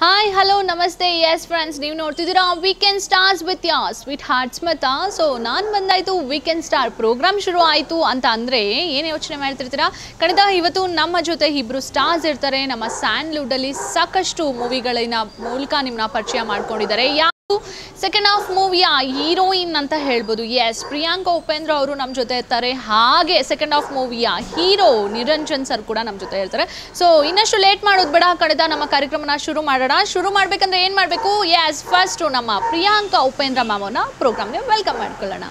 Hi hello ನಮಸ್ತೆ S friends, ನೀವು ನೋಡ್ತಿದ್ದೀರಾ weekend stars with yeah sweet heart Smita. So ನಾನು ಬಂದಾಯಿತು, ವೀಕೆಂಡ್ ಸ್ಟಾರ್ ಪ್ರೋಗ್ರಾಮ್ ಶುರು ಆಯಿತು ಅಂತ ಅಂದರೆ ಏನು ಯೋಚನೆ ಮಾಡ್ತಿರ್ತೀರಾ? ಖಂಡಿತ ಇವತ್ತು ನಮ್ಮ ಜೊತೆ ಇಬ್ಬರು ಸ್ಟಾರ್ಸ್ ಇರ್ತಾರೆ. ನಮ್ಮ ಸ್ಯಾಂಡ್ಲ್ವುಡಲ್ಲಿ ಸಾಕಷ್ಟು ಮೂವಿಗಳಿನ ಮೂಲಕ ನಿಮ್ಮನ್ನ ಪರಿಚಯ ಮಾಡ್ಕೊಂಡಿದ್ದಾರೆ. ಸೆಕೆಂಡ್ ಹಾಫ್ ಮೂವಿಯ ಹೀರೋಯಿನ್ ಅಂತ ಹೇಳ್ಬೋದು. ಎಸ್, ಪ್ರಿಯಾಂಕಾ ಉಪೇಂದ್ರ ಅವರು ನಮ್ಮ ಜೊತೆ ಇರ್ತಾರೆ. ಹಾಗೆ ಸೆಕೆಂಡ್ ಹಾಫ್ ಮೂವಿಯ ಹೀರೋ ನಿರಂಜನ್ ಸರ್ ಕೂಡ ನಮ್ಮ ಜೊತೆ ಇರ್ತಾರೆ. ಸೊ ಇನ್ನಷ್ಟು ಲೇಟ್ ಮಾಡೋದು ಬೇಡ, ಖಂಡಿತ ನಮ್ಮ ಕಾರ್ಯಕ್ರಮನ ಶುರು ಮಾಡೋಣ. ಶುರು ಮಾಡಬೇಕಂದ್ರೆ ಏನು ಮಾಡಬೇಕು? ಎಸ್, ಫಸ್ಟು ನಮ್ಮ ಪ್ರಿಯಾಂಕಾ ಉಪೇಂದ್ರ ಮ್ಯಾಮನ್ನ ಪ್ರೋಗ್ರಾಮ್ಗೆ ವೆಲ್ಕಮ್ ಮಾಡ್ಕೊಳ್ಳೋಣ.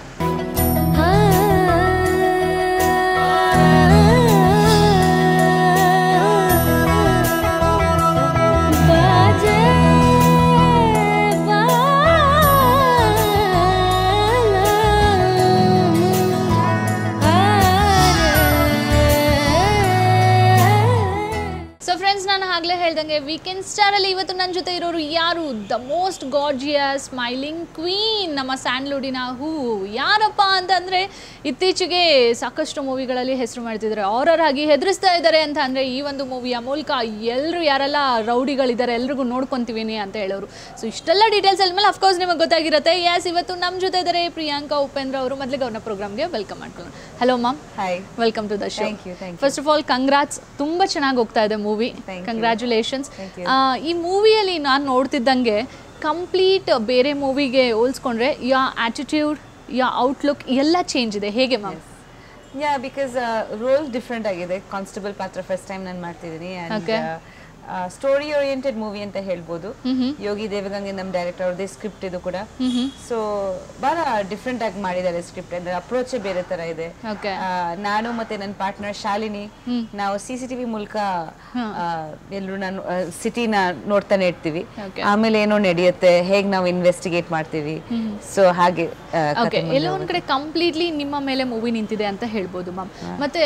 ನಾನು ಆಗಲೇ ಹೇಳ್ದಂಗೆ ವೀಕೆಂಡ್ ಸ್ಟಾರಲ್ಲಿ ಇವತ್ತು ನನ್ನ ಜೊತೆ ಇರೋರು ಯಾರು? The most gorgeous smiling queen, ನಮ್ಮ ಸ್ಯಾಂಡ್ಲ್ವುಡಿನ ಹೂ. ಯಾರಪ್ಪ ಅಂತಂದರೆ ಇತ್ತೀಚೆಗೆ ಸಾಕಷ್ಟು ಮೂವಿಗಳಲ್ಲಿ ಹೆಸರು ಮಾಡ್ತಿದ್ದಾರೆ, ಹಾರರ್ ಆಗಿ ಹೆದರಿಸ್ತಾ ಇದ್ದಾರೆ ಅಂತ ಅಂದರೆ ಈ ಒಂದು ಮೂವಿಯ ಮೂಲಕ ಎಲ್ಲರೂ ಯಾರೆಲ್ಲ ರೌಡಿಗಳಿದ್ದಾರೆ ಎಲ್ರಿಗೂ ನೋಡ್ಕೊತೀವಿ ಅಂತ ಹೇಳೋರು. ಸೊ ಇಷ್ಟೆಲ್ಲ ಡೀಟೇಲ್ಸ್ ಮೇಲೆ ಅಫ್ಕೋರ್ಸ್ ನಿಮಗೆ ಗೊತ್ತಾಗಿರುತ್ತೆ. ಎಸ್, ಇವತ್ತು ನಮ್ಮ ಜೊತೆ ಇದ್ದಾರೆ ಪ್ರಿಯಾಂಕಾ ಉಪೇಂದ್ರ ಅವರು. ಮೊದಲಿಗೆ ಅವ್ರನ್ನ ಪ್ರೋಗ್ರಾಮ್ಗೆ ವೆಲ್ಕಮ್ ಮಾಡ್ಕೊಳ್ಳೋಣ. Hello ma'am, hi, welcome to the show. First of all congrats, ತುಂಬ ಚೆನ್ನಾಗಿ ಹೋಗ್ತಾ ಇದೆ ಮೂವಿ. ಕಂಗ್ರ್ಯಾಚುಲೇಷನ್ಸ್. ಈ ಮೂವಿಯಲ್ಲಿ ನಾನು ನೋಡ್ತಿದ್ದಂಗೆ ಕಂಪ್ಲೀಟ್ ಬೇರೆ ಮೂವಿಗೆ ಹೋಲಿಸ್ಕೊಂಡ್ರೆ ಯಾ ಆಟಿಟ್ಯೂಡ್, ಯಾ ಔಟ್ಲುಕ್ ಎಲ್ಲ ಚೇಂಜ್ ಇದೆ. ಹೇಗೆ ma'am? Yeah, because role different ಆಗಿದೆ. ಕಾನ್ಸ್ಟೇಬಲ್ ಪಾತ್ರ ಫಸ್ಟ್ ಟೈಮ್ ನಾನು ಮಾಡ್ತಿದ್ದೀನಿ. ಸ್ಟೋರಿ ಓರಿಯೆಂಟೆಡ್ ಮೂವಿ ಅಂತ ಹೇಳ್ಬೋದು. ಯೋಗಿ ದೇವಗಂಗೆ ನಮ್ಮ ಡೈರೆಕ್ಟರ್ ಅವ್ರದ್ದೇ ಸ್ಕ್ರಿಪ್ಟ್ ಇದು ಕೂಡ. ಸೊ ಬಹಳ ಡಿಫ್ರೆಂಟ್ ಆಗಿ ಮಾಡಿದ್ದಾರೆ ಸ್ಕ್ರಿಪ್ಟ್. ಅಂದ್ರೆ ಅಪ್ರೋಚೇ ಬೇರೆ ತರ ಇದೆ. ನಾನು ಮತ್ತೆ ನನ್ನ ಪಾರ್ಟ್ನರ್ ಶಾಲಿನಿ ನಾವು CCTV ಮೂಲಕ ಎಲ್ಲರೂ ನಾನು ಸಿಟಿನ ನೋಡ್ತಾನೆ ಇರ್ತೀವಿ. ಆಮೇಲೆ ಏನೋ ನಡೆಯುತ್ತೆ, ಹೇಗ್ ನಾವು ಇನ್ವೆಸ್ಟಿಗೇಟ್ ಮಾಡ್ತೀವಿ. ಸೊ ಹಾಗೆ ಎಲ್ಲ ಒಂದ್ ಕಡೆ ಕಂಪ್ಲೀಟ್ಲಿ ನಿಮ್ಮ ಮೇಲೆ ಮೂವಿ ನಿಂತಿದೆ ಅಂತ ಹೇಳ್ಬೋದು ಮ್ಯಾಮ್. ಮತ್ತೆ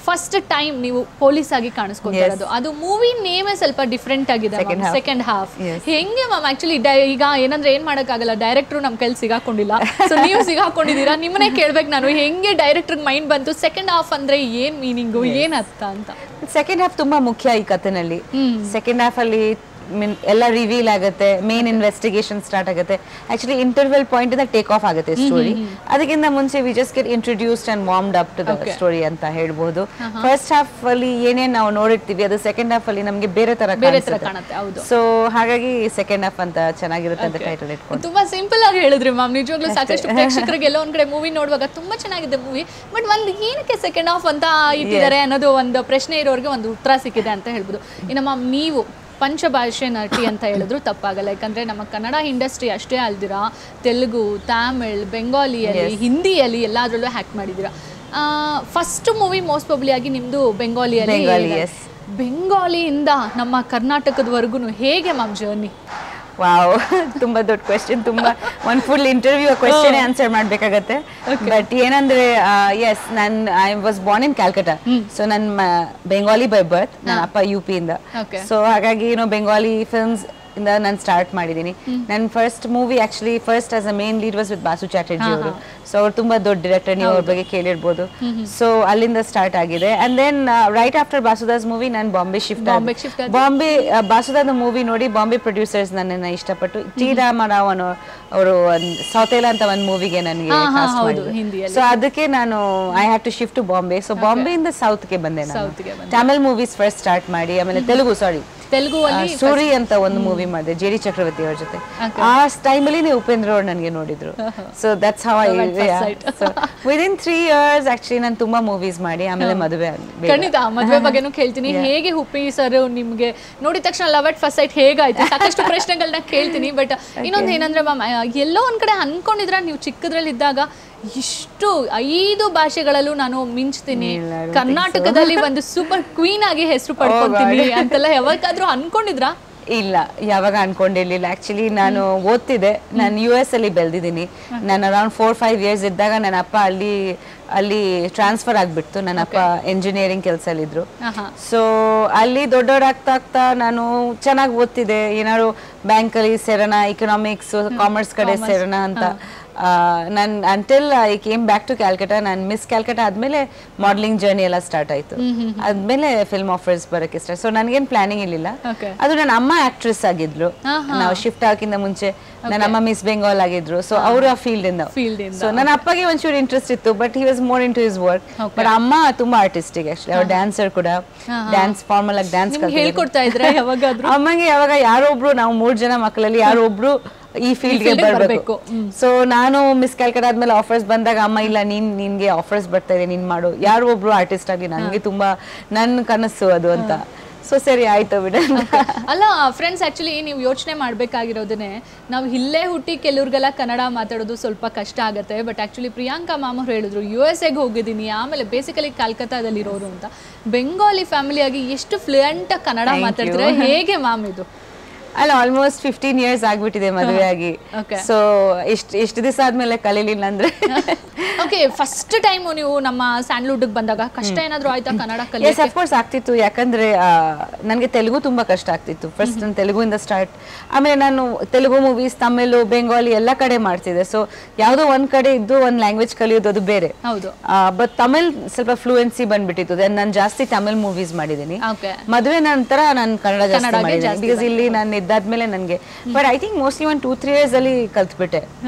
ಫಸ್ಟ್ ಟೈಮ್ ನೀವು ಪೊಲೀಸ್ ಆಗಿ ಕಾಣಿಸ್ಕೊತಾ ಇರೋದು, ಅದು ಮೂವಿ ನೇಮೇ ಸ್ವಲ್ಪ ಡಿಫ್ರೆಂಟ್ ಆಗಿದೆ. ಸೆಕೆಂಡ್ ಹಾಫ್ ಹೆಂಗೆ ಮ್ಯಾಮ್? ಆಕ್ಚುಲಿ ಈಗ ಏನಂದ್ರೆ ಏನ್ ಮಾಡಕ್ಕಾಗಲ್ಲ, ಡೈರೆಕ್ಟ್ರು ನಮ್ ಕೈಲಿ ಸಿಗಾಕೊಂಡಿಲ್ಲ. ಸೊ ನೀವು ಸಿಗಾಕೊಂಡಿದ್ದೀರಾ, ನಿಮ್ಮನ್ನೇ ಕೇಳ್ಬೇಕು ನಾನು, ಹೆಂಗೆ ಡೈರೆಕ್ಟರ್ ಮೈಂಡ್ ಬಂತು ಸೆಕೆಂಡ್ ಹಾಫ್ ಅಂದ್ರೆ ಏನ್ ಮೀನಿಂಗು, ಏನ್ ಅರ್ಥ ಅಂತ? ಸೆಕೆಂಡ್ ಹಾಫ್ ತುಂಬಾ ಮುಖ್ಯ ಈ ಕಥೆನಲ್ಲಿ. ಸೆಕೆಂಡ್ ಹಾಫ್ ಅಲ್ಲಿ ಎಲ್ಲ ರಿವೀಲ್ ಆಗುತ್ತೆ, ಮೇನ್ ಇನ್ವೆಸ್ಟಿಗೇಷನ್ ಸ್ಟಾರ್ಟ್ ಆಗುತ್ತೆ. ಆಕ್ಚುಲಿ ಇಂಟರ್ವೆಲ್ ಪಾಯಿಂಟ್ ಇಂದ ಟೇಕ್ ಆಫ್ ಆಗುತ್ತೆ ಸ್ಟೋರಿ. ಅದಕ್ಕಿಂತ ಮುಂಚೆ we just get introduced and warmed up to the story ಅಂತ ಹೇಳ್ಬೋದು. ಫಸ್ಟ್ ಹಾಫ್ ಅಲ್ಲಿ ಏನೇನ್ ನಾವು ನೋಡಿರ್ತೀವಿ ಅದು ಸೆಕೆಂಡ್ ಹಾಫ್ ಅಲ್ಲಿ ನಮ್ಗೆ ಬೇರೆ ತರ ಕಾಣುತ್ತೆ. ಸೊ ಹಾಗಾಗಿ ಸೆಕೆಂಡ್ ಹಾಫ್ ಅಂತ ಚೆನ್ನಾಗಿರುತ್ತೆ ಅಂತ ಟೈಟಲ್ ಇಟ್ಕೊಂಡು. ತುಂಬಾ ಸಿಂಪಲ್ ಆಗಿ ಹೇಳಿದ್ರಿ ಮ್ಯಾಮ್. ನಿಜವಾಗ್ಲೂ ಸಾಕಷ್ಟು ಪ್ರೇಕ್ಷಕರಿಗೆ ಎಲ್ಲ ಒಂದ್ ಕಡೆ ಮೂವಿ ನೋಡುವಾಗ ತುಂಬಾ ಚೆನ್ನಾಗಿದೆ ಮೂವಿ, ಬಟ್ ಒಂದು ಏನಕ್ಕೆ ಸೆಕೆಂಡ್ ಹಾಫ್ ಅಂತ ಇಟ್ಟಿದ್ದಾರೆ ಅನ್ನೋದು ಒಂದು ಪ್ರಶ್ನೆ ಇರೋರಿಗೆ ಒಂದು ಉತ್ತರ ಸಿಕ್ಕಿದೆ ಅಂತ ಹೇಳ್ಬೋದು. ಇನ್ನು ಮ್ಯಾಮ್, ನೀವು ಪಂಚಭಾಷೆ ನಟಿ ಅಂತ ಹೇಳಿದ್ರು ತಪ್ಪಾಗಲ್ಲ. ಯಾಕಂದರೆ ನಮ್ಮ ಕನ್ನಡ ಇಂಡಸ್ಟ್ರಿ ಅಷ್ಟೇ ಅಲ್ದಿರಾ, ತೆಲುಗು, ತಮಿಳ್, ಬೆಂಗಾಲಿಯಲ್ಲಿ, ಹಿಂದಿಯಲ್ಲಿ ಎಲ್ಲದರಲ್ಲೂ ಹ್ಯಾಕ್ ಮಾಡಿದ್ದೀರಾ. ಫಸ್ಟ್ ಮೂವಿ ಮೋಸ್ಟ್ ಪ್ರಾಬಬ್ಲಿ ಆಗಿ ನಿಮ್ಮದು ಬೆಂಗಾಲಿಯಲ್ಲಿ. ಬೆಂಗಾಲಿಯಿಂದ ನಮ್ಮ ಕರ್ನಾಟಕದವರೆಗೂ ಹೇಗೆ ಮ್ಯಾಮ್ ಜರ್ನಿ? ವಾವ್, ತುಂಬಾ ದೊಡ್ಡ ಕ್ವೆಶ್ಚನ್. ತುಂಬಾ ಒಂದು ಫುಲ್ ಇಂಟರ್ವ್ಯೂ ಕ್ವೆಶ್ಚನ್ ಆನ್ಸರ್ ಮಾಡ್ಬೇಕಾಗತ್ತೆ. ಬಟ್ ಏನಂದ್ರೆ yes, I was born in Calcutta. So ನನ್ನ ಬೆಂಗಾಲಿ ಬೈ ಬರ್ತ್, ನನ್ನ ಅಪ್ಪ UP ಇಂದ. ಸೊ ಹಾಗಾಗಿ ಬೆಂಗಾಲಿ ಫಿಲ್ಮ್ಸ್ ಇಂದ ನಾನು ಸ್ಟಾರ್ಟ್ ಮಾಡಿದ್ದೀನಿ. ನನ್ನ first movie actually first as a main lead was with Basu Chatterjee ಅವರು. ಸೊ ಅವ್ರು ತುಂಬಾ ದೊಡ್ಡ ಡೈರೆಕ್ಟರ್, ನೀವು ಅವ್ರ ಬಗ್ಗೆ ಕೇಳಿರ್ಬೋದು. ಸೊ ಅಲ್ಲಿಂದ ಸ್ಟಾರ್ಟ್ ಆಗಿದೆ. ಅಂಡ್ ದೆನ್ ರೈಟ್ ಆಫ್ಟರ್ ಬಾಸುದಾಸ್ ಮೂವಿ ನಾನು ಬಾಂಬೆ ಶಿಫ್ಟ್ ಆಗಿದೆ. ಬಾಂಬೆ ಬಾಸುದಾದ ಮೂವಿ ನೋಡಿ ಬಾಂಬೆ ಪ್ರೊಡ್ಯೂಸರ್ಸ್ ನನ್ನನ್ನು ಇಷ್ಟಪಟ್ಟು T. ರಾಮರಾವ್ ಅವರು ಸೌತೇಲ ಅಂತ ಒಂದು ಮೂವಿಗೆ ನನಗೆ ಕಾಸ್ಟ್ ಮಾಡಿದ್ರು. ಸೊ ಅದಕ್ಕೆ ನಾನು I had to shift to Bombay. So ಬಾಂಬೆಯಿಂದ ಸೌತ್ಗೆ ಬಂದೆ ನಾನು. ತಮಿಳ್ ಮೂವೀಸ್ ಫಸ್ಟ್ ಸ್ಟಾರ್ಟ್ ಮಾಡಿ, ಆಮೇಲೆ ತೆಲುಗು ಅಲ್ಲಿ ಸೂರಿ ಅಂತ ಒಂದು ಮೂವಿ ಮಾಡಿದೆ JD ಚಕ್ರವರ್ತಿ ಅವ್ರ ಜೊತೆ. ಆ ಟೈಮಲ್ಲಿ ಉಪೇಂದ್ರ ಅವ್ರು ನನಗೆ ನೋಡಿದ್ರು. So that's how within 3 years actually ನಾನು ತುಂಬಾ ಮೂವೀಸ್ ಮಾಡಿ ಆಮೇಲೆ ಮದುವೆ ಆಗಿದೆ. ಖಂಡಿತ ಮದುವೆ ಬಗ್ಗೆನೂ ಕೇಳ್ತೀನಿ. ಹೇಗೆ ಉಪ್ಪಿ ಸರ್ ನಿಮ್ಗೆ ನೋಡಿದ ತಕ್ಷಣ ಲವ್ ಅಟ್ ಫಸ್ಟ್ ಸೈಟ್ ಹೇಗಾಯ್ತು? ಸಾಕಷ್ಟು ಪ್ರಶ್ನೆಗಳನ್ನ ಕೇಳ್ತೀನಿ. ಬಟ್ ಇನ್ನೊಂದು ಏನಂದ್ರೆ ಮ್ಯಾಮ್, ಎಲ್ಲೋ ಒಂದ್ ಕಡೆ ಅನ್ಕೊಂಡಿದ್ರ ನೀವು ಚಿಕ್ಕದ್ರಲ್ಲಿದ್ದಾಗ ಇಷ್ಟು 5 ಭಾಷೆಗಳಲ್ಲೂ ನಾನು ಮಿಂಚ್ತೀನಿ, ಕರ್ನಾಟಕದಲ್ಲಿ ಒಂದು ಸೂಪರ್ ಕ್ವೀನ್ ಆಗಿ ಹೆಸರು ಪಡ್ಕೊಂತೀನಿ ಅಂತೆಲ್ಲ ಯಾವಾಗಾದ್ರೂ ಅನ್ಕೊಂಡಿದ್ರಾ? ಇಲ್ಲ, ಯಾವಾಗ ಅನ್ಕೊಂಡಿರ್ಲಿಲ್ಲ. ಆಕ್ಚುಲಿ ನಾನು ಓದ್ತಿದ್ದೆ, ನಾನು US ಅಲ್ಲಿ ಬೆಳೆದಿದ್ದೀನಿ. ನಾನು ಅರೌಂಡ್ 4-5 years ಇದ್ದಾಗ ನನ್ನ ಅಪ್ಪ ಅಲ್ಲಿ ಟ್ರಾನ್ಸ್ಫರ್ ಆಗ್ಬಿಡ್ತು. ನನ್ನ ಅಪ್ಪ ಎಂಜಿನಿಯರಿಂಗ್ ಕೆಲಸದಲ್ಲಿದ್ರು. ಸೊ ಅಲ್ಲಿ ದೊಡ್ಡವರಾಗ್ತಾ ನಾನು ಚೆನ್ನಾಗಿ ಓದ್ತಿದ್ದೆ. ಏನಾದ್ರು ಬ್ಯಾಂಕಲ್ಲಿ ಸೇರೋಣ, ಇಕನಾಮಿಕ್ಸ್ ಕಾಮರ್ಸ್ ಕಡೆ ಸೇರೋಣ ಅಂತ ನಾನು until I came back to Calcutta, ನಾನು ಮಿಸ್ ಕ್ಯಾಲ್ಕಟಾ ಆದ್ಮೇಲೆ ಮಾಡಲಿಂಗ್ ಜರ್ನಿ ಎಲ್ಲ ಸ್ಟಾರ್ಟ್ ಆಯ್ತು. ಆದ್ಮೇಲೆ ಫಿಲ್ಮ್ ಆಫರ್ಸ್ ಬರೋಕ್ಕೆ ಸ್ಟಾರ್ಟ್. ಸೊ ನನಗೇನು ಪ್ಲಾನಿಂಗ್ ಇರಲಿಲ್ಲ. ಅದು ನನ್ನ ಅಮ್ಮ ಆಕ್ಟ್ರೆಸ್ ಆಗಿದ್ರು, ನಾವು ಶಿಫ್ಟ್ ಹಾಕಿಂದ ಮುಂಚೆ ನನ್ನ ಅಮ್ಮ ಮಿಸ್ ಬೆಂಗಾಲ್ ಆಗಿದ್ರು. ಸೊ ಅವರು ಆ ಫೀಲ್ಡ್ ಇಂದ. ಸೊ ನನ್ನ ಅಪ್ಪಗೆ ಒಂಚೂರು ಇಂಟ್ರೆಸ್ಟ್ ಇತ್ತು, but he was more into his work. But ಅಮ್ಮ ತುಂಬಾ ಆರ್ಟಿಸ್ಟಿಕ್ ಆಕ್ಚುಲಿ, ಅವ್ರು ಡ್ಯಾನ್ಸರ್ ಕೂಡ, ಡ್ಯಾನ್ಸ್ ಫಾರ್ಮಲ್ ಆಗಿ ಡ್ಯಾನ್ಸ್ ಹೇಳ್ಕೊಡ್ತಾ ಇದ್ರೆ ಅಮ್ಮಗೆ ಯಾವಾಗ ಯಾರೊಬ್ರು, ನಾವು 3 ಜನ ಮಕ್ಕಳಲ್ಲಿ ಯಾರೋ ಒಬ್ರು ಈ ಫೀಲ್ಡ್ ಗೆ ಬರಬೇಕು. ಸೊ ನಾನು ಮಿಸ್ ಕ್ಯಾಲ್ಕಟಾ ಆದ್ಮೇಲೆ ಆಫರ್ಸ್ ಬಂದಾಗ ಅಮ್ಮ ಇಲ್ಲ ನಿನ್ಗೆ ಆಫರ್ಸ್ ಬರ್ತಾ ಇದೆ, ನೀನ್ ಮಾಡು, ಯಾರೋ ಒಬ್ರು ಆರ್ಟಿಸ್ಟ್ ಆಗಿ, ನನಗೆ ತುಂಬಾ ನನ್ನ ಕನಸು ಅದು ಅಂತ. ಸೊ ಸರಿ ಆಯ್ತು ಬಿಡ. ಅಲ್ಲ ಫ್ರೆಂಡ್ಸ್, ಆಕ್ಚುಲಿ ನೀವು ಯೋಚನೆ ಮಾಡ್ಬೇಕಾಗಿರೋದನ್ನೇ, ನಾವು ಇಲ್ಲೇ ಹುಟ್ಟಿ ಕೆಲವ್ರಿಗೆಲ್ಲ ಕನ್ನಡ ಮಾತಾಡೋದು ಸ್ವಲ್ಪ ಕಷ್ಟ ಆಗುತ್ತೆ. ಬಟ್ ಆಕ್ಚುಲಿ ಪ್ರಿಯಾಂಕಾ ಮ್ಯಾಮ್ ಅವ್ರು ಹೇಳಿದ್ರು USA ಗೆ ಹೋಗಿದ್ದೀನಿ, ಆಮೇಲೆ ಬೇಸಿಕಲಿ ಕಲ್ಕತ್ತಾದಲ್ಲಿ ಇರೋರು ಅಂತ. ಬೆಂಗಾಲಿ ಫ್ಯಾಮಿಲಿಯಾಗಿ ಎಷ್ಟು ಫ್ಲೂಯೆಂಟ್ ಕನ್ನಡ ಮಾತಾಡ್ತಾರೆ, ಹೇಗೆ ಮ್ಯಾಮ್ ಇದು? ಅಲ್ಲ ಆಲ್ಮೋಸ್ಟ್ 15 years ಆಗ್ಬಿಟ್ಟಿದೆ ಮದುವೆ ಆಗಿ. ಸೊ ಎಷ್ಟು ದಿವಸ ಆದ್ಮೇಲೆ ಕಲೀಲಿಲ್ಲ ಅಂದ್ರೆ. ಓಕೆ, ಫಸ್ಟ್ ಟೈಮ್ ನೀವು ನಮ್ಮ ಸ್ಯಾಂಡ್ಲ್ವುಡ್ ಬಂದಾಗ ಕಷ್ಟ ಏನಾದ್ರು ಆಯ್ತಾ ಕನ್ನಡ ಕಲಿಯೋಕೆ? ಎಸ್ ಆಫ್ ಕೋರ್ಸ್ ಆಗ್ತಿತ್ತು, ಯಾಕಂದ್ರೆ ನನಗೆ ತೆಲುಗು ತುಂಬಾ ಕಷ್ಟ ಆಗ್ತಿತ್ತು. ಫಸ್ಟ್ ನಾನು ತೆಲುಗುಯಿಂದ ಸ್ಟಾರ್ಟ್, ಆಮೇಲೆ ನಾನು ತೆಲುಗು ಮೂವೀಸ್, ತಮಿಳು, ಬೆಂಗಾಲಿ ಎಲ್ಲ ಕಡೆ ಮಾಡ್ತಿದ್ದೆ. ಸೊ ಯಾವುದೋ ಒಂದ್ ಕಡೆ ಇದ್ದು ಒಂದ್ ಲ್ಯಾಂಗ್ವೇಜ್ ಕಲಿಯೋದು ಅದು ಬೇರೆ. ಹೌದು. ಬಟ್ ತಮಿಳ್ ಸ್ವಲ್ಪ ಫ್ಲೂಯೆನ್ಸಿ ಬಂದ್ಬಿಟ್ಟಿತ್ತು. ನಾನು ಜಾಸ್ತಿ ತಮಿಳ್ ಮೂವೀಸ್ ಮಾಡಿದ್ದೀನಿ. ಮದುವೆ ನಂತರ ನಾನು ಕನ್ನಡ ಜಾಸ್ತಿ ಮಾಡಿದ್ದೀನಿ, ಬಿಕಾಸ್ ಇಲ್ಲಿ ನಾನು ಇದ್ದಾದ್ಮೇಲೆ ನನಗೆ. But I think mostly 2-3 years ಅಲ್ಲಿ ಕಲ್ತ್ಬಿಟ್ಟೆ.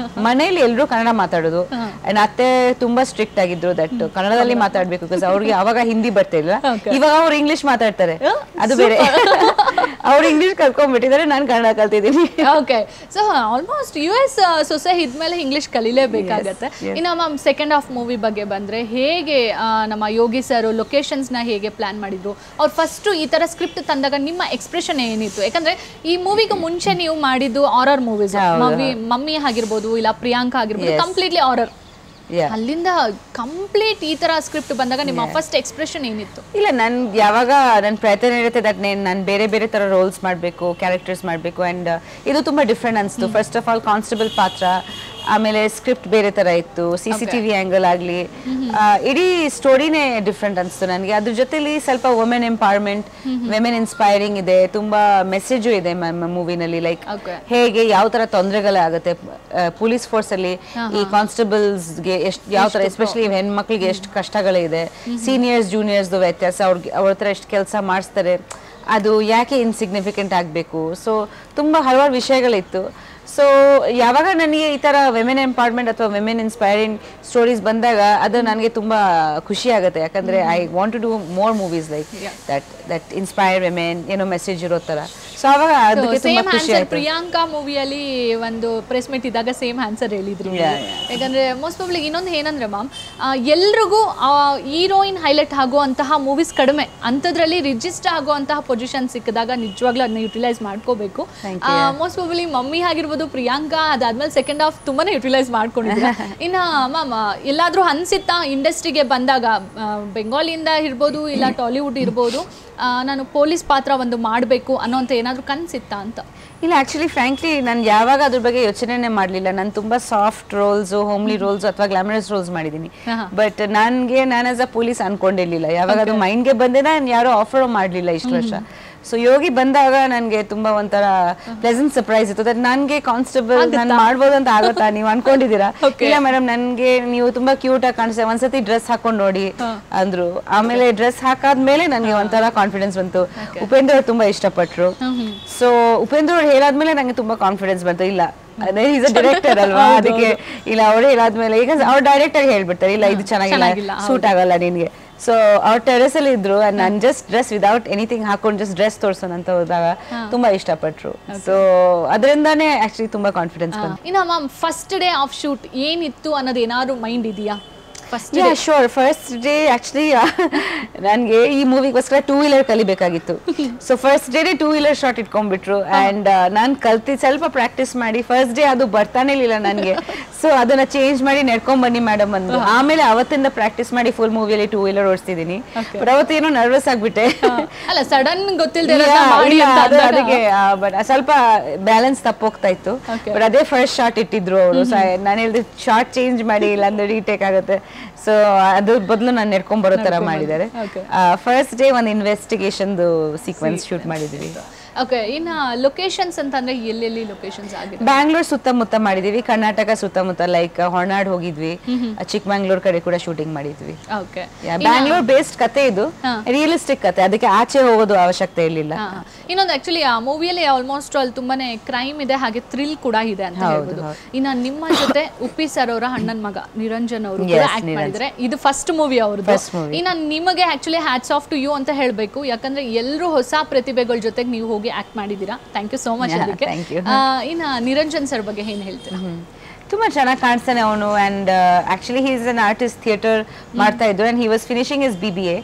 ಮನೇಲಿ ಎಲ್ಲರೂ ಕನ್ನಡ ಮಾತಾಡೋದು, ಅತ್ತೆ ತುಂಬಾ ಸ್ಟ್ರಿಕ್ಟ್ ಆಗಿದ್ರು ದಟ್ ಕನ್ನಡದಲ್ಲಿ ಮಾತಾಡ್ಬೇಕು, ಬಿಕಾಸ್ ಅವ್ರಿಗೆ ಅವಾಗ ಹಿಂದಿ ಬರ್ತಾ ಇಲ್ಲ. ಇವಾಗ ಅವ್ರು ಇಂಗ್ಲಿಷ್ ಮಾತಾಡ್ತಾರೆ, ಅದು ಬೇರೆ. ಅವ್ರು ಇಂಗ್ಲಿಷ್ ಕಲ್ತ್ಕೊಂಡ್ಬಿಟ್ಟಿದ್ದಾರೆ, ನಾನು ಕನ್ನಡ ಕಲ್ತಿದ್ದೀನಿ. ಓಕೆ, ಸೊ ಆಲ್ಮೋಸ್ಟ್ US ಸೊಸೆ ಇದ್ಮೇಲೆ ಇಂಗ್ಲಿಷ್ ಕಲಿಲೇಬೇಕಾಗತ್ತೆ. ಇನ್ನು ಮ್ಯಾಮ್ ಸೆಕೆಂಡ್ ಹಾಫ್ ಮೂವಿ ಬಗ್ಗೆ ಬಂದ್ರೆ, ಹೇಗೆ ನಮ್ಮ ಯೋಗಿ ಸರ್ ಲೊಕೇಶನ್ಸ್ ನ ಹೇಗೆ ಪ್ಲಾನ್ ಮಾಡಿದ್ರು? ಅವ್ರು ಫಸ್ಟ್ ಈ ತರ ಸ್ಕ್ರಿಪ್ಟ್ ತಂದಾಗ ನಿಮ್ಮ ಎಕ್ಸ್ಪ್ರೆಷನ್ ಏನಿತ್ತು? ಯಾಕಂದ್ರೆ ಈ ಮೂವಿಗೆ ಮುಂಚೆ ನೀವು ಮಾಡಿದ್ದು ಹಾರರ್ ಮೂವೀಸ್, ಮಮ್ಮಿ ಆಗಿರ್ಬೋದು, ಇಲ್ಲ ಪ್ರಿಯಾಂಕಾ ಆಗಿರ್ಬೋದು, ಕಂಪ್ಲೀಟ್ಲಿ ಹಾರರ್. ಅಲ್ಲಿಂದ ಕಂಪ್ಲೀಟ್ ಈ ತರ ಸ್ಕ್ರಿಪ್ಟ್ ಬಂದಾಗ ನಿಮ್ಮ ಫಸ್ಟ್ ಎಕ್ಸ್ಪ್ರೆಷನ್ ಏನಿತ್ತು? ಇಲ್ಲ, ನನ್ ಯಾವಾಗ ನನ್ನ ಪ್ರಯತ್ನ ಇರುತ್ತೆ ದಟ್ ನಾನು ಬೇರೆ ಬೇರೆ ತರ ರೋಲ್ಸ್ ಮಾಡಬೇಕು, ಕ್ಯಾರೆಕ್ಟರ್ಸ್ ಮಾಡಬೇಕು. ಅಂಡ್ ಇದು ತುಂಬಾ ಡಿಫ್ರೆಂಟ್ ಅನಿಸ್ತು. ಫಸ್ಟ್ ಆಫ್ ಆಲ್ ಕಾನ್ಸ್ಟೇಬಲ್ ಪಾತ್ರ, ಆಮೇಲೆ ಸ್ಕ್ರಿಪ್ಟ್ ಬೇರೆ ತರ ಇತ್ತು, CCTV ಆಂಗಲ್ ಆಗಲಿ, ಇಡೀ ಸ್ಟೋರಿನೇ ಡಿಫ್ರೆಂಟ್ ಅನಿಸ್ತು ನನಗೆ. ಅದ್ರ ಜೊತೆಲಿ ಸ್ವಲ್ಪ ವುಮೆನ್ ಎಂಪವರ್ಮೆಂಟ್, ವುಮೆನ್ ಇನ್ಸ್ಪೈರಿಂಗ್ ಇದೆ, ತುಂಬಾ ಮೆಸೇಜು ಇದೆ ಮೂವಿನಲ್ಲಿ. ಲೈಕ್ ಹೇಗೆ ಯಾವ ತರ ತೊಂದರೆಗಳಾಗುತ್ತೆ ಪೊಲೀಸ್ ಫೋರ್ಸ್ ಅಲ್ಲಿ, ಈ ಕಾನ್ಸ್ಟೇಬಲ್ಸ್ಗೆ ಎಷ್ಟು ಯಾವ ತರ, ಎಸ್ಪೆಷಲಿ ಹೆಣ್ಮಕ್ಳಿಗೆ ಎಷ್ಟು ಕಷ್ಟಗಳಿದೆ, ಸೀನಿಯರ್ಸ್ ಜೂನಿಯರ್ಸ್ ವ್ಯತ್ಯಾಸ, ಅವ್ರ ಹತ್ರ ಎಷ್ಟು ಕೆಲಸ ಮಾಡಿಸ್ತಾರೆ, ಅದು ಯಾಕೆ ಇನ್ಸಿಗ್ನಿಫಿಕೆಂಟ್ ಆಗಬೇಕು. ಸೊ ತುಂಬ ಹಲವಾರು ವಿಷಯಗಳಿತ್ತು. ಸೊ ಯಾವಾಗ ನನಗೆ ಈ ಥರ ವಿಮೆನ್ ಎಂಪವರ್ಮೆಂಟ್ ಅಥವಾ ವಿಮೆನ್ ಇನ್ಸ್ಪೈರಿಂಗ್ ಸ್ಟೋರೀಸ್ ಬಂದಾಗ ಅದು ನನಗೆ ತುಂಬ ಖುಷಿ ಆಗುತ್ತೆ. ಯಾಕಂದರೆ I want to do more movies like that inspire women, ಏನೋ ಮೆಸೇಜ್ ಇರೋ ಥರ. ಸೊ ಅವಾಗ ಅದಕ್ಕೆ ತುಂಬ ಖುಷಿ ಆಯ್ತು. ಪ್ರಿಯಾಂಕಾ ಮೂವಿಯಲ್ಲಿ ಒಂದು ಪ್ರೆಸ್ ಮೀಟ್ ಇದ್ದಾಗ ಸೇಮ್ ಆನ್ಸರ್ ಹೇಳಿದ್ರು. ಯಾಕಂದ್ರೆ ಮೋಸ್ಟ್ ಪ್ರಾಬಬ್ಲಿ ಇನ್ನೊಂದು ಏನಂದ್ರೆ ಮ್ಯಾಮ್, ಎಲ್ರಿಗೂ ಹೀರೋಯಿನ್ ಹೈಲೈಟ್ ಆಗುವಂತಹ ಮೂವೀಸ್ ಕಡಿಮೆ, ಅಂಥದ್ರಲ್ಲಿ ರಿಜಿಸ್ಟರ್ ಆಗುವಂತಹ ಪೊಸಿಷನ್ ಸಿಕ್ಕಿದಾಗ ನಿಜವಾಗ್ಲೂ ಅದನ್ನ ಯುಟಿಲೈಸ್ ಮಾಡ್ಕೋಬೇಕು. ಮೋಸ್ಟ್ ಪ್ರಾಬಬ್ಲಿ ಮಮ್ಮಿ ಆಗಿರ್ಬೋದು, ಪ್ರಿಯಾಂಕಾ ಅದಾದ್ಮೇಲೆ ಸೆಕೆಂಡ್ ಹಾಫ್ ತುಂಬಾನೇ ಯುಟಿಲೈಸ್ ಮಾಡ್ಕೊಂಡಿದ್ರು. ಇನ್ನ ಮ್ಯಾಮ್ ಎಲ್ಲಾದ್ರೂ ಅನ್ಸಿತ್ತಾ ಇಂಡಸ್ಟ್ರಿಗೆ ಬಂದಾಗ, ಬೆಂಗಾಲಿಯಿಂದ ಇರ್ಬೋದು ಇಲ್ಲ ಟಾಲಿವುಡ್ ಇರ್ಬೋದು, ನಾನು ಪೊಲೀಸ್ ಪಾತ್ರ ಒಂದು ಮಾಡಬೇಕು ಅನ್ನೋಂಥ ಏನಾದರೂ ಕನಸಿತ್ತಾ ಅಂತ? ಇಲ್ಲ, ಆ್ಯಕ್ಚುಲಿ ಫ್ರ್ಯಾಂಕ್ಲಿ ನಾನು ಯಾವಾಗ ಅದ್ರ ಬಗ್ಗೆ ಯೋಚನೆನೇ ಮಾಡಲಿಲ್ಲ. ನಾನು ತುಂಬ ಸಾಫ್ಟ್ ರೋಲ್ಸು, ಹೋಮ್ಲಿ ರೋಲ್ಸು ಅಥವಾ ಗ್ಲಾಮರಸ್ ರೋಲ್ಸ್ ಮಾಡಿದ್ದೀನಿ. ಬಟ್ ನಾನು ಆಸ್ ಅ ಪೊಲೀಸ್ ಅನ್ಕೊಂಡಿರ್ಲಿಲ್ಲ. ಯಾವಾಗ ಅದು ಮೈಂಡ್ಗೆ ಬಂದೆ, ನಾನು ಯಾರೋ ಆಫರ್ ಮಾಡಲಿಲ್ಲ ಇಷ್ಟು ವರ್ಷ. ಸೊ ಯೋಗಿ ಬಂದಾಗ ನನಗೆ ತುಂಬಾ ಒಂಥರ ಪ್ಲೆಸೆಂಟ್ ಸರ್ಪ್ರೈಸ್ ಇತ್ತು. ದಟ್ ನನಗೆ ಕಾನ್ಸ್ಟೇಬಲ್ ನಾನು ಮಾಡ್ಬೋದು ಅಂತ ಆಗುತ್ತಾ ನೀವು ಅನ್ಕೊಂಡಿದ್ದೀರಾ? ಇಲ್ಲ ಮೇಡಮ್, ನನಗೆ ನೀವು ತುಂಬಾ ಕ್ಯೂಟ್ ಆಗಿ ಕಾಣಿಸ್ತೇವೆ, ಒಂದ್ಸತಿ ಡ್ರೆಸ್ ಹಾಕೊಂಡು ನೋಡಿ ಅಂದ್ರು. ಆಮೇಲೆ ಡ್ರೆಸ್ ಹಾಕಾದ್ಮೇಲೆ ನನಗೆ ಒಂಥರ ಕಾನ್ಫಿಡೆನ್ಸ್ ಬಂತು. ಉಪೇಂದ್ರ ಅವ್ರು ತುಂಬಾ ಇಷ್ಟಪಟ್ರು. ಸೊ ಉಪೇಂದ್ರ ಅವ್ರು ಹೇಳಾದ್ಮೇಲೆ ನಂಗೆ ತುಂಬಾ ಕಾನ್ಫಿಡೆನ್ಸ್ ಬಂತು. ಇಲ್ಲ, ಅದೇ ಈಸ್ ಅ ಡೈರೆಕ್ಟರ್ ಅಲ್ವಾ, ಅದಕ್ಕೆ ಇಲ್ಲ ಅವರೇ ಹೇಳಾದ್ಮೇಲೆ, ಈಗ ಅವ್ರು ಡೈರೆಕ್ಟ್ ಆಗಿ ಹೇಳ್ಬಿಡ್ತಾರೆ, ಇಲ್ಲ ಇದು ಚೆನ್ನಾಗಿಲ್ಲ, ಸೂಟ್ ಆಗಲ್ಲ ನಿನ್ಗೆ. ಸೊ ಅವ್ರ ಟೆರೆಸ್ ಅಲ್ಲಿ ಇದ್ರು, ನಾನು ಜಸ್ಟ್ ಡ್ರೆಸ್ ವಿದೌಟ್ ಎನಿಥಿಂಗ್ ಹಾಕೊಂಡು ಜಸ್ಟ್ ಡ್ರೆಸ್ ತೋರ್ಸೋಣ ಅಂತ ಹೋದಾಗ ತುಂಬಾ ಇಷ್ಟಪಟ್ರು. ಸೊ ಅದರಿಂದಾನೇ ಆಕ್ಚುಲಿ ತುಂಬಾ ಕಾನ್ಫಿಡೆನ್ಸ್ ಬಂತು. ಇನ್ನು ma'am first day of shoot ಏನಿತ್ತು ಅನ್ನೋದು ಏನಾದ್ರು ಮೈಂಡ್ ಇದೆಯಾ? ಶೋರ್ ಫಸ್ಟ್ ಡೇ ಆಕ್ಚುಲಿ ನನಗೆ ಈ ಮೂವಿಗೋಸ್ಕರ 2-wheeler ಕಲಿಬೇಕಾಗಿತ್ತು. ಸೊ ಫಸ್ಟ್ ಡೇನೇ 2-wheeler ಶಾಟ್ ಇಟ್ಕೊಂಡ್ಬಿಟ್ರು. ಆ್ಯಂಡ್ ನಾನು ಕಲ್ತಿ ಸ್ವಲ್ಪ ಪ್ರಾಕ್ಟೀಸ್ ಮಾಡಿ ಫಸ್ಟ್ ಡೇ ಅದು ಬರ್ತಾನೆ ಇರಲಿಲ್ಲ ನನಗೆ. ಸೊ ಅದನ್ನ ಚೇಂಜ್ ಮಾಡಿ ನಡ್ಕೊಂಡ್ ಬನ್ನಿ ಮೇಡಮ್ ಅಂದ್ರು. ಆಮೇಲೆ ಅವತ್ತಿಂದ ಪ್ರಾಕ್ಟೀಸ್ ಮಾಡಿ ಫುಲ್ ಮೂವಿಯಲ್ಲಿ 2-wheeler ಓಡಿಸ್ತಿದ್ದೀನಿ. ಬಟ್ ಅವತ್ತೇನೋ ನರ್ವಸ್ ಆಗ್ಬಿಟ್ಟೆ. ಅಲ್ಲ, ಸಡನ್ ಗೊತ್ತಿಲ್ಲದೆ ಅದಕ್ಕೆ ಬಟ್ ಸ್ವಲ್ಪ ಬ್ಯಾಲೆನ್ಸ್ ತಪ್ಪೋಗ್ತಾ ಇತ್ತು. ಬಟ್ ಅದೇ ಫಸ್ಟ್ ಶಾಟ್ ಇಟ್ಟಿದ್ರು ಅವರು. ನಾನು ಹೇಳಿದೆ ಶಾರ್ಟ್ ಚೇಂಜ್ ಮಾಡಿ, ಇಲ್ಲಾಂದ್ರೆ ರೀಟೇಕ್ ಆಗುತ್ತೆ. ಸೊ ಅದ್ರ ಬದಲು ನಾನು ನಡ್ಕೊಂಡ್ ಬರೋ ತರ ಮಾಡಿದ್ದಾರೆ. ಫಸ್ಟ್ ಡೇ ಒಂದು ಇನ್ವೆಸ್ಟಿಗೇಷನ್ ಸೀಕ್ವೆನ್ಸ್ ಶೂಟ್ ಮಾಡಿದ್ವಿ. ಓಕೆ ಇನ್ನು ಲೊಕೇಶನ್ಸ್ ಅಂತಂದ್ರೆ ಎಲ್ಲೆಲ್ಲಿ ಲೊಕೇಶನ್ಸ್ ಆಗಿದೆ? ಬ್ಯಾಂಗ್ಳೂರ್ ಸುತ್ತಮುತ್ತ ಮಾಡಿದೀವಿ, ಕರ್ನಾಟಕ ಸುತ್ತಮುತ್ತ ಲೈಕ್ ಹೊರನಾಡ್ ಹೋಗಿದ್ವಿ, ಚಿಕ್ಕಮಂಗ್ಳೂರ್ ಕಡೆ ಕೂಡ ಶೂಟಿಂಗ್ ಮಾಡಿದ್ವಿ. ಓಕೆ ಬ್ಯಾಂಗ್ಳೂರ್ ಬೇಸ್ಡ್ ಕತೆ ಇದು, ರಿಯಲಿಸ್ಟಿಕ್ ಕತೆ, ಅದಕ್ಕೆ ಆಚೆ ಹೋಗೋದು ಅವಶ್ಯಕತೆ ಇರಲಿಲ್ಲ. ಇನ್ನೊಂದು ಆಕ್ಚುಲಿ ಆ ಮೂವಿಯಲ್ಲಿ ಆಲ್ಮೋಸ್ಟ್ ಅಲ್ಲಿ ತುಂಬಾನೇ ಕ್ರೈಮ್ ಇದೆ, ಹಾಗೆ ಥ್ರಿಲ್ ಕೂಡ ಇದೆ ಅಂತ ಹೇಳ್ಬೋದು. ಇನ್ನ ನಿಮ್ಮ ಜೊತೆ ಉಪ್ಪಿ ಸರ್ ಅವರ ಅಣ್ಣನ ಮಗ ನಿರಂಜನ್ ಅವರು ಕೂಡ ಆಕ್ಟ್ ಮಾಡಿದ್ರೆ, ಇದು ಫಸ್ಟ್ ಮೂವಿ ಅವ್ರದ್ದು. ಇನ್ನ ನಿಮಗೆ actually hats off to you ಅಂತ ಹೇಳ್ಬೇಕು, ಯಾಕಂದ್ರೆ ಎಲ್ಲರೂ ಹೊಸ ಪ್ರತಿಭೆಗಳ ಜೊತೆಗೆ ನೀವು ಹೋಗಿ ಆಕ್ಟ್ ಮಾಡಿದೀರಾ. ಥ್ಯಾಂಕ್ ಯು ಸೋ ಮಚ್ ಅದಕ್ಕೆ. ಇನ್ನ ನಿರಂಜನ್ ಸರ್ ಬಗ್ಗೆ ಏನ್ ಹೇಳ್ತೀರಾ? ತುಂಬಾ ಚೆನ್ನಾಗಿ ಕಾಣಿಸ್ತಾನೆ ಅವನು, and actually he is an artist, theatre ಮಾಡ್ತಾ ಇದ್ರು, and he was finishing his BBA.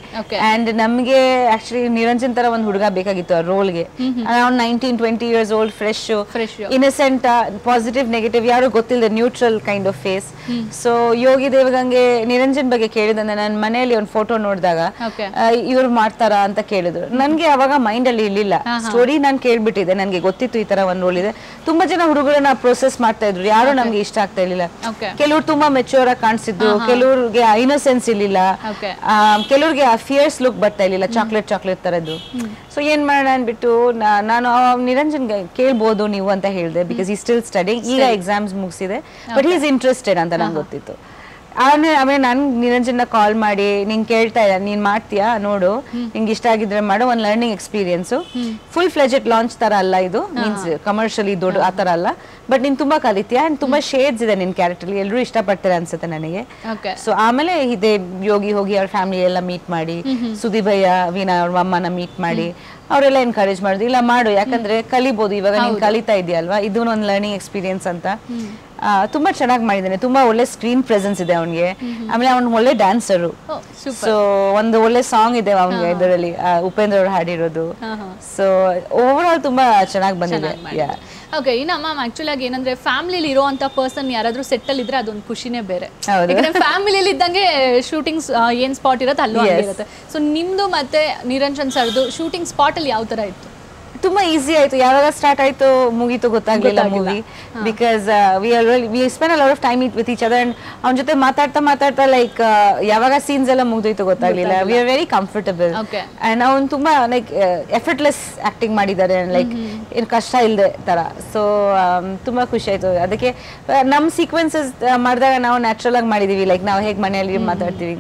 And ನಮಗೆ ಆಕ್ಚುಲಿ ನಿರಂಜನ್ ತರ ಒಂದು ಹುಡುಗ ಬೇಕಾಗಿತ್ತು ಆ ರೋಲ್ಗೆ. Around 19-20 years old, fresh, innocent, positive negative ಯಾರು ಗೊತ್ತಿಲ್ಲದೆ neutral kind of face. So Yogi Devagange Niranjan ಬಗ್ಗೆ ಕೇಳಿದಂದ್ರೆ ನನ್ನ ಮನೆಯಲ್ಲಿ ಒಂದು ಫೋಟೋ ನೋಡಿದಾಗ ಇವ್ರು ಮಾಡ್ತಾರಾ ಅಂತ ಕೇಳಿದ್ರು. ನನ್ಗೆ ಅವಾಗ ಮೈಂಡ್ ಅಲ್ಲಿ ಇರ್ಲಿಲ್ಲ, ಸ್ಟೋರಿ ನಾನು ಕೇಳ್ಬಿಟ್ಟಿದೆ, ನನ್ಗೆ ಗೊತ್ತಿತ್ತು ಈ ತರ ಒಂದು ರೋಲ್ ಇದೆ. ತುಂಬಾ ಜನ ಹುಡುಗರನ್ನ ಪ್ರೊಸೆಸ್ ಮಾಡ್ತಾ ಇದ್ರು, ಯಾರು ನಮ್ಗೆ ಇಷ್ಟ ಆಗ್ತಾ ಇರ್ಲಿಲ್ಲ. ಕೆಲವ್ರು ತುಂಬಾ ಮೆಚೂರ್ ಆಗಿ ಕಾಣಿಸಿದ್ರು, ಕೆಲವ್ರಿಗೆ ಇನ್ನೋಸೆನ್ಸ್ ಇರ್ಲಿಲ್ಲ, ಕೆಲವ್ರಿಗೆ ಫಿಯರ್ಸ್ ಲುಕ್ ಬರ್ತಾ ಇರ್ಲಿಲ್ಲ, ಚಾಕ್ಲೇಟ್ ತರದ್ದು. ಸೊ ಏನ್ ಮಾಡೋಣ ಅನ್ಬಿಟ್ಟು ನಾನು ನಿರಂಜನ್ ಕೇಳ್ಬೋದು ನೀವು ಅಂತ ಹೇಳಿದೆ, ಬಿಕಾಸ್ ಈ ಸ್ಟಿಲ್ ಸ್ಟಡಿಂಗ್, ಈಗ ಎಕ್ಸಾಮ್ಸ್ ಮುಗಿಸಿದೆ, ಬಟ್ ಹಿ ಇಸ್ ಇಂಟ್ರೆಸ್ಟೆಡ್ ಅಂತ ನಂಗೆ ಗೊತ್ತಿತ್ತು. ಆಮೇಲೆ ನಾನು ನಿರಂಜನ್ನ ಕಾಲ್ ಮಾಡಿ ನಿಂಗೆ ಕೇಳ್ತಾ ಇದ್ದ, ನೀನ್ ಮಾಡ್ತೀಯಾ ನೋಡು, ನಿಂಗೆ ಇಷ್ಟ ಆಗಿದ್ರೆ ಮಾಡೋ, ಒಂದು learning experience, full fledged launch ತರ ಅಲ್ಲ ಇದು, ಮೀನ್ಸ್ ಕಮರ್ಷಿಯಲಿ ದೊಡ್ಡ ಆ ತರ ಅಲ್ಲ, ಬಟ್ ನೀನ್ ತುಂಬಾ ಕಲಿತೀಯಾ, ಅಂಡ್ ತುಂಬಾ ಶೇಡ್ಸ್ ಇದೆ ನಿನ್ ಕ್ಯಾರೆಕ್ಟರ್, ಎಲ್ಲರೂ ಇಷ್ಟಪಡ್ತಾರೆ ಅನ್ಸುತ್ತೆ ನನಗೆ. ಸೊ ಆಮೇಲೆ ಇದೆ ಯೋಗಿ ಹೋಗಿ ಅವ್ರ ಫ್ಯಾಮಿಲಿ ಎಲ್ಲ ಮೀಟ್ ಮಾಡಿ, ಸುದೀಪ್ ಭಯ್ಯ, ವೀಣಾ ಅವ್ರ ಅಮ್ಮನ ಮೀಟ್ ಮಾಡಿ ಅವರೆಲ್ಲ ಎನ್ಕರೇಜ್ ಮಾಡುದು, ಇಲ್ಲ ಮಾಡು, ಯಾಕಂದ್ರೆ ಕಲಿಬಹುದು, ಇವಾಗ ನೀನ್ ಕಲಿತಾ ಇದೆಯಲ್ವಾ, ಇದು ಒಂದು ಲರ್ನಿಂಗ್ ಎಕ್ಸ್ಪೀರಿಯನ್ಸ್ ಅಂತ. ತುಂಬಾ ಚೆನ್ನಾಗಿ ಮಾಡಿದ್ದಾನೆ, ತುಂಬಾ ಒಳ್ಳೆ ಸ್ಕ್ರೀನ್ ಪ್ರೆಸೆನ್ಸ್ ಇದೆ ಅವನಿಗೆ. ಆಮೇಲೆ ಅವ್ನು ಒಳ್ಳೆ ಡ್ಯಾನ್ಸರು, ಸೊ ಒಂದು ಒಳ್ಳೆ ಸಾಂಗ್ ಇದೆ ಅವನಿಗೆ ಇದರಲ್ಲಿ, ಉಪೇಂದ್ರ ಅವರು ಹಾಡಿರೋದು. ಸೊ ಓವರ್ ಆಲ್ ತುಂಬಾ ಚೆನ್ನಾಗಿ ಬಂದಿದೆ. ಓಕೆ ಇನ್ನ ಮ್ಯಾಮ್ ಆಕ್ಚುಲಿ ಆಗಿ ಏನಂದ್ರೆ ಫ್ಯಾಮಿಲಿಲಿ ಇರುವಂತ ಪರ್ಸನ್ ಯಾರಾದ್ರೂ ಸೆಟಲ್ ಇದ್ರೆ ಅದೊಂದು ಖುಷಿನೇ ಬೇರೆ. ಯಾಕಂದ್ರೆ ಫ್ಯಾಮಿಲಿಯಲ್ಲಿ ಇದ್ದಂಗೆ ಶೂಟಿಂಗ್ಸ್ ಏನ್ ಸ್ಪಾಟ್ ಇರುತ್ತೆ ಅಲ್ಲೂ ಆಗಿರುತ್ತೆ. ಸೊ ನಿಮ್ದು ಮತ್ತೆ ನಿರಂಜನ್ ಸರ್ದು ಶೂಟಿಂಗ್ ಸ್ಪಾಟ್ ಅಲ್ಲಿ ಯಾವ ತರ ಇತ್ತು? ತುಂಬಾ ಈಸಿ ಆಯ್ತು, ಯಾವಾಗ ಸ್ಟಾರ್ಟ್ ಆಯ್ತು ಮುಗೀತು ಗೊತ್ತಾಗ್ಲಿಲ್ಲ movie, because we spend a lot of time with each other. ಅವನ ಜೊತೆ ಮಾತಾಡ್ತಾ ಲೈಕ್ ಯಾವಾಗ ಸೀನ್ಸ್ ಎಲ್ಲ ಮುಗ್ದೋಯ್ತು ಗೊತ್ತಾಗ್ಲಿಲ್ಲ. We are very comfortable, and ಅವ್ನು ತುಂಬಾ ಲೈಕ್ ಎಫರ್ಟ್ಲೆಸ್ ಆಕ್ಟಿಂಗ್ ಮಾಡಿದ್ದಾರೆ, ಲೈಕ್ ಏನು ಕಷ್ಟ ಇಲ್ಲದೆ ತರ. ಸೊ ತುಂಬಾ ಖುಷಿ ಆಯ್ತು. ಅದಕ್ಕೆ ನಮ್ ಸೀಕ್ವೆನ್ಸಸ್ ಮಾಡಿದಾಗ ನಾವು ನ್ಯಾಚುರಲ್ ಆಗಿ ಮಾಡಿದೀವಿ, ಲೈಕ್ ನಾವು ಹೇಗೆ ಮನೆಯಲ್ಲಿ ಮಾತಾಡ್ತೀವಿ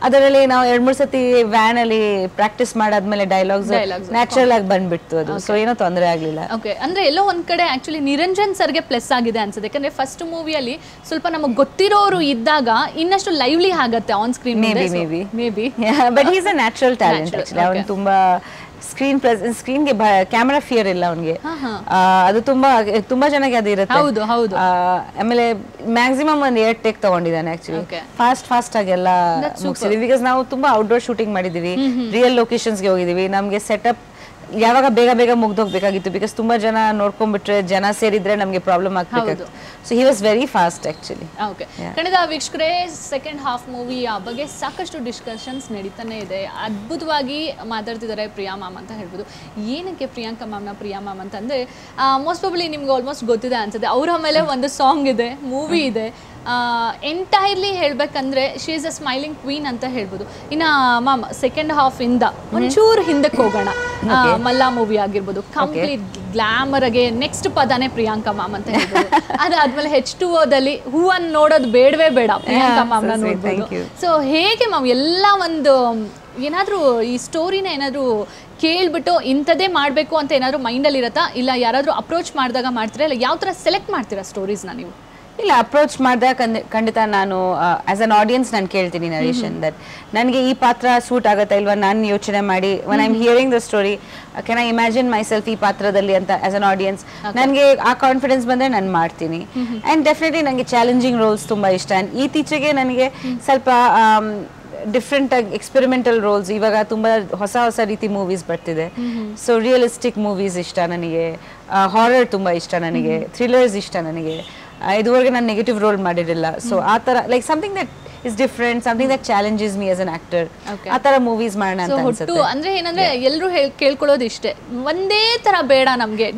ಅದರಲ್ಲಿ ನಾವು 2-3 ಸತಿ ವ್ಯಾನ್ ಅಲ್ಲಿ ಪ್ರಾಕ್ಟೀಸ್ ಮಾಡಾದ್ಮೇಲೆ ಡೈಲಾಗ್ಸ್ ನ್ಯಾಚುರಲ್ ಆಗಿ ಬಂದ್ಬಿಡ್ತು ಅದು. ಸೊ ಏನೋ ತೊಂದರೆ ಆಗ್ಲಿಲ್ಲ. ಓಕೆ ಅಂದ್ರೆ ಎಲ್ಲೋ ಒಂದ್ ಕಡೆ ಆಕ್ಚುಲಿ ನಿರಂಜನ್ ಸರ್ಗೆ ಪ್ಲಸ್ ಆಗಿದೆ ಅನ್ಸುತ್ತೆ, ಯಾಕಂದ್ರೆ ಫಸ್ಟ್ ಮೂವಿಯಲ್ಲಿ ಸ್ವಲ್ಪ ನಮಗೆ ಗೊತ್ತಿರೋರು ಇದ್ದಾಗ ಇನ್ನಷ್ಟು ಲೈವ್ಲಿ ಆಗತ್ತೆ on screen. Maybe but he is a natural talent actually. ಅವನು ತುಂಬಾ ಸ್ಕ್ರೀನ್ ಪ್ರೆಸೆನ್ಸ್, ಸ್ಕ್ರೀನ್ಗೆ ಕ್ಯಾಮೆರಾ ಫಿಯರ್ ಇಲ್ಲ ಅವನಿಗೆ. ಅದು ತುಂಬಾ ಜನಕ್ಕೆ ಅದು ಇರುತ್ತೆ. ಆಮೇಲೆ ಮ್ಯಾಕ್ಸಿಮಮ್ ಒಂದು 2 ಟೇಕ್ ತಗೊಂಡಿದ್ದಾನೆ ಆಕ್ಚುಲಿ. ಫಾಸ್ಟ್ ಆಗೆಲ್ಲ ಮುಗಿಸಿದ್ವಿ, ಬಿಕಾಸ್ ನಾವು ತುಂಬಾ ಔಟ್ಡೋರ್ ಶೂಟಿಂಗ್ ಮಾಡಿದೀವಿ, ರಿಯಲ್ ಲೊಕೇಶನ್ಸ್ಗೆ ಹೋಗಿದೀವಿ. ನಮ್ಗೆ ಸೆಟಪ್ ಯಾವಾಗ ಬೇಗ ಮುಗ್ದೋಗ್ಬೇಕಾಗಿತ್ತು, ಬಿಕಾಸ್ ತುಂಬಾ ಜನ ನೋಡ್ಕೊಂಡ್ಬಿಟ್ರೆ, ಜನ ಸೇರಿದ್ರೆ ನಮ್ಗೆ ಪ್ರಾಬ್ಲಮ್ ಆಗ್ಬೇಕಾಗಿತ್ತು. So he was very fast actually. Okay ಕಳೆದ ವೀಕ್ಷಕರೇ, ಸೆಕೆಂಡ್ ಹಾಫ್ ಮೂವಿ ಆ ಬಗ್ಗೆ ಸಾಕಷ್ಟು ಡಿಸ್ಕಷನ್ಸ್ ನಡೀತಾನೆ ಇದೆ. ಅದ್ಭುತವಾಗಿ ಮಾತಾಡ್ತಿದ್ದಾರೆ ಪ್ರಿಯಾ ಮ್ಯಾಮ್ ಅಂತ ಹೇಳ್ಬೋದು. ಏನಕ್ಕೆ ಪ್ರಿಯಾಂಕಾ ಮ್ಯಾಮ್ನ ಪ್ರಿಯಾ ಮ್ಯಾಮ್ ಅಂತಂದ್ರೆ ಮೋಸ್ಟ್ ಪ್ರಾಬಬ್ಲಿ ನಿಮ್ಗೆ ಆಲ್ಮೋಸ್ಟ್ ಗೊತ್ತಿದೆ ಅನ್ಸುತ್ತೆ. ಅವರ ಮೇಲೆ ಒಂದು ಸಾಂಗ್ ಇದೆ, ಮೂವಿ ಇದೆ. ಎಂಟೈರ್ಲಿ ಹೇಳ್ಬೇಕಂದ್ರೆ she is a smiling queen ಅಂತ ಹೇಳ್ಬೋದು. ಇನ್ನ ಮ್ಯಾಮ್ ಸೆಕೆಂಡ್ ಹಾಫ್ ಇಂದ ಒಂಚೂರು ಹಿಂದಕ್ಕೆ ಹೋಗೋಣ. ಮಲ್ಲಾ ಮೂವಿ ಆಗಿರ್ಬೋದು, ಕಂಪ್ಲೀಟ್ ಗ್ಲಾಮರ್ ಆಗಿ ನೆಕ್ಸ್ಟ್ ಪದಾನೇ ಪ್ರಿಯಾಂಕಾ ಮ್ಯಾಮ್ ಅಂತ ಹೇಳ್ಬೋದು. ಅದಾದ್ಮೇಲೆ H2Oದಲ್ಲಿ ಹೂವನ್ನ ನೋಡೋದು ಬೇಡವೇ ಬೇಡ, ಪ್ರಿಯಾಂಕಾ ಮ್ಯಾಮ್ನ ನೋಡ್ಬೋದು. ಸೊ ಹೇಗೆ ಮ್ಯಾಮ್ ಎಲ್ಲ ಒಂದು ಏನಾದರೂ ಈ ಸ್ಟೋರಿನ ಏನಾದರೂ ಕೇಳ್ಬಿಟ್ಟು ಇಂಥದ್ದೇ ಮಾಡಬೇಕು ಅಂತ ಏನಾದರೂ ಮೈಂಡಲ್ಲಿ ಇರುತ್ತಾ, ಇಲ್ಲ ಯಾರಾದರೂ ಅಪ್ರೋಚ್ ಮಾಡಿದಾಗ ಮಾಡ್ತೀರಾ, ಇಲ್ಲ ಯಾವ ಥರ ಸೆಲೆಕ್ಟ್ ಮಾಡ್ತೀರಾ ಸ್ಟೋರೀಸ್ನ ನೀವು? ಇಲ್ಲ, ಅಪ್ರೋಚ್ ಮಾಡಿದಾಗ ಖಂಡಿತ ನಾನು ಆಸ್ ಅನ್ ಆಡಿಯನ್ಸ್ ನಾನು ಕೇಳ್ತೀನಿ ನರೇಶನ್, ದಟ್ ನನಗೆ ಈ ಪಾತ್ರ ಸೂಟ್ ಆಗುತ್ತಾ ಇಲ್ವಾ, ನಾನು ಯೋಚನೆ ಮಾಡಿ when I'm hearing the story can I imagine myself ಈ ಪಾತ್ರದಲ್ಲಿ ಅಂತ ಆಸ್ ಅನ್ ಆಡಿಯನ್ಸ್ ನನಗೆ ಆ ಕಾನ್ಫಿಡೆನ್ಸ್ ಬಂದರೆ ನಾನು ಮಾಡ್ತೀನಿ. ಆ್ಯಂಡ್ ಡೆಫಿನೆಟ್ಲಿ ನನಗೆ ಚಾಲೆಂಜಿಂಗ್ ರೋಲ್ಸ್ ತುಂಬ ಇಷ್ಟ. ಆ್ಯಂಡ್ ಇತ್ತೀಚೆಗೆ ನನಗೆ ಸ್ವಲ್ಪ ಡಿಫ್ರೆಂಟ್ ಆಗಿ ಎಕ್ಸ್ಪೆರಿಮೆಂಟಲ್ ರೋಲ್ಸ್, ಇವಾಗ ತುಂಬ ಹೊಸ ರೀತಿ ಮೂವೀಸ್ ಬರ್ತಿದೆ. ಸೊ ರಿಯಲಿಸ್ಟಿಕ್ ಮೂವೀಸ್ ಇಷ್ಟ ನನಗೆ, ಹಾರರ್ ತುಂಬ ಇಷ್ಟ ನನಗೆ, ಥ್ರಿಲ್ಲರ್ಸ್ ಇಷ್ಟ ನನಗೆ. ಇದುವರೆಗೆ ನಾನು ನೆಗೆಟಿವ್ ರೋಲ್ ಮಾಡಿರಲಿಲ್ಲ. ಸೊ ಆ ಥರ like something that is different, something that challenges me as an actor, ಆ ಥರ ಮೂವೀಸ್ ಮಾಡೋಣ ಅಂತ ಅನ್ಸುತ್ತೆ. ಅಂದ್ರೆ ಏನಂದ್ರೆ ಎಲ್ಲರೂ ಕೇಳ್ಕೊಳ್ಳೋದು ಇಷ್ಟೇ, ಒಂದೇ ತರ ಬೇಡ ನಮ್ಗೆ,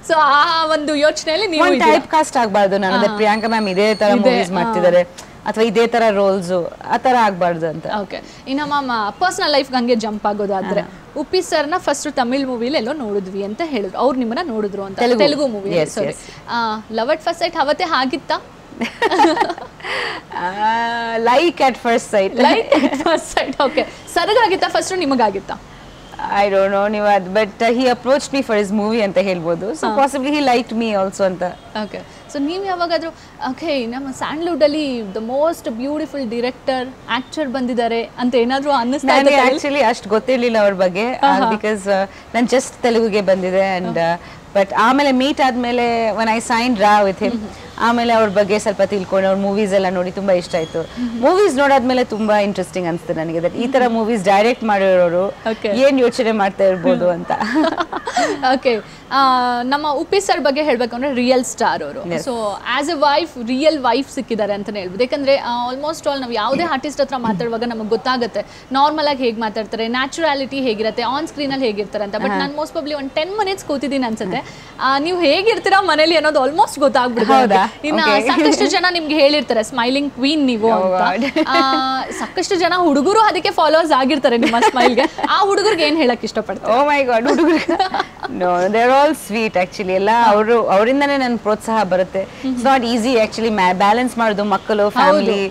ಸೊ ಆ ಒಂದು ಯೋಚನೆಯಲ್ಲಿ ನೀವು ಟೈಪ್ ಕಾಸ್ಟ್ ಆಗಬಾರ್ದು. ನಾನು ಪ್ರಿಯಾಂಕಾ ಮ್ಯಾಮ್ ಇದೇ ತರ ಮೂವೀಸ್ ಮಾಡ್ತಿದ್ದಾರೆ, ಅಥವಾ ಇದೇ ತರ ರೋಲ್ಸು ಆ ತರ ಆಗ್ಬಾರ್ದು ಅಂತ. ಓಕೆ, ಇನ್ನು ಮ್ಯಾಮ್ ಪರ್ಸನಲ್ ಲೈಫ್ಗೆ ಹಂಗೆ ಜಂಪ್ ಆಗೋದಾದ್ರೆ ಉಪ್ಪಿ ಸರ್ನ ಫಸ್ಟ್ ತಮಿಳ್ ಮೂವಿಲಿ ಎಲ್ಲೋ ನೋಡಿದ್ವಿ ಅಂತ ಹೇಳಿದ್ರು, ಅವ್ರು ನಿಮ್ಮನ್ನ ನೋಡಿದ್ರು ಅಂತ Telugu movie. Sorry, love at first sight ಅವತ್ತೇ ಆಗಿತ್ತಾ? Like at first sight. Like at first sight. Okay, ಸರ್ಗಾಗಿತ್ತಾ ಫಸ್ಟ್ ನಿಮಗಾಗಿತ್ತಾ? I don't know ನೀವು ಅದು, but he approached me for his movie ಅಂತ ಹೇಳ್ಬೋದು. So possibly he liked me also ಅಂತ. Okay, so ನೀವು ಯಾವಾಗಾದ್ರೂ ಓಕೆ ನಮ್ಮ ಸ್ಯಾಂಡ್ಲ್ವುಡ್ ಅಲ್ಲಿ the most beautiful director actor ಬಂದಿದ್ದಾರೆ ಅಂತ ಏನಾದ್ರೂ ಅನ್ನಿಸ್ತಾ ಇದೆ? ಆಕ್ಚುಲಿ ಅಷ್ಟು ಗೊತ್ತಿರಲಿಲ್ಲ ಅವ್ರ ಬಗ್ಗೆ, ಬಿಕಾಸ್ ನಾನು ಜಸ್ಟ್ ತೆಲುಗುಗೆ ಬಂದಿದೆ. ಅಂಡ್ ಬಟ್ ಆಮೇಲೆ ಮೀಟ್ ಆದ್ಮೇಲೆ when I signed Ra with him, ಆಮೇಲೆ ಅವ್ರ ಬಗ್ಗೆ ಸ್ವಲ್ಪ ತಿಳ್ಕೊಂಡು ಅವ್ರ ಮೂವೀಸ್ ಎಲ್ಲ ನೋಡಿ ತುಂಬಾ ಇಷ್ಟ ಆಯ್ತು. ಮೂವೀಸ್ ನೋಡಾದ್ಮೇಲೆ ತುಂಬಾ ಇಂಟ್ರೆಸ್ಟಿಂಗ್ ಅನ್ಸುತ್ತೆ ನನಗೆ, ದಟ್ ಈ ತರ ಮೂವೀಸ್ ಡೈರೆಕ್ಟ್ ಮಾಡಿರೋರು ಏನ್ ಯೋಚನೆ ಮಾಡ್ತಾ ಇರ್ಬೋದು ಅಂತ. ಓಕೆ, ನಮ್ಮ ಉಪ್ಪಿ ಸರ್ ಬಗ್ಗೆ ಹೇಳ್ಬೇಕು ಅಂದ್ರೆ ರಿಯಲ್ ಸ್ಟಾರ್ ಅವರು. So as a wife real wife ಸಿಕ್ಕಿದ್ದಾರೆ ಅಂತಾನೆ ಹೇಳ್ಬೋದು. ಯಾಕಂದ್ರೆ ಆಲ್ಮೋಸ್ಟ್ ಆಲ್ ನಾವು ಯಾವುದೇ ಆರ್ಟಿಸ್ಟ್ ಹತ್ರ ಮಾತಾಡುವಾಗ ನಮಗೆ ಗೊತ್ತಾಗುತ್ತೆ ನಾರ್ಮಲ್ ಆಗಿ ಹೇಗೆ ಮಾತಾಡ್ತಾರೆ, ನ್ಯಾಚುರಾಲಿಟಿ ಹೇಗಿರುತ್ತೆ, ಆನ್ ಸ್ಕ್ರೀನ್ ಅಲ್ಲಿ ಹೇಗಿರ್ತಾರೆ ಅಂತ. ಬಟ್ ನಾನು ಮೋಸ್ಟ್ ಪ್ರಾಬಬ್ಲಿ ಒಂದು 10 minutes ಕೂತಿದ್ದೀನಿ ಅನ್ಸುತ್ತೆ, ನೀವು ಹೇಗಿರ್ತೀರಾ ಮನೇಲಿ ಅನ್ನೋದು ಆಲ್ಮೋಸ್ಟ್ ಗೊತ್ತಾಗ್ಬಿಡುತ್ತೆ. ಇನ್ನ ಸಾಕಷ್ಟು ಜನ ನಿಮ್ಗೆ ಹೇಳಿರ್ತಾರೆ ಸ್ಮೈಲಿಂಗ್ ಕ್ವೀನ್ ನೀವು ಅಂತ. ಸಾಕಷ್ಟು ಜನ ಹುಡುಗರು ಅದಕ್ಕೆ ಫಾಲೋವರ್ಸ್ ಆಗಿರ್ತಾರೆ ನಿಮ್ಮ ಸ್ಮೈಲ್ಗೆ. ಆ ಹುಡುಗರಿಗೆ ಏನ್ ಹೇಳಕ್ ಇಷ್ಟಪಡ್ತಾರೆ? ಓ ಮೈ ಗಾಡ್, ಹುಡುಗರು no they are all sweet actually. ಎಲ್ಲ ಅವರು ಅವರಿಂದನೇ ನನ್ನ ಪ್ರೋತ್ಸಾಹ ಬರುತ್ತೆ. It's not easy actually balance ಮಾಡೋದು ಮಕ್ಕಳು family.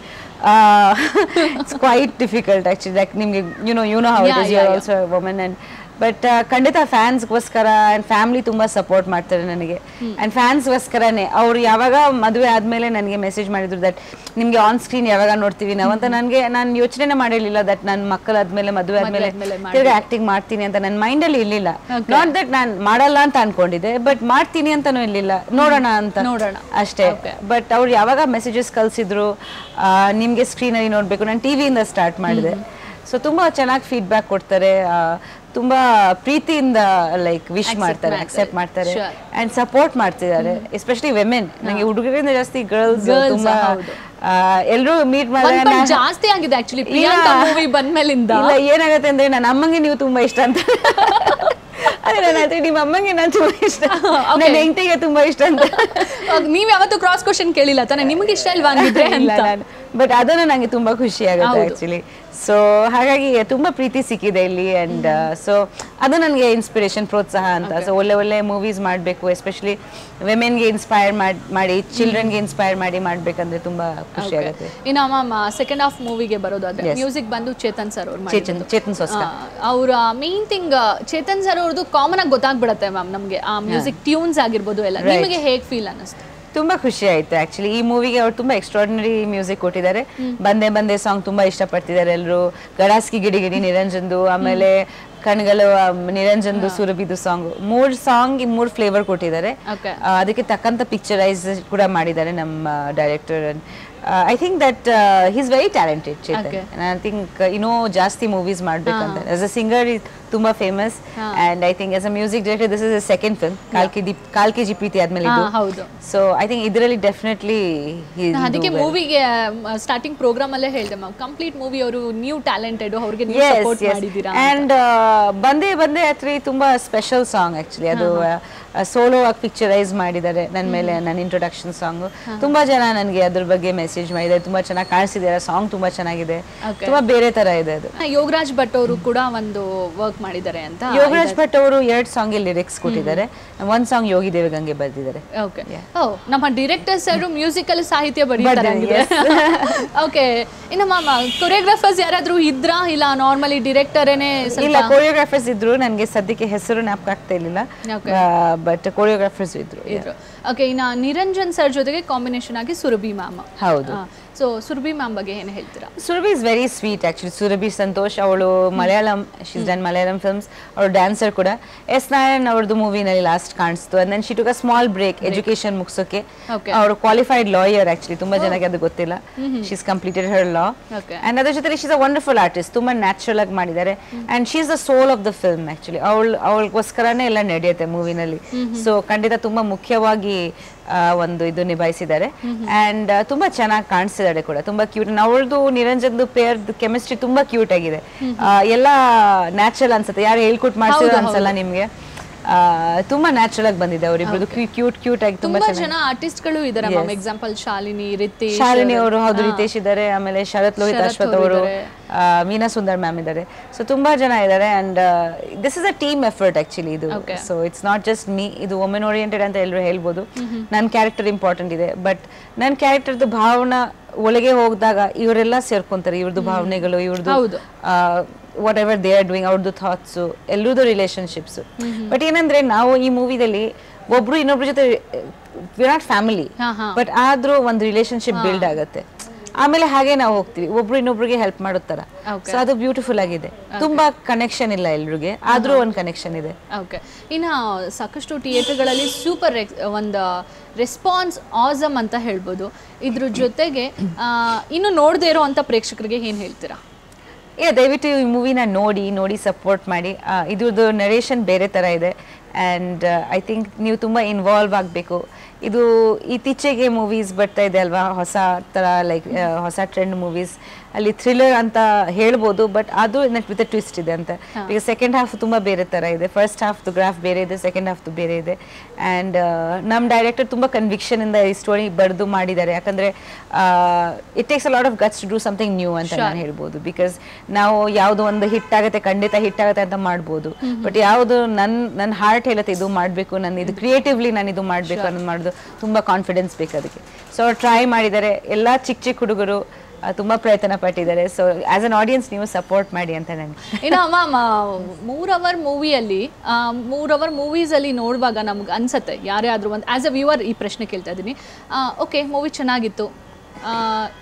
It's quite difficult actually, like ನಿಮಗೆ you know how it is, you are also a woman. And but ಖಂಡಿತ ಫ್ಯಾನ್ಸ್ಗೋಸ್ಕರ ಆ್ಯಂಡ್ ಫ್ಯಾಮಿಲಿ ತುಂಬ ಸಪೋರ್ಟ್ ಮಾಡ್ತಾರೆ ನನಗೆ. ಆ್ಯಂಡ್ ಫ್ಯಾನ್ಸ್ಗೋಸ್ಕರನೇ ಅವ್ರು ಯಾವಾಗ ಮದುವೆ ಆದಮೇಲೆ ನನಗೆ ಮೆಸೇಜ್ ಮಾಡಿದ್ರು ದಟ್ ನಿಮಗೆ ಆನ್ ಸ್ಕ್ರೀನ್ ಯಾವಾಗ ನೋಡ್ತೀವಿ ನಾವು ಅಂತ. ನಾನು ಯೋಚನೆ ಮಾಡಿರಲಿಲ್ಲ ದಟ್ ನನ್ನ ಮಕ್ಕಳಾದ್ಮೇಲೆ ಮದುವೆ ಆದಮೇಲೆ ತಿರ್ಗಿ ಆ್ಯಕ್ಟಿಂಗ್ ಮಾಡ್ತೀನಿ ಅಂತ ನನ್ನ ಮೈಂಡಲ್ಲಿ ಇರಲಿಲ್ಲ. ನಾಟ್ ದಟ್ ನಾನು ಮಾಡಲ್ಲ ಅಂತ ಅನ್ಕೊಂಡಿದ್ದೆ, ಬಟ್ ಮಾಡ್ತೀನಿ ಅಂತನೂ ಇರಲಿಲ್ಲ, ನೋಡೋಣ ಅಷ್ಟೇ. ಬಟ್ ಅವ್ರು ಯಾವಾಗ ಮೆಸೇಜಸ್ ಕಳಿಸಿದ್ರು ನಿಮಗೆ ಸ್ಕ್ರೀನಲ್ಲಿ ನೋಡಬೇಕು, ನಾನು ಟಿವಿಯಿಂದ ಸ್ಟಾರ್ಟ್ ಮಾಡಿದೆ. ಸೊ ತುಂಬ ಚೆನ್ನಾಗಿ ಫೀಡ್ಬ್ಯಾಕ್ ಕೊಡ್ತಾರೆ, ತುಂಬಾ ಪ್ರೀತಿಯಿಂದ ಲೈಕ್ ವಿಶ್ ಮಾಡ್ತಾರೆ, ಅಕ್ಸೆಪ್ಟ್ ಮಾಡ್ತಾರೆ ಅಂಡ್ ಸಪೋರ್ಟ್ ಮಾಡ್ತಿದ್ದಾರೆ. ಎಸ್ಪೆಷಲಿ ವಿಮೆನ್, ನಂಗೆ ಹುಡುಗರಿಂದ ಜಾಸ್ತಿ ಗರ್ಲ್ಸ್ ತುಂಬಾ ಎಲ್ಲರೂ ಮೀಟ್ ಮಾಡಿದ್ರೆ ಜಾಸ್ತಿ ಆಗಿದೆ ಆಕ್ಚುಲಿ ಪ್ರಿಯಾಂಕಾ ಮೂವಿ ಬಂದ್ಮೇಲಿಂದ. ಇಲ್ಲ ಏನಾಗುತ್ತೆ ಅಂದ್ರೆ ನನ್ನ ಅಮ್ಮಂಗೆ ನೀವು ತುಂಬಾ ಇಷ್ಟ ಅಂತ. ಅದೇ ನಾನು ನಿಮ್ಮ ಅಮ್ಮಂಗೆ ನಾನು ತುಂಬಾ ಇಷ್ಟ, ನನ್ನ ಹೆಂಡತಿಗೆ ತುಂಬಾ ಇಷ್ಟ ಅಂತ. ನೀವ್ ಯಾವತ್ತು ಕ್ರಾಸ್ ಕ್ವಶನ್ ಕೇಳಿಲ್ಲ ತಾನೆ, ನಿಮ್ಗೆ ಇಷ್ಟ ಇಲ್ವಾ ಅಂದಿದ್ರೆ ಅಂತ? ಬಟ್ ಅದನ್ನು ನಂಗೆ ತುಂಬಾ ಖುಷಿ ಆಗುತ್ತೆ ಆಕ್ಚುಲಿ. ಸೊ ಹಾಗಾಗಿ ತುಂಬಾ ಪ್ರೀತಿ ಸಿಕ್ಕಿದೆ ಇಲ್ಲಿ. ಅಂಡ್ ಸೊ ಅದು ನನಗೆ ಇನ್ಸ್ಪಿರೇಷನ್, ಪ್ರೋತ್ಸಾಹ ಅಂತ. ಸೊ ಒಳ್ಳೆ ಒಳ್ಳೆ ಮೂವೀಸ್ ಮಾಡಬೇಕು, ಎಸ್ಪೆಷಲಿ ವಿಮೆನ್ಗೆ ಇನ್ಸ್ಪೈರ್ ಮಾಡಿ ಚಿಲ್ಡ್ರನ್ಗೆ ಇನ್ಸ್ಪೈರ್ ಮಾಡ್ಬೇಕಂದ್ರೆ ತುಂಬಾ ಖುಷಿ ಆಗುತ್ತೆ. ಇನ್ನು ಮ್ಯಾಮ್ ಸೆಕೆಂಡ್ ಹಾಫ್ ಮೂವಿಗೆ ಬರೋದಾದ್ರೆ ಮ್ಯೂಸಿಕ್ ಬಂದು ಚೇತನ್ ಸರ್ ಅವ್ರು, ಚೇತನ್ ಸೋಸ್ಕಾ ಅವರ ಮೇನ್ ಥಿಂಗ್. ಚೇತನ್ ಸರ್ ಅವ್ರದ್ದು ಕಾಮನ್ ಆಗಿ ಗೊತ್ತಾಗ್ಬಿಡತ್ತೆ ಮ್ಯಾಮ್ ನಮ್ಗೆ, ಆ ಮ್ಯೂಸಿಕ್ ಟ್ಯೂನ್ಸ್ ಆಗಿರ್ಬೋದು ಎಲ್ಲ. ನಿಮಗೆ ಹೇಗೆ ಫೀಲ್ ಅನ್ನಿಸ್ತು? ತುಂಬಾ ಖುಷಿ ಆಯ್ತು ಆಕ್ಚುಲಿ. ಈ ಮೂವಿಗೆ ಅವ್ರು ತುಂಬಾ ಎಕ್ಸ್ಟ್ರಾರ್ಡಿನರಿ ಮ್ಯೂಸಿಕ್ ಕೊಟ್ಟಿದ್ದಾರೆ. ಬಂದೇ ಬಂದೇ ಸಾಂಗ್ ತುಂಬಾ ಇಷ್ಟಪಡ್ತಿದ್ದಾರೆ ಎಲ್ಲರೂ. ಗಡಾಸ್ಕಿ ಗಿಡಿ ಗಿಡಿ ನಿರಂಜನ್ದು, ಆಮೇಲೆ ಕಣ್ಗಳು ನಿರಂಜನ್ದು, ಸುರಭಿದು ಸಾಂಗ್, 3 ಸಾಂಗ್ 3 ಫ್ಲೇವರ್ ಕೊಟ್ಟಿದ್ದಾರೆ. ಅದಕ್ಕೆ ತಕ್ಕಂತ ಪಿಕ್ಚರೈಸ್ ಕೂಡ ಮಾಡಿದ್ದಾರೆ ನಮ್ಮ director. I think that he's very talented, Chetan. And I think ಜಾಸ್ತಿ ಮೂವೀಸ್ ಮಾಡ್ಬೇಕಂತ. As a singer he's ತುಂಬಾ famous, and I think as a music director this is his second film. ಕಾಲ್ಕೆ ಜಿ ಪ್ರೀತಿ ಆದ್ಮೇಲೆ ಇದು. ಹೌದು. So I think ಇದರಲ್ಲಿ ಡೆಫಿನೆಟ್ಲಿ ಅದಕ್ಕೆ ಮೂವಿಗೆ ಸ್ಟಾರ್ಟಿಂಗ್ ಪ್ರೋಗ್ರಾಮ್ ಅಲ್ಲೇ ಹೇಳಿದೆ ಮ್ಯಾಮ್, ಕಂಪ್ಲೀಟ್ ಮೂವಿ ಅವರು ನ್ಯೂ ಟ್ಯಾಲೆಂಟೆಡ್, ಅವ್ರಿಗೆ ನೀವು ಸಪೋರ್ಟ್ ಮಾಡಿದ್ದೀರಾ. ಅಂಡ್ ಬಂದೇ ಅತ್ರಿ ತುಂಬಾ ಸ್ಪೆಷಲ್ ಸಾಂಗ್ ಆಕ್ಚುಲಿ. ಅದು ಸೋಲೋ ಆಗಿ ಪಿಕ್ಚರೈಸ್ ಮಾಡಿದ್ದಾರೆ ನನ್ನ ಮೇಲೆ, ನನ್ನ ಇಂಟ್ರೊಡಕ್ಷನ್ ಸಾಂಗ್. ತುಂಬಾ ಜನ ನನಗೆ ಅದ್ರ ಬಗ್ಗೆ ಮೆಸೇಜ್ ಮಾಡಿದ್ದಾರೆ, ತುಂಬಾ ಚೆನ್ನಾಗಿ ಕಾಣಿಸಿದ್ದಾರೆ, ಸಾಂಗ್ ತುಂಬಾ ಚೆನ್ನಾಗಿದೆ, ತುಂಬಾ ಬೇರೆ ತರ ಇದೆ ಅದು. ಯೋಗರಾಜ್ ಭಟ್ ಅವರು ಕೂಡ ಒಂದು ವರ್ಕ್ ಮಾಡಿದ್ದಾರೆ ಅಂತ. ಯೋಗರಾಜ್ ಭಟ್ ಅವರು 2 ಸಾಂಗ್ ಲಿರಿಕ್ಸ್ ಕೊಟ್ಟಿದ್ದಾರೆ, 1 ಸಾಂಗ್ ಯೋಗಿ ದೇವಗಂಗೆ ಬರೆದಿದ್ದಾರೆ. ಓಕೆ, ನಮ್ಮ ಡೈರೆಕ್ಟರ್ಸ್ ಅವರು ಮ್ಯೂಸಿಕಲ್ ಸಾಹಿತ್ಯ ಬರೀತಾರೆ. ಓಕೆ, ಇನ್ನು ಮ್ಯಾಮ್ ಕೊರಿಯೋಗ್ರಾಫರ್ಸ್ ಯಾರಾದ್ರೂ ಇದ್ರಾ, ಇಲ್ಲ ನಾರ್ಮಲಿ ಡೈರೆಕ್ಟರೇನೆ? ಇಲ್ಲ, ಕೊರಿಯೋಗ್ರಾಫರ್ಸ್ ಇದ್ರು, ನನಗೆ ಸದ್ಯಕ್ಕೆ ಹೆಸರು ಜ್ಞಾಪಕ ಆಗ್ತಾ ಇರಲಿಲ್ಲ, ಬಟ್ ಕೊರಿಯೋಗ್ರಾಫರ್ಸ್ ಇದ್ರು. ಓಕೆ, ಇನ್ನು ನಿರಂಜನ್ ಸರ್ ಜೊತೆಗೆ ಕಾಂಬಿನೇಷನ್ ಆಗಿ ಸುರಭಿ ಮ್ಯಾಮ್. ಹೌದು. ಸೊ ಸುರಭಿ ಮ್ಯಾಮ್ ಬಗ್ಗೆ ಏನು ಹೇಳ್ತೀರಾ? Surabhi is very sweet actually. Surabhi Santosh, ಅವಳು Malayalam, she's done Malayalam films, ಅವಳು ಡ್ಯಾನ್ಸರ್ ಕೂಡ. ಎಸ್ ನಾರಾಯಣ್ ಅವ್ರದ್ದು ಮೂವಿನಲ್ಲಿ ಲಾಸ್ಟ್ ಕಾಣಿಸ್ತು. And then she took a small break education ಮುಗಿಸೋಕೆ. ಅವಳು ಕ್ವಾಲಿಫೈಡ್ ಲಾಯರ್ ಆಕ್ಚುಲಿ, ತುಂಬಾ ಜನಕ್ಕೆ ಅದು ಗೊತ್ತಿಲ್ಲ. She's completed her law. And ಅದ್ರ ಜೊತೆ ಶೀಸ್ ಅ ವಂಡರ್ಫುಲ್ ಆರ್ಟಿಸ್ಟ್, ತುಂಬಾ ನ್ಯಾಚುರಲ್ ಆಗಿ ಮಾಡಿದ್ದಾರೆ. And she's the soul of the film actually. ಅವಳಿಗೋಸ್ಕರನೇ ಎಲ್ಲ ನಡೆಯುತ್ತೆ ಮೂವಿನಲ್ಲಿ. ಸೊ ಖಂಡಿತ ತುಂಬಾ ಮುಖ್ಯವಾಗಿ ಒಂದು ಇದು ನಿಭಾಯಿಸಿದ್ದಾರೆ. ಅಂಡ್ ತುಂಬಾ ಚೆನ್ನಾಗಿ ಕಾಣಿಸ್ತಿದ್ದಾರೆ ಕೂಡ, ತುಂಬಾ ಕ್ಯೂಟ್. ಅವಳದು ನಿರಂಜನ್ದು ಪೇರ್ ಕೆಮಿಸ್ಟ್ರಿ ತುಂಬಾ ಕ್ಯೂಟ್ ಆಗಿದೆ. ಎಲ್ಲ ನ್ಯಾಚುರಲ್ ಅನ್ಸುತ್ತೆ, ಯಾರು ಹೇಳ್ಕೊಟ್ ಮಾಡ್ಸಿರೋ ಅನ್ಸಲ್ಲ ನಿಮ್ಗೆ. ತುಂಬಾ ನ್ಯಾಚುರಲ್ ಆಗಿ ಬಂದಿದೆ ಅವರಿಬ್ರದ್ದು ಕ್ಯೂಟ್ ಆಗಿ ತುಂಬಾ ಜನ ಆರ್ಟಿಸ್ಟ್ ಗಳು ಇದಾರೆ ಮ್ಯಾಮ್. ಎಕ್ಸಾಂಪಲ್ ಶಾಲಿನಿ, ರಿತೇಶ್. ಶಾಲಿನಿ ಅವರು ಹೌದು, ರಿತೇಶ್ ಇದ್ದಾರೆ, ಆಮೇಲೆ ಶರತ್ ಲೋಹಿತ್ ಅಶ್ವಥ್ ಅವರು, ಮೀನಾ ಸುಂದರ್ ಮ್ಯಾಮ್ ಇದ್ದಾರೆ. ಸೊ ತುಂಬಾ ಜನ ಇದ್ದಾರೆ and this is a team effort actually ಇದು. So it's not just me, ಇದು ವುಮೆನ್ ಓರಿಯೆಂಟೆಡ್ ಅಂತ ಎಲ್ಲರೂ ಹೇಳ್ಬೋದು. ನನ್ನ ಕ್ಯಾರೆಕ್ಟರ್ ಇಂಪಾರ್ಟೆಂಟ್ ಇದೆ, ಬಟ್ ನನ್ನ ಕ್ಯಾರೆಕ್ಟರ್ದು ಭಾವನಾ ಒಳಗೆ ಹೋಗಿದಾಗ ಇವರೆಲ್ಲ ಸೇರ್ಕೊಂತಾರೆ. ಇವ್ರದ್ದು ಭಾವನೆಗಳು, ಇವ್ರದ್ದು what ever they are doing, ಅವ್ರದ್ದು ಥಾಟ್ಸ್, ಎಲ್ಲರದ್ದು ರಿಲೇಶನ್ಶಿಪ್ಸ್. ಬಟ್ ಏನಂದ್ರೆ ನಾವು ಈ ಮೂವಿದಲ್ಲಿ ಒಬ್ರು ಇನ್ನೊಬ್ರ ಜೊತೆ ವಿ ನಾಟ್ ಫ್ಯಾಮಿಲಿ, ಬಟ್ ಆದ್ರೂ ಒಂದು ರಿಲೇಶನ್ಶಿಪ್ ಬಿಲ್ಡ್ ಆಗುತ್ತೆ. ಆಮೇಲೆ ಹಾಗೆ ನಾವು ಹೋಗ್ತೀವಿ, ಒಬ್ರು ಇನ್ನೊಬ್ರಿಗೆ ಹೆಲ್ಪ್ ಮಾಡೋ ತರ. ಸೊ ಅದು ಬ್ಯೂಟಿಫುಲ್ ಆಗಿದೆ. ತುಂಬಾ ಕನೆಕ್ಷನ್ ಇಲ್ಲ ಎಲ್ರಿಗೆ, ಆದ್ರೂ ಒಂದು ಕನೆಕ್ಷನ್ ಇದೆ. ಓಕೆ. ಇನ್ನು ಸಾಕಷ್ಟು ಥಿಯೇಟರ್ಗಳಲ್ಲಿ ಸೂಪರ್ ಒಂದು ರೆಸ್ಪಾನ್ಸ್ ಆಸಮ್ ಅಂತ ಹೇಳ್ಬೋದು. ಇದ್ರ ಜೊತೆಗೆ ಇನ್ನು ನೋಡದೇ ಇರೋ ಅಂತ ಪ್ರೇಕ್ಷಕರಿಗೆ ಏನು ಹೇಳ್ತೀರಾ? ದಯವಿಟ್ಟು ಈ ಮೂವಿನ ನೋಡಿ ಸಪೋರ್ಟ್ ಮಾಡಿ. ಇದ್ರದ್ದು ನರೇಷನ್ ಬೇರೆ ಥರ ಇದೆ ಆ್ಯಂಡ್ ಐ ಥಿಂಕ್ ನೀವು ತುಂಬ ಇನ್ವಾಲ್ವ್ ಆಗಬೇಕು. ಇದು ಇತ್ತೀಚೆಗೆ ಮೂವೀಸ್ ಬರ್ತಾ ಇದೆ ಅಲ್ವಾ, ಹೊಸ ಥರ ಲೈಕ್ ಹೊಸ ಟ್ರೆಂಡ್ ಮೂವೀಸ್, ಅಲ್ಲಿ ಥ್ರಿಲ್ಲರ್ ಅಂತ ಹೇಳ್ಬೋದು, ಬಟ್ ಅದು ವಿತ್ ಅ ಟ್ವಿಸ್ಟ್ ಇದೆ ಅಂತ. ಈಗ ಸೆಕೆಂಡ್ ಹಾಫ್ ತುಂಬ ಬೇರೆ ಥರ ಇದೆ. ಫಸ್ಟ್ ಹಾಫ್ದು ಗ್ರಾಫ್ ಬೇರೆ ಇದೆ, ಸೆಕೆಂಡ್ ಹಾಫ್ದು ಬೇರೆ ಇದೆ. ಆ್ಯಂಡ್ ನಮ್ಮ ಡೈರೆಕ್ಟರ್ ತುಂಬ ಕನ್ವಿಕ್ಷನಿಂದ ಈ ಸ್ಟೋರಿ ಬರೆದು ಮಾಡಿದ್ದಾರೆ. ಯಾಕಂದರೆ it takes a lot of guts to do something new ಅಂತ ನಾನು ಹೇಳ್ಬೋದು. ಬಿಕಾಸ್ ನಾವು ಯಾವುದೋ ಒಂದು ಹಿಟ್ ಆಗುತ್ತೆ, ಖಂಡಿತ ಹಿಟ್ ಆಗುತ್ತೆ ಅಂತ ಮಾಡ್ಬೋದು, ಬಟ್ ಯಾವುದು ನನ್ನ ಹಾರ್ಟ್ ಹೇಳುತ್ತೆ ಇದು ಮಾಡಬೇಕು, ನಾನು ಇದು ಕ್ರಿಯೇಟಿವ್ಲಿ ನಾನು ಇದು ಮಾಡಬೇಕು ಅನ್ನೋದು ಮಾಡೋದು ತುಂಬ ಕಾನ್ಫಿಡೆನ್ಸ್ ಬೇಕು ಅದಕ್ಕೆ. ಸೊ ಟ್ರೈ ಮಾಡಿದ್ದಾರೆ ಎಲ್ಲ ಚಿಕ್ಕ ಹುಡುಗರು, ತುಂಬಾ ಪ್ರಯತ್ನ ಪಟ್ಟಿದ್ದಾರೆ. ಸೊ ಆಸ್ ಅನ್ ಆಡಿಯನ್ಸ್ ನೀವು ಸಪೋರ್ಟ್ ಮಾಡಿ ಅಂತ ನನಗೆ. ಇನ್ನು ಮ್ಯಾಮ್ 3 ಅವರ್ ಮೂವಿಯಲ್ಲಿ 3 ಅವರ್ ಮೂವೀಸಲ್ಲಿ ನೋಡುವಾಗ ನಮ್ಗೆ ಅನ್ಸುತ್ತೆ, ಯಾರೇ ಆದರೂ ಒಂದು ಆಸ್ ಅ ವ್ಯೂವರ್ ಈ ಪ್ರಶ್ನೆ ಕೇಳ್ತಾ ಇದ್ದೀನಿ, ಓಕೆ ಮೂವಿ ಚೆನ್ನಾಗಿತ್ತು,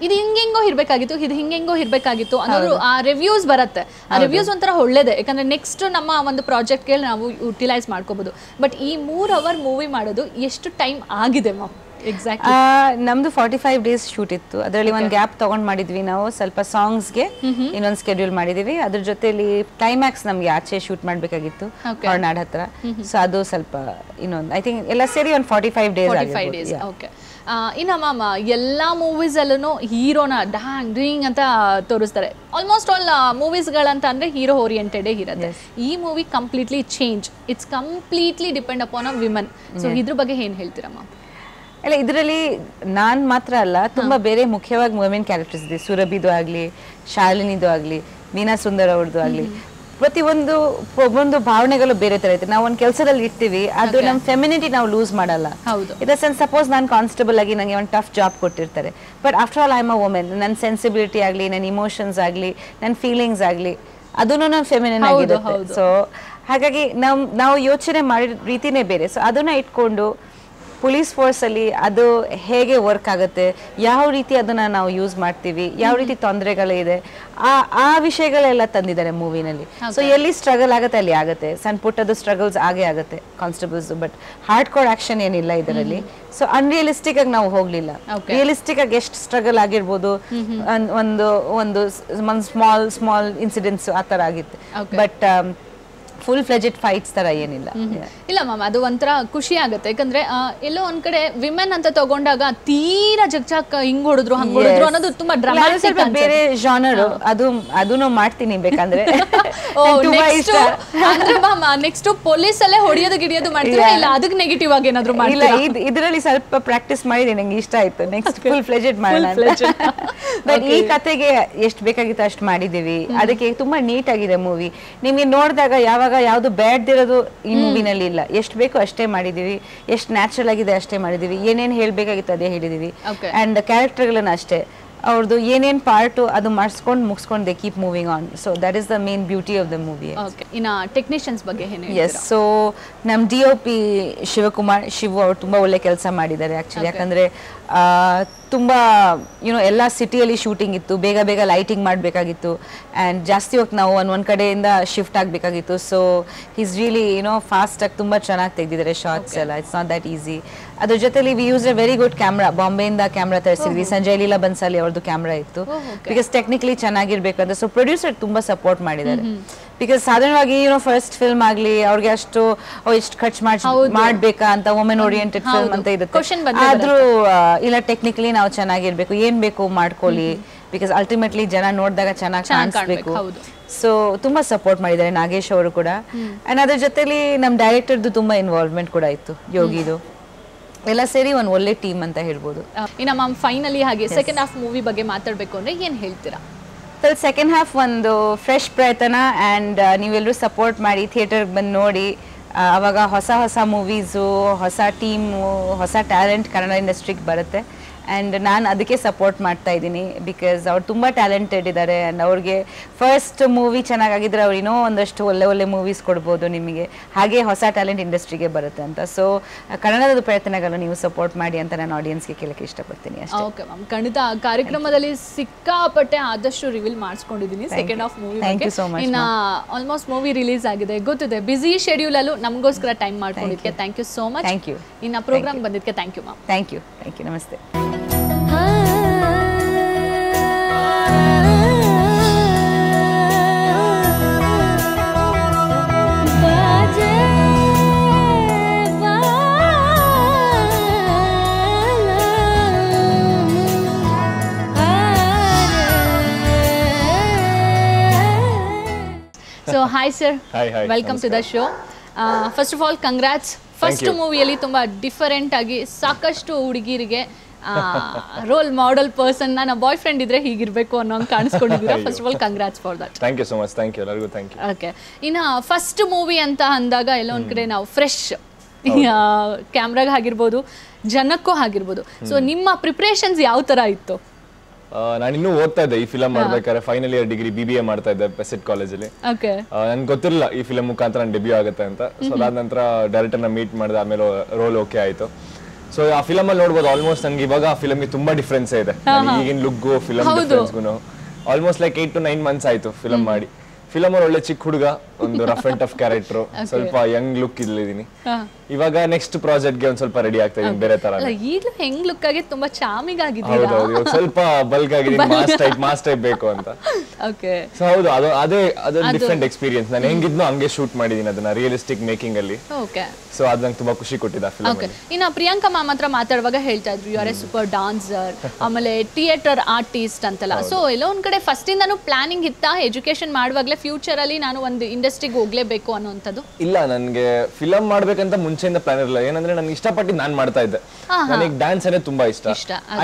ಇದು ಹಿಂಗೆಂಗೋ ಇರಬೇಕಾಗಿತ್ತು, ಇದು ಹಿಂಗೆಂಗೋ ಇರಬೇಕಾಗಿತ್ತು ಅನ್ನೋದು ಆ ರಿವ್ಯೂಸ್ ಬರುತ್ತೆ. ಆ ರಿವ್ಯೂಸ್ ಒಂಥರ ಒಳ್ಳೇದೇ, ಯಾಕಂದರೆ ನೆಕ್ಸ್ಟ್ ನಮ್ಮ ಒಂದು ಪ್ರಾಜೆಕ್ಟ್ಗೆ ನಾವು ಯುಟಿಲೈಸ್ ಮಾಡ್ಕೋಬೋದು. ಬಟ್ ಈ 3 ಅವರ್ ಮೂವಿ ಮಾಡೋದು ಎಷ್ಟು ಟೈಮ್ ಆಗಿದೆ ಮ್ಯಾಮ್? ಎಕ್ಸಾಕ್ಟ್ಲಿ ನಮ್ದು 45 days ಶೂಟ್ ಇತ್ತು. ಅದರಲ್ಲಿ ಒಂದು ಗ್ಯಾಪ್ ತಗೊಂಡ್ ಮಾಡಿದ್ವಿ ನಾವು, ಸ್ವಲ್ಪ ಸಾಂಗ್ಸ್ಗೆ ಇನ್ನೊಂದು ಸ್ಕೆಡ್ಯೂಲ್ ಮಾಡಿದೀವಿ. ಅದ್ರ ಜೊತೆಲಿ ಕ್ಲೈಮ್ಯಾಕ್ಸ್ ನಮ್ಗೆ ಆಚೆ ಶೂಟ್ ಮಾಡ್ಬೇಕಾಗಿತ್ತು ಹೊರನಾಡ್ ಹತ್ರ. ಸೊ ಅದು ಸ್ವಲ್ಪ ಇನ್ನೊಂದು ಐ ಥಿಂಕ್ ಎಲ್ಲ ಸೇರಿ ಒಂದು 45 days. ಓಕೆ. ಇನ್ನು ಮ್ಯಾಮ್ ಎಲ್ಲ ಮೂವೀಸಲ್ಲೂ ಹೀರೋನ ಡ್ರಿಂಗ್ ಅಂತ ತೋರಿಸ್ತಾರೆ. ಆಲ್ಮೋಸ್ಟ್ ಆಲ್ ಮೂವೀಸ್ಗಳಂತ ಅಂದರೆ ಹೀರೋ ಓರಿಯೆಂಟೆಡೇ ಇರುತ್ತೆ. ಈ movie completely change, it's completely depend upon a women. So ಇದ್ರ ಬಗ್ಗೆ ಏನು ಹೇಳ್ತೀರಾ ಮ್ಯಾಮ್? ಅಲ್ಲ, ಇದರಲ್ಲಿ ನಾನು ಮಾತ್ರ ಅಲ್ಲ, ತುಂಬ ಬೇರೆ ಮುಖ್ಯವಾಗಿ ವುಮೆನ್ ಕ್ಯಾರೆಕ್ಟರ್ಸ್ ಇದೆ. ಸುರಭಿದು ಆಗಲಿ, ಶಾಲಿನಿದು ಆಗಲಿ, ಮೀನಾ ಸುಂದರ್ ಅವ್ರದ್ದು ಆಗಲಿ, ಪ್ರತಿಯೊಂದು ಭಾವನೆಗಳು ಬೇರೆ ತರ ಐತೆ. ನಾವು ಒಂದು ಕೆಲಸದಲ್ಲಿ ಇರ್ತೀವಿ, ಅದು ನಮ್ಮ ಫೆಮಿನಿಟಿ ನಾವು ಲೂಸ್ ಮಾಡಲ್ಲ. ಇನ್ ದ ಸೆನ್ಸ್, ಸಪೋಸ್ ನಾನು ಕಾನ್ಸ್ಟೇಬಲ್ ಆಗಿ ನನಗೆ ಒಂದು ಟಫ್ ಜಾಬ್ ಕೊಟ್ಟಿರ್ತಾರೆ, but after all I am a women. ನನ್ನ ಸೆನ್ಸಿಬಿಲಿಟಿ ಆಗಲಿ, ನನ್ನ ಇಮೋಷನ್ಸ್ ಆಗಲಿ, ನನ್ನ ಫೀಲಿಂಗ್ಸ್ ಆಗಲಿ, ಅದನ್ನು ನನ್ನ ಫೆಮಿನಿನ್ ಆಗಿರುತ್ತೆ. ಸೊ ಹಾಗಾಗಿ ನಾವು ಯೋಚನೆ ಮಾಡಿದ ರೀತಿನೇ ಬೇರೆ. ಸೊ ಅದನ್ನ ಇಟ್ಕೊಂಡು ಪೊಲೀಸ್ ಫೋರ್ಸಲ್ಲಿ ಅದು ಹೇಗೆ ವರ್ಕ್ ಆಗುತ್ತೆ, ಯಾವ ರೀತಿ ಅದನ್ನು ನಾವು ಯೂಸ್ ಮಾಡ್ತೀವಿ, ಯಾವ ರೀತಿ ತೊಂದರೆಗಳಿದೆ, ಆ ವಿಷಯಗಳೆಲ್ಲ ತಂದಿದ್ದಾರೆ ಮೂವಿನಲ್ಲಿ. ಸೊ ಎಲ್ಲಿ ಸ್ಟ್ರಗಲ್ ಆಗುತ್ತೆ ಅಲ್ಲಿ ಆಗುತ್ತೆ, ಸಣ್ಣ ಪುಟ್ಟದು ಸ್ಟ್ರಗಲ್ಸ್ ಆಗೇ ಆಗುತ್ತೆ constables, but hard core action ಏನಿಲ್ಲ ಇದರಲ್ಲಿ. ಸೊ ಅನ್ರಿಯಲಿಸ್ಟಿಕ್ ಆಗಿ ನಾವು ಹೋಗ್ಲಿಲ್ಲ. ರಿಯಲಿಸ್ಟಿಕ್ ಆಗಿ ಎಷ್ಟು ಸ್ಟ್ರಗಲ್ ಆಗಿರ್ಬೋದು, ಒಂದು ಸ್ಮಾಲ್ ಇನ್ಸಿಡೆಂಟ್ಸ್ ಆ ಥರ ಆಗಿತ್ತು, ಬಟ್ ಫುಲ್ ಫ್ಲೆಜೆಡ್ ಫೈಟ್ಸ್ ತರ ಏನಿಲ್ಲ. ಇಲ್ಲ ಮ್ಯಾಮ್, ಅದು ಒಂಥರ ಖುಷಿ ಆಗುತ್ತೆ. ಯಾಕಂದ್ರೆ ಎಲ್ಲೋ ಒಂದ್ ಕಡೆ ವಿಮೆನ್ ಅಂತ ತಗೊಂಡಾಗ ತೀರಾ ಜಗ್ಜಾಕ್ ಹಿಂಗ್ ಹೊಡೆದ್ರು ಹಂಗ್ ಹೊಡೆದ್ರು ಅನ್ನೋದು ತುಂಬಾ ಡ್ರಾಮಾಟಿಕ್. ಬೇರೆ ಜಾನರ್ ಅದನ್ನು ಮಾಡ್ತೀನಿ ಬೇಕಂದ್ರೆ. ಅಂದ್ರೆ ಮ್ಯಾಮ್ ನೆಕ್ಸ್ಟ್ ಪೊಲೀಸ್ ಅಲ್ಲೇ ಹೊಡೆಯೋದು ಗಿಡಿಯೋದು ಮಾಡ್ತೀರಾ, ಇಲ್ಲ ಅದಕ್ಕೆ ನೆಗೆಟಿವ್ ಆಗಿ ಏನಾದ್ರು ಮಾಡಿಲ್ಲ? ಇದರಲ್ಲಿ ಸ್ವಲ್ಪ ಪ್ರಾಕ್ಟೀಸ್ ಮಾಡಿದೆ, ನಂಗೆ ಇಷ್ಟ ಆಯ್ತು. ನೆಕ್ಸ್ಟ್ ಫುಲ್ ಫ್ಲೆಜೆಡ್ ಮಾಡೋಣ. ಬಟ್ ಈ ಕತೆಗೆ ಎಷ್ಟು ಬೇಕಾಗಿತ್ತು ಅಷ್ಟು ಮಾಡಿದೀವಿ. ಅದಕ್ಕೆ ತುಂಬಾ ನೀಟ್ ಆಗಿದೆ ಮೂವಿ. ನಿಮ್ಗೆ ನೋಡಿದಾಗ ಯಾವ್ದು ಬ್ಯಾಡ್ದಿರೋದು ಈ ಮೂವಿನಲ್ಲಿ ಇಲ್ಲ. ಎಷ್ಟು ಬೇಕು ಅಷ್ಟೇ ಮಾಡಿದೀವಿ, ಎಷ್ಟು ನ್ಯಾಚುರಲ್ ಆಗಿದೆ ಅಷ್ಟೇ ಮಾಡಿದೀವಿ, ಏನೇನು ಹೇಳ್ಬೇಕಾಗಿತ್ತು ಅದೇ ಹೇಳಿದೀವಿ. ಅಂಡ್ ಕ್ಯಾರೆಕ್ಟರ್ಗಳನ್ನ ಅಷ್ಟೇ, ಅವ್ರದ್ದು ಏನೇನ್ ಪಾರ್ಟು ಅದು ಮಾಡಿಸ್ಕೊಂಡು ಮುಗಿಸ್ಕೊಂಡು they keep moving on. So that is the main beauty of the movie. ಇನ್ನು ಟೆಕ್ನಿಷಿಯನ್ಸ್ ಬಗ್ಗೆ ಏನು? ಎಸ್, ಸೊ ನಮ್ಮ DOP ಶಿವಕುಮಾರ್ ಅವರು ತುಂಬಾ ಒಳ್ಳೆ ಕೆಲಸ ಮಾಡಿದ್ದಾರೆ ಆಕ್ಚುಲಿ. ಯಾಕಂದ್ರೆ ತುಂಬ ಎಲ್ಲ ಸಿಟಿಯಲ್ಲಿ ಶೂಟಿಂಗ್ ಇತ್ತು, ಬೇಗ ಲೈಟಿಂಗ್ ಮಾಡಬೇಕಾಗಿತ್ತು, ಆ್ಯಂಡ್ ಜಾಸ್ತಿ ಹೊತ್ತು ನಾವು ಒಂದು ಕಡೆಯಿಂದ ಶಿಫ್ಟ್ ಆಗಬೇಕಾಗಿತ್ತು. ಸೊ ಈಸ್ ರಿಯಲಿ ಫಾಸ್ಟಾಗಿ ತುಂಬ ಚೆನ್ನಾಗಿ ತೆಗೆದಿದ್ದಾರೆ ಶಾರ್ಟ್ಸ್ ಎಲ್ಲ. It's not that easy. ಅದ್ರ ಜೊತೆಲಿ we use A very good camera, ಬಾಂಬೆಯಿಂದ ಕ್ಯಾಮ್ರಾ ತರಿಸಿದ್ವಿ. ಸಂಜಯ್ ಲೀಲಾ ಬನ್ಸಾಲಿ ಅವ್ರದ್ದು ಕ್ಯಾಮ್ರಾ ಇತ್ತು, ಬಿಕಾಸ್ ಟೆಕ್ನಿಕಲಿ ಚೆನ್ನಾಗಿರ್ಬೇಕಂತ. ಸೊ ಪ್ರೊಡ್ಯೂಸರ್ ತುಂಬ ಸಪೋರ್ಟ್ ಮಾಡಿದ್ದಾರೆ. ಬಿಕಾಸ್ ಸಾಧಾರಣವಾಗಿ ಫಸ್ಟ್ ಫಿಲ್ಮ್ ಆಗಲಿ ಅವ್ರಿಗೆ ಅಷ್ಟು ಎಷ್ಟು ಖರ್ಚು ಮಾಡ್ಬೇಕಾ ಅಂತ, ವುಮೆನ್ ಓರಿಯೆಂಟೆಡ್ ಫಿಲ್ಮ್ ಅಂತ ಇರುತ್ತೆ. ಆದ್ರೂ ಇಲ್ಲ, ಟೆಕ್ನಿಕಲಿ ನಾವು ಚೆನ್ನಾಗಿರ್ಬೇಕು, ಏನ್ ಬೇಕು ಮಾಡ್ಕೊಳ್ಳಿ, ಬಿಕಾಸ್ ಅಲ್ಟಿಮೇಟ್ಲಿ ಜನ ನೋಡಿದಾಗ ಚೆನ್ನಾಗಿ ಕಾಣಿಸ್ಬೇಕು. ಸೊ ತುಂಬಾ ಸಪೋರ್ಟ್ ಮಾಡಿದ್ದಾರೆ ನಾಗೇಶ್ ಅವರು ಕೂಡ. ಅಂಡ್ ಅದ್ರ ಜೊತೆಲಿ ನಮ್ಮ ಡೈರೆಕ್ಟರ್ದು ತುಂಬಾ ಇನ್ವಾಲ್ವ್ಮೆಂಟ್ ಕೂಡ ಇತ್ತು, ಯೋಗಿದು. ಎಲ್ಲ ಸೇರಿ ಒಂದು ಒಳ್ಳೆ ಟೀಮ್ ಅಂತ ಹೇಳ್ಬೋದು. ಇನ್ನು ಮ್ಯಾಮ್ ಫೈನಲಿ ಹಾಗೆ ಸೆಕೆಂಡ್ ಹಾಫ್ ಮೂವಿ ಬಗ್ಗೆ ಮಾತಾಡಬೇಕು ಅಂದ್ರೆ ಏನು ಹೇಳ್ತೀರಾ? ಸೆಕೆಂಡ್ ಹಾಫ್ ಒಂದು ಫ್ರೆಶ್ ಪ್ರಯತ್ನ ಆ್ಯಂಡ್ ನೀವೆಲ್ಲರೂ ಸಪೋರ್ಟ್ ಮಾಡಿ ಥಿಯೇಟರ್ಗೆ ಬಂದು ನೋಡಿ. ಆವಾಗ ಹೊಸ ಹೊಸ ಮೂವೀಸು, ಹೊಸ ಟೀಮು, ಹೊಸ ಟ್ಯಾಲೆಂಟ್ ಕನ್ನಡ ಇಂಡಸ್ಟ್ರಿಗೆ ಬರುತ್ತೆ. ಆ್ಯಂಡ್ ನಾನು ಅದಕ್ಕೆ ಸಪೋರ್ಟ್ ಮಾಡ್ತಾ ಇದ್ದೀನಿ ಬಿಕಾಸ್ ಅವ್ರು ತುಂಬ ಟ್ಯಾಲೆಂಟೆಡ್ ಇದ್ದಾರೆ. ಆ್ಯಂಡ್ ಅವ್ರಿಗೆ ಫಸ್ಟ್ ಮೂವಿ ಚೆನ್ನಾಗಿದ್ರೆ ಅವ್ರು ಇನ್ನೂ ಒಂದಷ್ಟು ಒಳ್ಳೆ ಒಳ್ಳೆ ಮೂವೀಸ್ ಕೊಡ್ಬೋದು ನಿಮಗೆ. ಹಾಗೆ ಹೊಸ ಟ್ಯಾಲೆಂಟ್ ಇಂಡಸ್ಟ್ರಿಗೆ ಬರುತ್ತೆ ಅಂತ. ಸೊ ಕನ್ನಡದ ಪ್ರಯತ್ನಗಳು ನೀವು ಸಪೋರ್ಟ್ ಮಾಡಿ ಅಂತ ನಾನು ಆಡಿಯನ್ಸ್ಗೆ ಕೇಳಕ್ಕೆ ಇಷ್ಟಪಡ್ತೀನಿ ಅಷ್ಟೇ. ಓಕೆ ಮ್ಯಾಮ್, ಖಂಡಿತ ಕಾರ್ಯಕ್ರಮದಲ್ಲಿ ಸಿಕ್ಕಾಪಟ್ಟೆ ಆದಷ್ಟು ರಿವೀಲ್ ಮಾಡಿಸ್ಕೊಂಡಿದ್ದೀನಿ second half movie. Thank you so much. ಇನ್ನು ಆಲ್ಮೋಸ್ಟ್ ಮೂವಿ ರಿಲೀಸ್ ಆಗಿದೆ, ಗೊತ್ತಿದೆ, ಬಿಸಿ ಶೆಡ್ಯೂಲಲ್ಲೂ ನಮಗೋಸ್ಕರ ಟೈಮ್ ಮಾಡ್ಕೊಂಡಿದ್ದಕ್ಕೆ thank you so much. Thank you. ಇನ್ನು ಪ್ರೋಗ್ರಾಮ್ ಬಂದಿದ್ದಕ್ಕೆ thank you ma'am. Thank you. ನಮಸ್ತೆ. So hi sir. Hi. Welcome to the show. First of all, congrats. First ಮೂವಿಯಲ್ಲಿ ತುಂಬಾ ಡಿಫರೆಂಟ್ ಆಗಿ ಸಾಕಷ್ಟು ಹುಡುಗಿರಿಗೆ ರೋಲ್ ಮಾಡೆಲ್ ಪರ್ಸನ್, ನನ್ನ ಬಾಯ್ ಫ್ರೆಂಡ್ ಇದ್ರೆ ಹೀಗಿರ್ಬೇಕು ಅನ್ನೋ ಕಾಣಿಸ್ಕೊಂಡಿದ್ದೀರಾ. First of all congrats for that. Thank you so much. Thank you ಎಲ್ಲರಿಗೂ. Thank you. Okay, ಇನ್ನು ಫಸ್ಟ್ ಮೂವಿ ಅಂತ ಅಂದಾಗ ಎಲ್ಲ ಒಂದ್ ಕಡೆ ನಾವು ಫ್ರೆಶ್ ಕ್ಯಾಮ್ರಾಗ ಆಗಿರ್ಬೋದು, ಜನಕ್ಕೂ ಆಗಿರ್ಬೋದು. ಸೊ ನಿಮ್ಮ ಪ್ರಿಪ್ರೇಷನ್ಸ್ ಯಾವ ತರ ಇತ್ತು? ನಾನು ಇನ್ನೂ ಓದ್ತಾ ಇದ್ದೆ ಈ ಫಿಲಮ್ ಮಾಡ್ಬೇಕಾದ್ರೆ. ಫೈನಲ್ ಇಯರ್ ಡಿಗ್ರಿ BBA ಮಾಡ್ತಾ ಇದ್ದೆ ಪೆಸಿಟ್ ಕಾಲೇಜಲ್ಲಿ. ನನ್ಗೆ ಗೊತ್ತಿರಲಿಲ್ಲ ಈ ಫಿಲಮ್ ಮುಖಾಂತರ ನಾನು ಡೆಬ್ಯೂ ಆಗುತ್ತೆ ಅಂತ. ಸೊ ಅದಾದ ನಂತರ ಡೈರೆಕ್ಟರ್ನ ಮೀಟ್ ಮಾಡಿದೆ, ಆಮೇಲೆ ರೋಲ್ ಓಕೆ ಆಯಿತು. ಸೊ ಆ ಫಿಲಮಲ್ಲಿ ನೋಡ್ಬೋದು ಆಲ್ಮೋಸ್ಟ್ ನನಗೆ ಇವಾಗ ಆ ಫಿಲಮ್ಗೆ ತುಂಬಾ ಡಿಫ್ರೆನ್ಸ್ ಇದೆ. ಈಗಿನ ಲುಕ್ಗೂ ಫಿಲಮ್ ಡಿಫ್ರೆನ್ಸ್ಗೂ ಆಲ್ಮೋಸ್ಟ್ ಲೈಕ್ 8 to 9 months ಆಯಿತು ಫಿಲಮ್ ಮಾಡಿ. ಫಿಲಮ್ ಅಲ್ಲಿ ಒಳ್ಳೆ ಚಿಕ್ಕ ಹುಡುಗ, ಒಂದು ರಫ್ ಅಂಡ್ ಟಫ್ ಕ್ಯಾರೆಕ್ಟರ್, ಸ್ವಲ್ಪ ಯಂಗ್ ಲುಕ್ ಇಲ್ಲಿದ್ದೀನಿ. ಇವಾಗ ನೆಕ್ಸ್ಟ್ ಪ್ರಾಜೆಕ್ಟ್ಗೆ ಒಂದ್ ಸ್ವಲ್ಪ ರೆಡಿ ಆಗ್ತಾ ಇದೀನಿ ಬೇರೆ ತರ. ಈಗಲೂ ಹೆಂಗ್ ಲುಕ್ ಆಗಿ ತುಂಬಾ ಚಾಮಿಗ್ ಆಗಿದ್ದೀರಾ. ಹೌದು, ಸ್ವಲ್ಪ ಬಲ್ಕ್ ಆಗಿದ್ದೀನಿ, ಮಾಸ್ ಟೈಪ್ ಬೇಕು ಅಂತ. ಓಕೆ, ಸೊ ಹೌದು, ಅದು ಡಿಫ್ರೆಂಟ್ ಎಕ್ಸ್ಪೀರಿಯನ್ಸ್. ನಾನು ಹೆಂಗಿದ್ನೋ ಹಂಗೆ ಶೂಟ್ ಮಾಡಿದೀನಿ ಅದನ್ನ ರಿಯಲಿಸ್ಟಿಕ್ ಮೇಕಿಂಗ್ ಅಲ್ಲಿ. ಓಕೆ, ಸೊ ಅದು ನಂಗೆ ತುಂಬಾ ಖುಷಿ ಕೊಟ್ಟಿದೆ ಆ ಫಿಲಮ್. ಓಕೆ, ಇನ್ನು ಪ್ರಿಯಾಂಕಾ ಮ್ಯಾಮ್ ಹತ್ರ ಮಾತಾಡುವಾಗ ಹೇಳ್ತಾ ಇದ್ರು you are a super dancer, ಆಮೇಲೆ ಥಿಯೇಟರ್ ಆರ್ಟಿಸ್ಟ್ ಅಂತೆಲ್ಲ. ಸೊ ಎಲ್ಲೋ ಒಂದ್ ಕಡೆ ಫಸ್ಟ್ ಇಂದಾನು ಪ್ಲಾನಿಂಗ್ ಇತ್ತಾ ಎಜುಕೇಶನ್ ಮಾಡುವಾಗಲೇ ಫ್ಯೂಚರ್ ಅಲ್ಲಿ ನಾನು ಒಂದು ಇಂಡಸ್ಟ್ರಿಗೆ ಹೋಗ್ಲೇಬೇಕು ಅನ್ನೋಂಥದ್ದು? ಇಲ್ಲ, ನನಗೆ ಫಿಲಮ್ ಮಾಡ್ಬೇಕಂತ ಮುಂಚೆಯಿಂದ ಪ್ಲಾನ್ ಇರಲಿಲ್ಲ. ಏನಂದ್ರೆ ನಾನು ಇಷ್ಟಪಟ್ಟು ನಾನು ಮಾಡ್ತಾ ಇದ್ದೆ. ನನಗೆ ಡ್ಯಾನ್ಸ್ ಅಂದ್ರೆ ತುಂಬಾ ಇಷ್ಟ,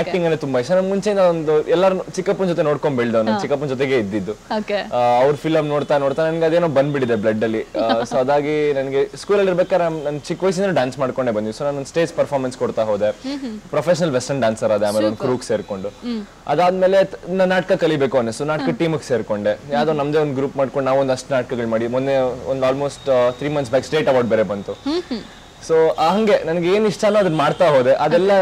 ಆಕ್ಟಿಂಗ್ ಅಂದ್ರೆ ತುಂಬಾ ಇಷ್ಟ. ನಾನು ಮುಂಚೆಯಿಂದ ಒಂದು ಎಲ್ಲರೂ ಚಿಕ್ಕಪ್ಪನ ಜೊತೆ ನೋಡ್ಕೊಂಡ್ ಬೆಳ್ದವ್, ನಾನು ಚಿಕ್ಕಪ್ಪನ ಜೊತೆಗೆ ಇದ್ದಿದ್ದು. ಅವ್ರ ಫಿಲಮ್ ನೋಡ್ತಾ ನನಗೆ ಅದೇನೋ ಬಂದ್ಬಿಟ್ಟಿದೆ ಬ್ಲಡ್ ಅಲ್ಲಿ. ಸೊ ಅದಾಗಿ ನನಗೆ ಸ್ಕೂಲಲ್ಲಿ ಇರ್ಬೇಕಾದ್ರೆ ನಾನು ಚಿಕ್ಕ ವಯಸ್ಸಿಂದ ಡ್ಯಾನ್ಸ್ ಮಾಡ್ಕೊಂಡೇ ಬಂದಿದ್ದು. ಸೊ ನಾನು ಸ್ಟೇಜ್ ಪರ್ಫಾರ್ಮೆನ್ಸ್ ಕೊಡ್ತಾ ಹೋದೆ, ಪ್ರೊಫೆಷನಲ್ ವೆಸ್ಟರ್ನ್ ಡ್ಯಾನ್ಸರ್ ಆದೆ. ಆಮೇಲೆ ಒಂದು ಕ್ರೂಕ್ ಸೇರ್ಕೊಂಡು ಅದಾದ್ಮೇಲೆ ನಾನು ನಾಟಕ ಕಲಿಬೇಕು ಅನ್ನಿಸ್ತು, ನಾಟಕ ಟೀಮಿಗೆ ಸೇರ್ಕೊಂಡೆ. ಯಾವ್ದೋ ನಮ್ದೇ ಒಂದು ಗ್ರೂಪ್ ಮಾಡ್ಕೊಂಡು ನಾವು ಒಂದಷ್ಟು ನಾಟಕಗಳು ಮಾಡಿ ಮೊನ್ನೆ ಒಂದು almost 3 months back state award ಬೇರೆ ಬಂತು. ಸೊ ಹಂಗೆ ನನಗೆ ಏನ್ ಇಷ್ಟನೋ ಅದನ್ನ ಮಾಡ್ತಾ ಹೋದೆ. ಅದೆಲ್ಲ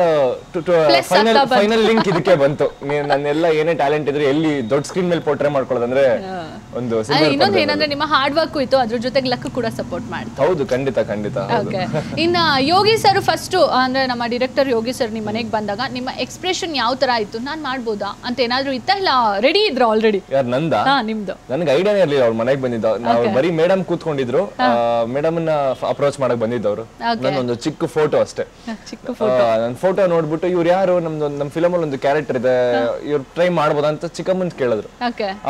ಫೈನಲ್ ಲಿಂಕ್ ಇದಕ್ಕೆ ಬಂತು. ನನ್ನೆಲ್ಲ ಏನೇ ಟ್ಯಾಲೆಂಟ್ ಇದ್ರೆ ಎಲ್ಲಿ ದೊಡ್ಡ ಸ್ಕ್ರೀನ್ ಮೇಲೆ ಪೋರ್ಟ್ರೇ ಮಾಡ್ಕೊಳ್ಳೋದಂದ್ರೆ ಒಂದು ಇನ್ನೊಂದು ಏನಂದ್ರೆ ನಿಮ್ಮ ಹಾರ್ಡ್ ವರ್ಕ್ ಇತ್ತು, ಅದ್ರ ಜೊತೆಗೆ ಲಕ್ ಕೂಡ ಸಪೋರ್ಟ್ ಮಾಡ್ತು. ಹೌದು, ಖಂಡಿತ. ಇನ್ನ ಯೋಗಿ ಸರ್ ಫಸ್ಟ್ ಅಂದ್ರೆ ನಮ್ಮ ಡೈರೆಕ್ಟರ್ ಯೋಗಿ ಸರ್ ನಿಮ್ಮ ಮನೆಗೆ ಬಂದಾಗ ನಿಮ್ಮ ಎಕ್ಸ್ಪ್ರೆಷನ್ ಯಾವ ತರ ಇತ್ತು? ನಾನ್ ಮಾಡ್ಬೋದಾ ಅಂತ ಏನಾದ್ರು ಇತ್ತಾ, ಇಲ್ಲ ರೆಡಿ ಇದ್ರ ಆಲ್ರೆಡಿ? ಯಾರು ನಂದ? ನಿಮ್ದು. ನನಗೆ ಐಡಿಯಾನೇ ಇರ್ಲಿಲ್ಲ. ಅವ್ರ ಮನೆಗೆ ಬಂದಿದ್ದ, ನಾವು ಬರೀ ಮೇಡಮ್ ಕೂತ್ಕೊಂಡಿದ್ರು, ಮೇಡಮ್ ನ ಅಪ್ರೋಚ್ ಮಾಡಕ್ ಬಂದಿದ್ದವ್ರು. ಒಂದು ಚಿಕ್ಕ ಫೋಟೋ ಅಷ್ಟೇ. ನನ್ನ ಫೋಟೋ ನೋಡ್ಬಿಟ್ಟು ಇವ್ರು ಯಾರು, ನಮ್ ಫಿಲಮ್ ಅಲ್ಲಿ ಒಂದು ಕ್ಯಾರೆಕ್ಟರ್ ಇದೆ, ಇವ್ರು ಟ್ರೈ ಮಾಡ್ಬೋದಾ ಅಂತ ಚಿಕ್ಕಮ್ಮನ್ ಕೇಳಿದ್ರು.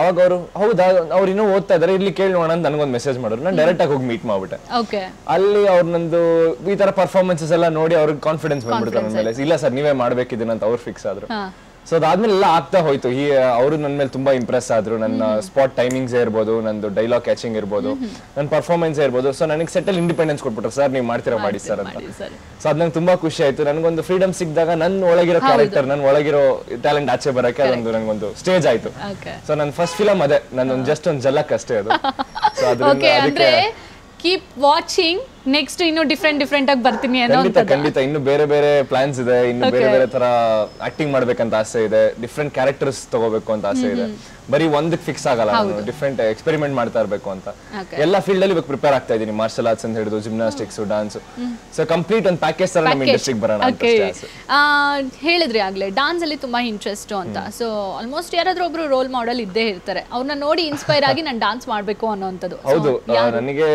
ಅವಾಗ ಅವರು ಹೌದಾ, ಅವ್ರು ಇನ್ನೂ ಓದ್ತಾ ಇದಾರೆ, ಇಲ್ಲಿ ಕೇಳೋಣ ಅಂತ ನನಗೊಂದು ಮೆಸೇಜ್ ಮಾಡಿದ್ರು. ನಾನು ಡೈರೆಕ್ಟ್ ಆಗಿ ಹೋಗಿ ಮೀಟ್ ಮಾಡ್ಬಿಟ್ಟೆ. ಅಲ್ಲಿ ಅವ್ರು ನಂದು ಈ ತರ ಪರ್ಫಾರ್ಮೆನ್ಸಸ್ ಎಲ್ಲ ನೋಡಿ ಅವ್ರಿಗೆ ಕಾನ್ಫಿಡೆನ್ಸ್ ಬಂದ್ಬಿಡ್ತು ನನ್ನ ಮೇಲೆ. ಇಲ್ಲ ಸರ್, ನೀವೇ ಮಾಡ್ಬೇಕಿದ್ದೀನ ಅಂತ ಅವ್ರು ಫಿಕ್ಸ್ ಆದ್ರು. ಸೊ ಅದಾದ್ಮೇಲೆ ಎಲ್ಲ ಆಗ್ತಾ ಹೋಯ್ತು. ಅವರು ನನ್ನ ಮೇಲೆ ತುಂಬಾ ಇಂಪ್ರೆಸ್ ಆದ್ರು. ನನ್ನ ಸ್ಪಾಟ್ ಟೈಮಿಂಗ್ಸ್ ಇರ್ಬೋದು, ನಂದು ಡೈಲಾಗ್ ಕ್ಯಾಚಿಂಗ್ ಇರ್ಬೋದು, ನನ್ನ ಪರ್ಫಾರ್ಮೆನ್ಸ್ ಇರ್ಬೋದು. ಸೊ ನನಗೆ ಸೆಟಲ್ ಇಂಡಿಪೆಂಡೆನ್ಸ್ ಕೊಟ್ಬಿಟ್ರು, ಸರ್ ನೀವು ಮಾಡ್ತೀರಾ ಮಾಡಿ ಸರ್ ಅಂತ. ಸೊ ಅದ್ ನಂಗೆ ತುಂಬಾ ಖುಷಿ ಆಯ್ತು. ನನಗೊಂದು ಫ್ರೀಡಮ್ ಸಿಕ್ಕಿದಾಗ ನನ್ನ ಒಳಗಿರೋ ಕ್ಯಾರೆಕ್ಟರ್, ನನ್ನ ಒಳಗಿರೋ ಟ್ಯಾಲೆಂಟ್ ಆಚೆ ಬರಕ್ಕೆ ಅದೊಂದು ನನಗೊಂದು ಸ್ಟೇಜ್ ಆಯ್ತು. ಸೊ ನನ್ನ ಫಸ್ಟ್ ಫಿಲಮ್ ಅದೇ, ನನ್ನ ಜಸ್ಟ್ ಒಂದು ಜಲಕ್ ಅಷ್ಟೇ ಅದು. ಸೊ ಅದಕ್ಕೆ ಕೀಪ್ ವಾಚಿಂಗ್, ನೆಕ್ಸ್ಟ್ ಇನ್ನು ಡಿಫ್ರೆಂಟ್ ಆಗಿ ಬರ್ತೀನಿ ಅನ್ನೋ. ಖಂಡಿತ ಇನ್ನು ಬೇರೆ ಪ್ಲಾನ್ಸ್ ಇದೆ. ಇನ್ನು ಬೇರೆ ತರ ಆಕ್ಟಿಂಗ್ ಮಾಡ್ಬೇಕಂತ ಆಸೆ ಇದೆ. ಡಿಫ್ರೆಂಟ್ ಕ್ಯಾರೆಕ್ಟರ್ಸ್ ತಗೋಬೇಕು ಅಂತ ಆಸೆ ಇದೆ. ಬರೀ ಒಂದಕ್ಕೆ ಫಿಕ್ಸ್ ಆಗಲ್ಲ, ಡಿಫ್ರೆಂಟ್ ಎಕ್ಸ್ಪೆರಿಮೆಂಟ್ ಮಾಡ್ತಾ ಇರ್ಬೇಕು ಅಂತ. ಎಲ್ಲ ಫೀಲ್ಡ್ ಅಲ್ಲಿ ಇವಾಗ ಪ್ರಿಪೇರ್ ಆಗ್ತಾ ಇದೀನಿ. ಮಾರ್ಷಲ್ ಆರ್ಟ್ಸ್ ಅಂತ ಹಿಡಿದು ಜಿಮ್ನಾಸ್ಟಿಕ್ಸ್, ಡಾನ್ಸ್. ಸೊ ಕಂಪ್ಲೀಟ್ ಒಂದು ಪ್ಯಾಕೇಜ್ ತರ ನಮ್ಮ ಇಂಡಸ್ಟ್ರಿಗೆ ಬರೋಣ ಅಂತ ಹೇಳಿದ್ರಿ ಆಗ್ಲೇ. ಡಾನ್ಸ್ ಅಲ್ಲಿ ತುಂಬಾ ಇಂಟ್ರೆಸ್ಟ್ ಅಂತ. ಸೊ ಆಲ್ಮೋಸ್ಟ್ ಯಾರಾದ್ರೂ ಒಬ್ರು ರೋಲ್ ಮಾಡೆಲ್ ಇದ್ದೇ ಇರ್ತಾರೆ, ಅವ್ರನ್ನ ನೋಡಿ ಇನ್ಸ್ಪೈರ್ ಆಗಿ ನಾನು ಡಾನ್ಸ್ ಮಾಡ್ಬೇಕು ಅನ್ನೋಂಥದ್ದು. ಹೌದು, ನನಗೆ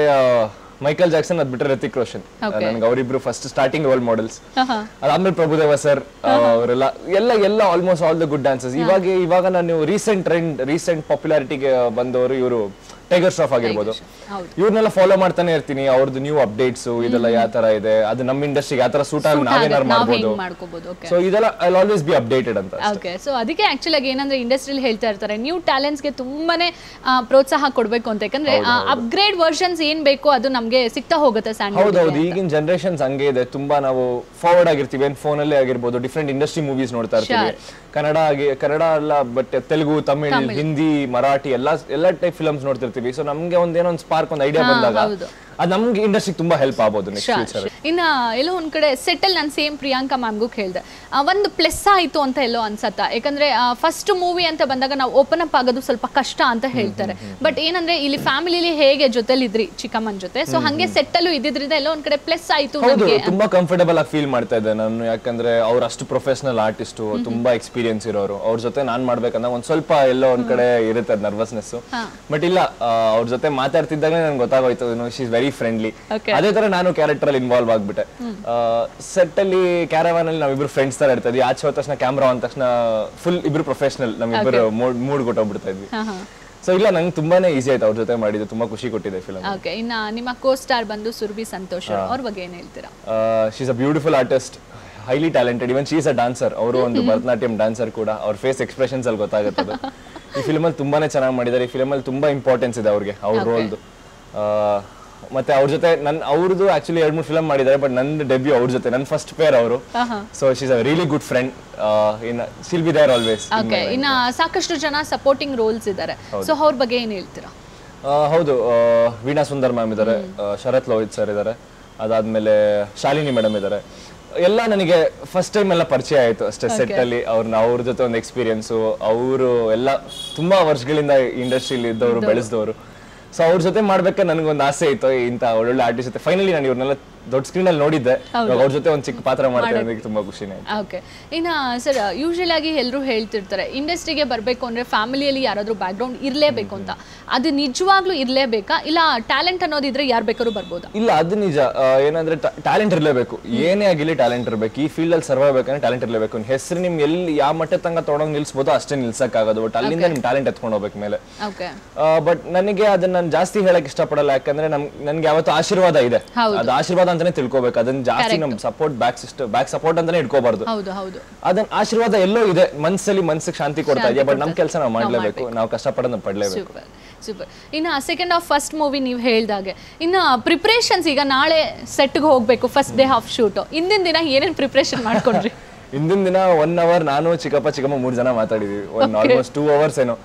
ಮೈಕಲ್ ಜಾಕ್ಸನ್ ಅದ್ ಬಿಟ್ರೆ ಋತಿಕ್ ರೋಷನ್. ನನ್ಗೆ ಅವರಿಬ್ರು ಫಸ್ಟ್ ಸ್ಟಾರ್ಟಿಂಗ್ ರೋಲ್ ಮಾಡೆಲ್ಸ್. ಅದಾದ್ಮೇಲೆ ಪ್ರಭುದೇವ ಸರ್ ಅವರೆಲ್ಲ ಎಲ್ಲ almost all the good dancers. ಇವಾಗ ನಾನು ರೀಸೆಂಟ್ ಪಾಪ್ಯುಲಾರಿಟಿಗೆ ಬಂದವರು ಇವರು ಟೈಗರ್ ಶ್ರಾಫ್ ಆಗಿರ್ಬೋದು, ಇವ್ರನ್ನೆಲ್ಲ ಫಾಲೋ ಮಾಡ್ತಾನೆ ಇರ್ತೀನಿ. ಅವ್ರದ್ದು ನ್ಯೂ ಅಪ್ಡೇಟ್ಸ್ ಇದೆಲ್ಲ ಯಾವ ತರ ಇದೆ, ಅದು ನಮ್ಮ ಇಂಡಸ್ಟ್ರಿಗೆ ಯಾವ ತರ ಸೂಟ್ ಆಗಿ ನಾವೇನಾರು ಮಾಡ್ಬೋದು. ಸೊ ಇದೆಲ್ಲ ಐ ಆಲ್ವೇಸ್ ಬಿ ಅಪ್ಡೇಟೆಡ್ ಅಂತ. ಓಕೆ, ಸೊ ಅದಕ್ಕೆ ಆಕ್ಚುಲಿ ಆಗಿ ಏನಂದ್ರೆ ಇಂಡಸ್ಟ್ರಿಯಲ್ಲಿ ಹೇಳ್ತಾ ಇರ್ತಾರೆ ನ್ಯೂ ಟ್ಯಾಲೆಂಟ್ಸ್ಗೆ ತುಂಬಾನೇ ಪ್ರೋತ್ಸಾಹ ಕೊಡ್ಬೇಕು ಅಂತ. ಯಾಕಂದ್ರೆ ಅಪ್ಗ್ರೇಡ್ ವರ್ಷನ್ಸ್ ಏನ್ ಬೇಕೋ ಅದು ನಮ್ಗೆ ಸಿಗ್ತಾ ಹೋಗುತ್ತೆ. ಹೌದೌದು, ಈಗಿನ ಜನರೇಷನ್ಸ್ ಹಂಗೆ ಇದೆ. ತುಂಬಾ ನಾವು ಫಾರ್ವರ್ಡ್ ಆಗಿರ್ತೀವಿ. ಫೋನಲ್ಲೇ ಆಗಿರ್ಬೋದು, ಡಿಫ್ರೆಂಟ್ ಇಂಡಸ್ಟ್ರಿ ಮೂವೀಸ್ ನೋಡ್ತಾ ಇರ್ತೀವಿ. ಕನ್ನಡ ಅಲ್ಲ, ಬಟ್ ತೆಲುಗು, ತಮಿಳ್, ಹಿಂದಿ, ಮರಾಠಿ ಎಲ್ಲ ಟೈಪ್ ಫಿಲ್ಮ್ಸ್ ನೋಡ್ತಿರ್ತೀವಿ. ಸೊ ನಮ್ಗೆ ಒಂದೇನೋ ಒಂದು ಸ್ಪಾರ್ಕ್, ಒಂದು ಐಡಿಯಾ ಬಂದಾಗ ಅದು ನಮ್ಗೆ ಇಂಡಸ್ಟ್ರಿಗೆ ತುಂಬಾ ಹೆಲ್ಪ್ ಆಗ್ಬೋದು ನೆಕ್ಸ್ಟ್ ಫ್ಯೂಚರ್. ಇನ್ನ ಎಲ್ಲೋ ಒಂದ್ ಕಡೆ ಸೆಟಲ್ ನಾನು ಸೇಮ್ ಪ್ರಿಯಾಂಕಾ ಮ್ಯಾಮ್ಗೂ ಕೇಳಿದೆ, ಒಂದು ಪ್ಲಸ್ ಆಯ್ತು ಅಂತ ಎಲ್ಲೋ ಅನ್ಸತ್ತಾ? ಯಾಕಂದ್ರೆ ಫಸ್ಟ್ ಮೂವಿ ಅಂತ ಬಂದಾಗ ನಾವು ಓಪನ್ ಅಪ್ ಆಗೋದು ಸ್ವಲ್ಪ ಕಷ್ಟ ಅಂತ ಹೇಳ್ತಾರೆ. ಬಟ್ ಏನಂದ್ರೆ ಇಲ್ಲಿ ಫ್ಯಾಮಿಲಿಲಿ ಹೇಗೆ ಜೊತೆಲಿದ್ರಿ ಚಿಕ್ಕಮ್ಮನ ಜೊತೆ, ಸೊ ಹಂಗೆ ಸೆಟ್ಟಲ್ಲೂ ಇದ್ದಿದ್ರಿಂದ ಎಲ್ಲೋ ಒಂದ್ ಕಡೆ ಪ್ಲಸ್ ಆಯ್ತು. ತುಂಬಾ ಕಂಫರ್ಟಬಲ್ ಆಗಿ ಫೀಲ್ ಮಾಡ್ತಾ ಇದ್ದೆ ನಾನು. ಯಾಕಂದ್ರೆ ಅವ್ರು ಅಷ್ಟು ಪ್ರೊಫೆಷನಲ್ ಆರ್ಟಿಸ್ಟ್, ತುಂಬಾ ಎಕ್ಸ್ಪೀರಿಯನ್ಸ್ ಇರೋರು. ಅವ್ರ ಜೊತೆ ನಾನ್ ಮಾಡ್ಬೇಕಂದ್ರೆ ಒಂದ್ ಸ್ವಲ್ಪ ಎಲ್ಲೋ ಒಂದ್ ಕಡೆ ಇರುತ್ತೆ ನರ್ವಸ್ನೆಸ್. ಬಟ್ ಇಲ್ಲ, ಅವ್ರ ಜೊತೆ ಮಾತಾಡ್ತಿದ್ದಾಗ ನನ್ಗೆ ಗೊತ್ತಾಗೋಯ್ತು, ಶಿ ಇಸ್ ವೆರಿ ಫ್ರೆಂಡ್ಲಿ. ಅದೇ ತರ ನಾನು ಕ್ಯಾರೆಕ್ಟರ್ ಅಲ್ಲಿ ಇನ್ವಾಲ್ವ್ ಆಗ್ಬಿಟ್ಟೆ. ಸೆಟ್ ಅಲ್ಲಿ ಕ್ಯಾರವಾನ್ ಅಲ್ಲಿ ನಾವಿಬ್ರು ಫ್ರೆಂಡ್ಸ್ ತರ ಇರ್ತಾ ಇದ್ವಿ. ಆಚೆ ಹೋದ ತಕ್ಷಣ ಕ್ಯಾಮ್ರಾ ಅಂದ ತಕ್ಷಣ ಫುಲ್ ಇಬ್ರು ಪ್ರೊಫೆಷನಲ್, ನಮ್ಮಿಬ್ರು ಮೂಡ್ ಕೊಟ್ಟೋಗ್ಬಿಡ್ತಾ ಇದ್ವಿ. ಸೊ ಇಲ್ಲ, ನಂಗೆ ತುಂಬಾನೇ ಈಸಿ ಆಯ್ತು ಅವ್ರ ಜೊತೆ ಮಾಡಿದ್ದು, ತುಂಬಾ ಖುಷಿ ಕೊಟ್ಟಿದೆ ಫಿಲ್ಮ್. ಓಕೆ, ಇನ್ನ ನಿಮ್ಮ ಕೋ ಸ್ಟಾರ್ ಬಂದು ಸುರಭಿ ಸಂತೋಷ್, ಅವ್ರ ಬಗ್ಗೆ ಏನ್ ಹೇಳ್ತೀರಾ? She is a beautiful artist, highly talented. Even she is a dancer. ಅವರು ಒಂದು ಭರತನಾಟ್ಯಂ ಡಾನ್ಸರ್ ಕೂಡ. ಅವ್ರ ಫೇಸ್ ಎಕ್ಸ್ಪ್ರೆಷನ್ಸ್ ಅಲ್ಲಿ ಗೊತ್ತಾಗುತ್ತೆ. ಈ ಫಿಲ್ಮ್ ಅಲ್ಲಿ ತುಂಬಾನೇ ಚೆನ್ನಾಗಿ ಮಾಡಿದ್ದಾರೆ. ಈ ಫಿಲ್ಮ್ ಅಲ್ಲಿ ತುಂಬಾ ಇಂಪಾರ್ಟೆನ್ಸ್ ಇದೆ ಅವ್ರಿಗೆ, ಅವ್ರ ರೋಲ್ದು. ಮತ್ತೆ ಅವ್ರ ಜೊತೆ ಅವ್ರದ್ದು ಆಕ್ಚುಲಿ 2-3 ಫಿಲ್ಮ್ ಮಾಡಿದ್ದಾರೆ. ಬಟ್ ನನ್ನ ಡೆಬ್ಯೂ ಅವ್ರ ಜೊತೆ, ನನ್ನ ಫಸ್ಟ್ ಪೇರ್ ಅವರು. So she is a really good friend. She'll be there always. Okay, ಇನ್ನ ಸಾಕಷ್ಟು ಜನ ಸಪೋರ್ಟಿಂಗ್ ರೋಲ್ಸ್ ಇದ್ದಾರೆ. ಸೊ ಅವ್ರ ಬಗ್ಗೆ ಏನ್ ಹೇಳ್ತೀರಾ? ಹೌದು, ವೀಣಾ ಸುಂದರ್ ಮ್ಯಾಮ್ ಇದ್ದಾರೆ, ಶರತ್ ಲೋಹಿತ್ ಸರ್ ಇದ್ದಾರೆ, ಅದಾದ್ಮೇಲೆ ಶಾಲಿನಿ ಮೇಡಮ್ ಇದ್ದಾರೆ. ಎಲ್ಲ ನನಗೆ ಫಸ್ಟ್ ಟೈಮ್ ಎಲ್ಲ ಪರಿಚಯ ಆಯ್ತು ಅಷ್ಟೇ ಸೆಟ್ ಅಲ್ಲಿ. ಅವ್ರ ಜೊತೆ ಒಂದು ಎಕ್ಸ್ಪೀರಿಯನ್ಸು. ಅವರು ಎಲ್ಲ ತುಂಬಾ ವರ್ಷಗಳಿಂದ ಇಂಡಸ್ಟ್ರಿಯಲ್ಲಿ ಇದ್ದವರು, ಬೆಳೆಸಿದವರು. ಸೊ ಅವ್ರ ಜೊತೆ ಮಾಡ್ಬೇಕಾದ್ರೆ ನನಗೊಂದು ಆಸೆ ಇತ್ತು, ಇಂಥ ಒಳ್ಳೊಳ್ಳೆ ಆರ್ಟಿಸ್ಟ್ ಜೊತೆ. ಫೈನಲಿ ನಾನು ಇವ್ರನ್ನೆಲ್ಲ ದೊಡ್ಡ ಸ್ಕ್ರೀನ್ ಅಲ್ಲಿ ನೋಡಿದ್ದೆ. ಅವ್ರ ಜೊತೆ ಒಂದು ಚಿಕ್ಕ ಪಾತ್ರ ಮಾಡ್ತಾರೆ, ತುಂಬಾ ಖುಷಿನೇ. ಓಕೆ, ಇನ್ನ ಸರ್ ಯೂಶುವಲ್ ಆಗಿ ಎಲ್ಲರೂ ಹೇಳ್ತಿರ್ತಾರೆ ಇಂಡಸ್ಟ್ರಿಗೆ ಬರಬೇಕು ಅಂದ್ರೆ ಫ್ಯಾಮಿಲಿಯಲ್ಲಿ ಯಾರಾದ್ರೂ ಬ್ಯಾಕ್ ಗ್ರೌಂಡ್ ಇರಲೇಬೇಕು ಅಂತ. ಅದು ನಿಜವಾಗ್ಲೂ ಇರಲೇಬೇಕಾ, ಇಲ್ಲ ಟ್ಯಾಲೆಂಟ್ ಅನ್ನೋದಿದ್ರೆ ಯಾರು ಬೇಕಾದ್ರೂ ಬರ್ಬೋದಾ? ಇಲ್ಲ, ಅದು ನಿಜ. ಏನಂದ್ರೆ ಟ್ಯಾಲೆಂಟ್ ಇರಲೇಬೇಕು. ಏನೇ ಆಗಿಲ್ಲ ಟ್ಯಾಲೆಂಟ್ ಇರಬೇಕು. ಈ ಫೀಲ್ಡ್ ಅಲ್ಲಿ ಸರ್ವೈವ್ ಬೇಕಂದ್ರೆ ಟ್ಯಾಲೆಂಟ್ ಇರಲೇಬೇಕು. ಹೆಸರು ನಿಮ್ ಎಲ್ಲಿ ಯಾವ ಮಟ್ಟ ತನಕ ತೊಗೊಂಡು ನಿಲ್ಸ್ಬೋದು ಅಷ್ಟೇ ನಿಲ್ಸಕ್ ಆಗೋದು. ಬಟ್ ಅಲ್ಲಿಂದ ನಿಮ್ ಟ್ಯಾಲೆಂಟ್ ಎತ್ಕೊಂಡು ಹೋಗ್ಬೇಕು ಮೇಲೆ. ಬಟ್ ನನಗೆ ಅದನ್ನ ನಾನು ಜಾಸ್ತಿ ಹೇಳಕ್ ಇಷ್ಟಪಡಲ್ಲ. ಯಾಕಂದ್ರೆ ನನ್ಗೆ ಯಾವತ್ತೂ ಆಶೀರ್ವಾದ ಇದೆ. ಅದು ಆಶೀರ್ವಾದ ಅಂತಾನೆ ತಿಳ್ಕೊಬೇಕು. ಅದನ್ನ ಜಾಸ್ತಿ ನಮ್ ಸಪೋರ್ಟ್ ಬ್ಯಾಕ್ ಸಪೋರ್ಟ್ ಅಂತಾನೆ ಇಟ್ಕೋಬಾರ್ದು. ಅದನ್ನ ಆಶೀರ್ವಾದ ಎಲ್ಲೋ ಇದೆ, ಮನ್ಸಿಗೆ ಶಾಂತಿ ಕೊಡ್ತಾ ಇದೆಯಾ. ಬಟ್ ನಮ್ ಕೆಲಸ ನಾವು ಮಾಡ್ಲೇಬೇಕು, ನಾವು ಕಷ್ಟಪಡೋದನ್ನ ಪಡ್ಲೇಬೇಕು. ಸೂಪರ್. ಇನ್ನ ಸೆಕೆಂಡ್ ಆಫ್ ಫಸ್ಟ್ ಮೂವಿ ನೀವು ಹೇಳ್ದಾಗೆ, ಇನ್ನ ಪ್ರಿಪರೇಷನ್ಸ್, ಈಗ ನಾಳೆ ಸೆಟ್ಗೆ ಹೋಗ್ಬೇಕು, ಫಸ್ಟ್ ಡೇ ಆಫ್ ಶೂಟ್, ಹಿಂದಿನ ದಿನ ಏನೇನ್ ಪ್ರಿಪರೇಷನ್ ಮಾಡ್ಕೊಂಡ್ರಿ? ಹಿಂದಿನ ದಿನ 1 hour ನಾನು ಚಿಕ್ಕಮ್ಮ 3 ಜನ ಮಾತಾಡಿದೀವಿ. ಆಲ್ಮೋಸ್ಟ್ 2 hours ಏನೋ.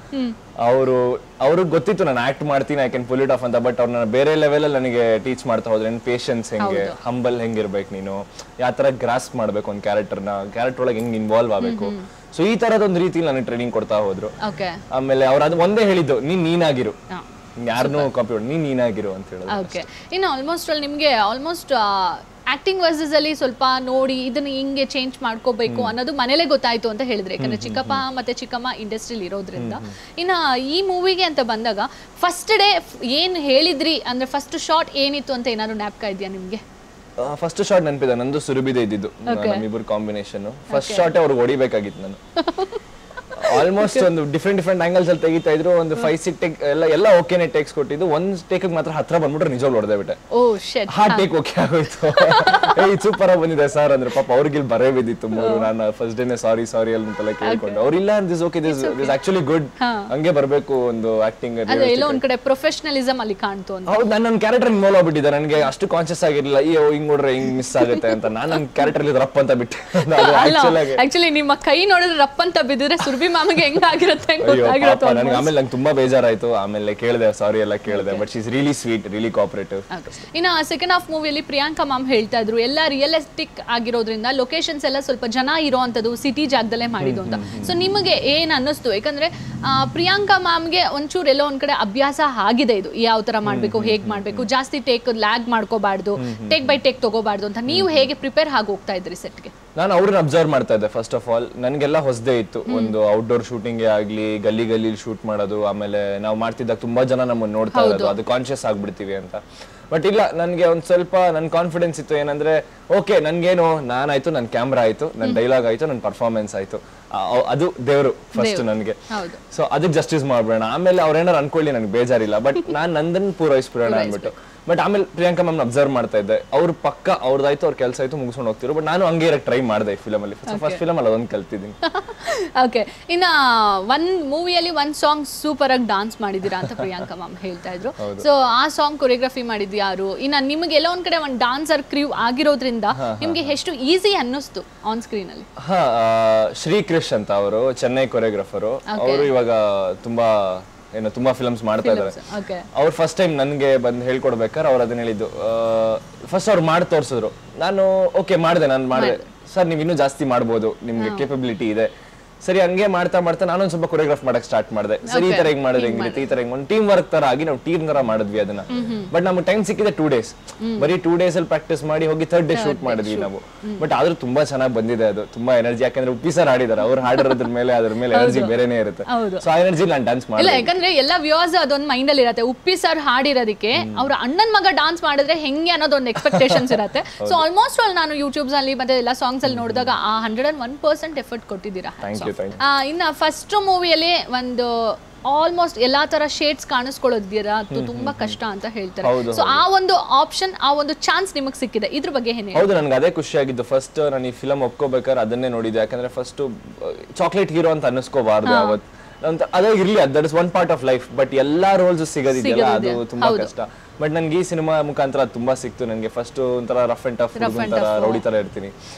ಅವ್ರಿಗೆ ಗೊತ್ತಿತ್ತು ನಾನು ಆಕ್ಟ್ ಮಾಡ್ತೀನಿ, I can pull it off ಅಂತ. ಬಟ್ ಅವ್ರನ್ನ ಬೇರೆ ಲೆವೆಲ್ ಅಲ್ಲಿ ನನಗೆ ಟೀಚ್ ಮಾಡ್ತಾ ಹೋದ್ರೆ, ಪೇಷನ್ಸ್ ಹೆಂಗೆ, ಹಂಬಲ್ ಹೆಂಗಿರ್ಬೇಕು, ನೀನು ಯಾವ ತರ ಗ್ರಾಸ್ಪ್ ಮಾಡ್ಬೇಕು ಒಂದು ಕ್ಯಾರೆಕ್ಟರ್ ಒಳಗೆ ಹೆಂಗ್ ಇನ್ವಾಲ್ವ್ ಆಗ್ಬೇಕು. ಸೊ ಈ ತರದ ಒಂದು ರೀತಿಲಿ ನನಗೆ ಟ್ರೈನಿಂಗ್ ಕೊಡ್ತಾ ಹೋದ್ರು. ಆಮೇಲೆ ಅವ್ರು ಅದು ಒಂದೇ ಹೇಳಿದ್ದು, ನೀನಾಗಿರು, ಯಾರನ್ನೂ ಕಾಪಿ ನೀನಾಗಿರು ಅಂತ ಹೇಳಿದ್ರು. ಇನ್ನು ಆಲ್ಮೋಸ್ಟ್ ಅಲ್ಲಿ ನಿಮ್ಗೆ ಆಕ್ಟಿಂಗ್ ವರ್ಸಸ್ ಅಲ್ಲಿ ಸ್ವಲ್ಪ ನೋಡಿ ಇದನ್ನ ಹಿಂಗೆ ಚೇಂಜ್ ಮಾಡ್ಕೋಬೇಕು ಅನ್ನೋದು ಮನೇಲೆ ಗೊತ್ತಾಯ್ತು ಅಂತ ಹೇಳಿದ್ರೆ. ಯಾಕಂದ್ರೆ ಚಿಕ್ಕಪ್ಪ ಮತ್ತೆ ಚಿಕ್ಕಮ್ಮ ಇಂಡಸ್ಟ್ರಿಯಲ್ಲಿ ಇರೋದ್ರಿಂದ. ಇನ್ನ ಈ ಮೂವಿಗೆ ಅಂತ ಬಂದಾಗ ಫಸ್ಟ್ ಡೇ ಏನ್ ಹೇಳಿದ್ರಿ ಅಂದ್ರೆ ಫಸ್ಟ್ ಶಾಟ್ ಏನಿತ್ತು ಅಂತ ಏನಾದ್ರು ಜ್ಞಾಪಕ ಇದೆಯಾ ನಿಮ್ಗೆ? ಫಸ್ಟ್ ಶಾಟ್ ನೆನಪಿದೆ, ನಂದು ಸುರಭಿದೆ ಇದ್ದಿದ್ದು, ನಮ್ಮಿಬ್ಬರು ಕಾಂಬಿನೇಷನ್. ಫಸ್ಟ್ ಶಾಟ್ ಅವ್ರಿಗೆ ಹೊಡಿಬೇಕಾಗಿತ್ತು ನಾನು. ಆಲ್ಮೋಸ್ಟ್ ಒಂದು ಡಿಫ್ರೆಂಟ್ ಆಂಗಲ್ಸ್ ಅಲ್ಲಿ ತೆಗಿತಾ ಇದ್ರು. ಒಂದು 5-6 ಟೇಕ್ ಎಲ್ಲ ಓಕೆನೆ ಟೇಕ್ಸ್ ಕೊಟ್ಟಿದ್ದು. ಒಂದ್ ಟೇಕ್ ಮಾತ್ರ ಹತ್ರ ಬಂದ್ಬಿಟ್ರೆ ನಿಜವಾಗ್ಲೂ ಹೊಡೆದೇ ಬಿಟ್ಟೆ. ಟೇಕ್ ಓಕೆ ಆಗೋಯ್ತು. ಸೂಪರ್ ಆಗಿ ಬಂದಿದೆ ಸರ್ ಅಂದ್ರೆ ಪಾಪ ಅವ್ರಿಗೆ ಇಲ್ಲಿ ಬರೇ ಬಿದ್ದಿತ್ತು 3. ನಾನು ಫಸ್ಟ್ ಡೇನೆ ಸಾರಿ ಅಂತೆಲ್ಲ ಕೇಳ್ಕೊಂಡು, ಅವ್ರಿಲ್ಲ this okay, this actually good, ಹಂಗೆ ಬರ್ಬೇಕು ಒಂದು ಆಕ್ಟಿಂಗ್. ಎಲ್ಲೋ ಒಂದ್ ಕಡೆ ಪ್ರೊಫೆಷನಲಿಸಮ್ ಅಲ್ಲಿ ಕಾಣ್ತು. ಹೌದು, ನನ್ನ ಕ್ಯಾರೆಕ್ಟರ್ ಇನ್ವಾಲ್ವ್ ಆಗ್ಬಿಟ್ಟಿದೆ. ನನಗೆ ಅಷ್ಟು ಕಾನ್ಶಿಯಸ್ ಆಗಿರ್ಲಿಲ್ಲ, ಹಿಂಗ್ ನೋಡ್ರೆ ಹಿಂಗ್ ಮಿಸ್ ಆಗುತ್ತೆ ಅಂತ. ನಾನು ನನ್ನ ಕ್ಯಾರೆಕ್ಟರ್ ಅಲ್ಲಿ ರಪ್ ಅಂತ ಬಿಟ್ಟೆ. ಆಕ್ಚುಲಿ ನಿಮ್ಮ ಕೈ ನೋಡಿದ್ರೆ ರಪ್ ಅಂತ ಬಿದ್ದಿದ್ರೆ ಸುರಭಿ ಮ್ಯಾಮ್ಗೆ ಹೆಂಗಾಗಿರುತ್ತೆ ನನಗೆ. ಆಮೇಲೆ ನಂಗೆ ತುಂಬಾ ಬೇಜಾರಾಯ್ತು. ಆಮೇಲೆ ಕೇಳಿದೆ, ಸಾರಿ ಎಲ್ಲ ಕೇಳಿದೆ. But she is really sweet, really cooperative. ಇನ್ನು ಸೆಕೆಂಡ್ ಹಾಫ್ ಮೂವಿಯಲ್ಲಿ ಪ್ರಿಯಾಂಕಾ ಮ್ಯಾಮ್ ಹೇಳ್ತಾ ಇದ್ರು ಎಲ್ಲ ರಿಯಲಿಸ್ಟಿಕ್ ಆಗಿರೋದ್ರಿಂದ ಲೊಕೇಶನ್ಸ್ ಎಲ್ಲ ಸ್ವಲ್ಪ ಜನ ಇರೋಂಥದ್ದು, ಸಿಟಿ ಜಾಗದಲ್ಲೇ ಮಾಡಿದ್ದು ಅಂತ. ಸೊ ನಿಮಗೆ ಏನ್ ಅನ್ನಿಸ್ತು? ಯಾಕಂದ್ರೆ ಪ್ರಿಯಾಂಕಾ ಮ್ಯಾಮ್ಗೆ ಒಂಚೂರು ಎಲ್ಲೋ ಒಂದ್ ಕಡೆ ಅಭ್ಯಾಸ ಆಗಿದೆ ಇದು, ಯಾವ ತರ ಮಾಡ್ಬೇಕು, ಹೇಗ್ ಮಾಡ್ಬೇಕು, ಜಾಸ್ತಿ ಟೇಕ್ ಲ್ಯಾಗ್ ಮಾಡ್ಕೋಬಾರ್ದು, ಟೇಕ್ ಬೈ ಟೇಕ್ ತಗೋಬಾರ್ದು ಅಂತ. ನೀವು ಹೇಗೆ ಪ್ರಿಪೇರ್ ಆಗಿ ಹೋಗ್ತಾ ಇದ್ರಿ ಸೆಟ್ಗೆ? ನಾನು ಅವ್ರನ್ನ ಅಬ್ಸರ್ವ್ ಮಾಡ್ತಾ ಇದ್ದೆ. ಫಸ್ಟ್ ಆಫ್ ಆಲ್ ನನಗೆಲ್ಲ ಹೊಸದೇ ಇತ್ತು. ಒಂದು ಔಟ್ಡೋರ್ ಶೂಟಿಂಗ್ ಆಗ್ಲಿ, ಗಲ್ಲಿ ಶೂಟ್ ಮಾಡೋದು. ಆಮೇಲೆ ನಾವು ಮಾಡ್ತಿದ್ದಾಗ ತುಂಬಾ ಜನ ನಮ್ಮನ್ನ ನೋಡ್ತಾ ಇರೋದು, ಅದು ಕಾನ್ಶಿಯಸ್ ಆಗ್ಬಿಡ್ತೀವಿ ಅಂತ. ಬಟ್ ಇಲ್ಲ ನನ್ಗೆ ಒಂದ್ ಸ್ವಲ್ಪ ನನ್ ಕಾನ್ಫಿಡೆನ್ಸ್ ಇತ್ತು ಏನಂದ್ರೆ ಓಕೆ ನನ್ಗೇನು ನಾನಾಯ್ತು ನನ್ ಕ್ಯಾಮ್ರಾ ಆಯ್ತು ನನ್ ಡೈಲಾಗ್ ಆಯ್ತು ನನ್ ಪರ್ಫಾರ್ಮೆನ್ಸ್ ಆಯ್ತು ಅದು ದೇವ್ರು ಫಸ್ಟ್ ನನ್ಗೆ ಸೊ ಅದಕ್ಕೆ ಜಸ್ಟಿಸ್ ಮಾಡ್ಬಿಡೋಣ ಆಮೇಲೆ ಅವ್ರೇನಾರು ಅನ್ಕೊಳ್ಳಿ ನನ್ಗೆ ಬೇಜಾರಿಲ್ಲ ಬಟ್ ನಾನ್ ನಂದನ್ ಪೂರೈಸ್ಬಿಡೋಣ ಅಂದ್ಬಿಟ್ಟು ಬಟ್ ಆಮೇಲೆ ಪ್ರಿಯಾಂಕಾ ಮ್ಯಾಮ್ ಅಬ್ಸರ್ವ್ ಮಾಡ್ತಾ ಇದ್ದೆ ಅವ್ರ ಪಕ್ಕ ಅವ್ರದಾಯ್ತು ಅವ್ರ ಕೆಲಸ ಆಯ್ತು ಮುಗಿಸ್ಕೊಂಡು ಹೋಗ್ತಿರು ಬಟ್ ನಾನು ಹಂಗೆ ಇರಕ್ಕೆ ಟ್ರೈ ಮಾಡಿದೆ ಈ ಫಿಲಮ್ ಅಲ್ಲಿ ಫಸ್ಟ್ ಫಿಲಮ್ ಅಲ್ಲಿ ಅದೊಂದು ಕಲ್ತಿದ್ದೀನಿ ಓಕೆ ಇನ್ನ ಒಂದ್ ಮೂವಿಯಲ್ಲಿ ಒಂದ್ ಸಾಂಗ್ ಸೂಪರ್ ಆಗಿ ಡಾನ್ಸ್ ಮಾಡಿದೀರಾ ಅಂತ ಪ್ರಿಯಾಂಕಾ ಮ್ಯಾಮ್ ಹೇಳ್ತಾ ಇದ್ರು ಸೊ ಆ ಸಾಂಗ್ ಕೊರಿಯೋಗ್ರಫಿ ಮಾಡಿದ್ ಯಾರು ಇನ್ನ ನಿಮ್ಗೆ ಎಲ್ಲ ಒಂದ್ ಕಡೆ ಒಂದ್ ಡಾನ್ಸರ್ ಕ್ರೀವ್ ಆಗಿರೋದ್ರಿಂದ ನಿಮ್ಗೆ ಎಷ್ಟು ಈಸಿ ಅನ್ನಿಸ್ತು ಆನ್ ಸ್ಕ್ರೀನ್ ಅಲ್ಲಿ ಶ್ರೀ ಕ್ರಿಶ್ ಅಂತ ಅವರು ಚೆನ್ನೈ ಕೊರಿಯೋಗ್ರಾಫರು ಅವರು ಇವಾಗ ತುಂಬಾ ಫಿಲ್ಮ್ಸ್ ಮಾಡ್ತಾ ಇದಾರೆ ಅವ್ರು ಫಸ್ಟ್ ಟೈಮ್ ನನ್ಗೆ ಬಂದು ಹೇಳ್ಕೊಡ್ಬೇಕಾದ್ರೆ ಅವ್ರು ಅದನ್ನ ಹೇಳಿದ್ದು ಫಸ್ಟ್ ಅವ್ರು ಮಾಡಿ ತೋರ್ಸಿದ್ರು ನಾನು ಓಕೆ ಮಾಡಿದೆ ನಾನು ಮಾಡಿದೆ ಸರ್ ನೀವು ಇನ್ನೂ ಜಾಸ್ತಿ ಮಾಡ್ಬೋದು ನಿಮ್ಗೆ ಕೇಪಬಿಲಿಟಿ ಇದೆ ಸರಿ ಹಂಗೆ ಮಾಡ್ತಾ ನಾನೊಂದ್ ಸ್ವಲ್ಪ ಕೊರಿಯೋಗ್ರಾಫ್ ಮಾಡಕ್ ಸ್ಟಾರ್ಟ್ ಮಾಡಿದೆ ಸರಿ ಈ ತರ ಹೆಂಗ್ ಮಾಡಿದ್ರೆ ಹೆಂಗಿರುತ್ತೆ ಈ ತರ ಹೆಂಗ್ ಒಂದು ಟೀಮ್ ವರ್ಕ್ ತರ ಆಗಿ ನಾವು ಟೀಮ್ ತರ ಮಾಡಿದ್ವಿ ಅದನ್ನ ಬಟ್ ನಮ್ಗೆ ಟೈಮ್ ಸಿಕ್ಕಿದೆ 2 days ಬರೀ 2 days ಅಲ್ಲಿ ಪ್ರಾಕ್ಟೀಸ್ ಮಾಡಿ ಹೋಗಿ 3rd day ಶೂಟ್ ಮಾಡಿದ್ವಿ ನಾವು ಬಟ್ ಆದ್ರೂ ತುಂಬಾ ಚೆನ್ನಾಗಿ ಬಂದಿದೆ ಅದು ತುಂಬಾ ಎನರ್ಜಿ ಯಾಕಂದ್ರೆ ಉಪ್ಪಿ ಸರ್ ಹಾಡಿದಾರೆ ಅವ್ರು ಹಾಡಿರೋದ್ರ ಮೇಲೆ ಎನರ್ಜಿ ಬೇರೆನೇ ಇರುತ್ತೆ ಸೊ ಆ ಎನರ್ಜಿ ನಾನು ಡಾನ್ಸ್ ಮಾಡಿಲ್ಲ ಯಾಕಂದ್ರೆ ಎಲ್ಲ ವ್ಯೂವರ್ಸ್ ಅದೊಂದು ಮೈಂಡ್ ಅಲ್ಲಿ ಇರುತ್ತೆ ಉಪ್ಪಿ ಸರ್ ಹಾಡಿರೋದಕ್ಕೆ ಅವ್ರ ಅಣ್ಣನ್ ಮಗ ಡಾನ್ಸ್ ಮಾಡಿದ್ರೆ ಹೆಂಗೆ ಅನ್ನೋದೊಂದು ಎಕ್ಸ್ಪೆಕ್ಟೇಷನ್ಸ್ ಇರುತ್ತೆ ಸೊ ಆಲ್ಮೋಸ್ಟ್ ಆಲ್ ನಾನು ಯೂಟ್ಯೂಬ್ಸ್ ಅಲ್ಲಿ ಮತ್ತೆ ಎಲ್ಲ ಸಾಂಗ್ಸ್ ಅಲ್ಲಿ ನೋಡಿದಾಗ ಆ 101% ಎಫರ್ಟ್ ಕೊಟ್ಟಿದ್ದೀರಾ ಇನ್ನ ಫಸ್ಟ್ ಮೂವಿಯಲ್ಲಿ ಒಂದು ಆಲ್ಮೋಸ್ಟ್ ಎಲ್ಲಾ ತರ ಶೇಡ್ಸ್ ಕಾಣಿಸ್ಕೊಳ್ಳೋದಿರಾ ತುಂಬಾ ಕಷ್ಟ ಅಂತ ಹೇಳ್ತಾರೆ ಸೊ ಆ ಒಂದು ಆಪ್ಷನ್ ಆ ಒಂದು ಚಾನ್ಸ್ ನಿಮಗೆ ಸಿಕ್ಕಿದೆ ಇದ್ರ ಬಗ್ಗೆ ಏನ್ ಹೌದು ನನಗೆ ಅದೇ ಖುಷಿ ಆಗಿದ್ದು ಫಸ್ಟ್ ನಾನು ಈ ಫಿಲಂ ಒಪ್ಕೋಬೇಕಾದ್ರೆ ಅದನ್ನೇ ನೋಡಿದೆ ಯಾಕಂದ್ರೆ ಫಸ್ಟ್ ಚಾಕ್ಲೇಟ್ ಹೀರೋ ಅಂತ ಅನ್ನಿಸ್ಕೋಬಾರ್ದು ಅವತ್ತು ಅದೇ ಇರ್ಲಿ that is one part of life but ಎಲ್ಲಾ ರೋಲ್ಸ್ ಸಿಗೋದಿದೆಯಲ್ಲ ಅದು ತುಂಬಾ ಕಷ್ಟ ಬಟ್ ನನ್ಗೆ ಈ ಸಿನಿಮಾ ಮುಖಾಂತರ ತುಂಬಾ ಸಿಕ್ತು ನನಗೆ ಫಸ್ಟ್ ಒಂಥರ ರಫ್ ಅಂಡ್ ಟಫ್ ಒಂಥರ ರೌಡಿ ತರ ಇರ್ತೀನಿ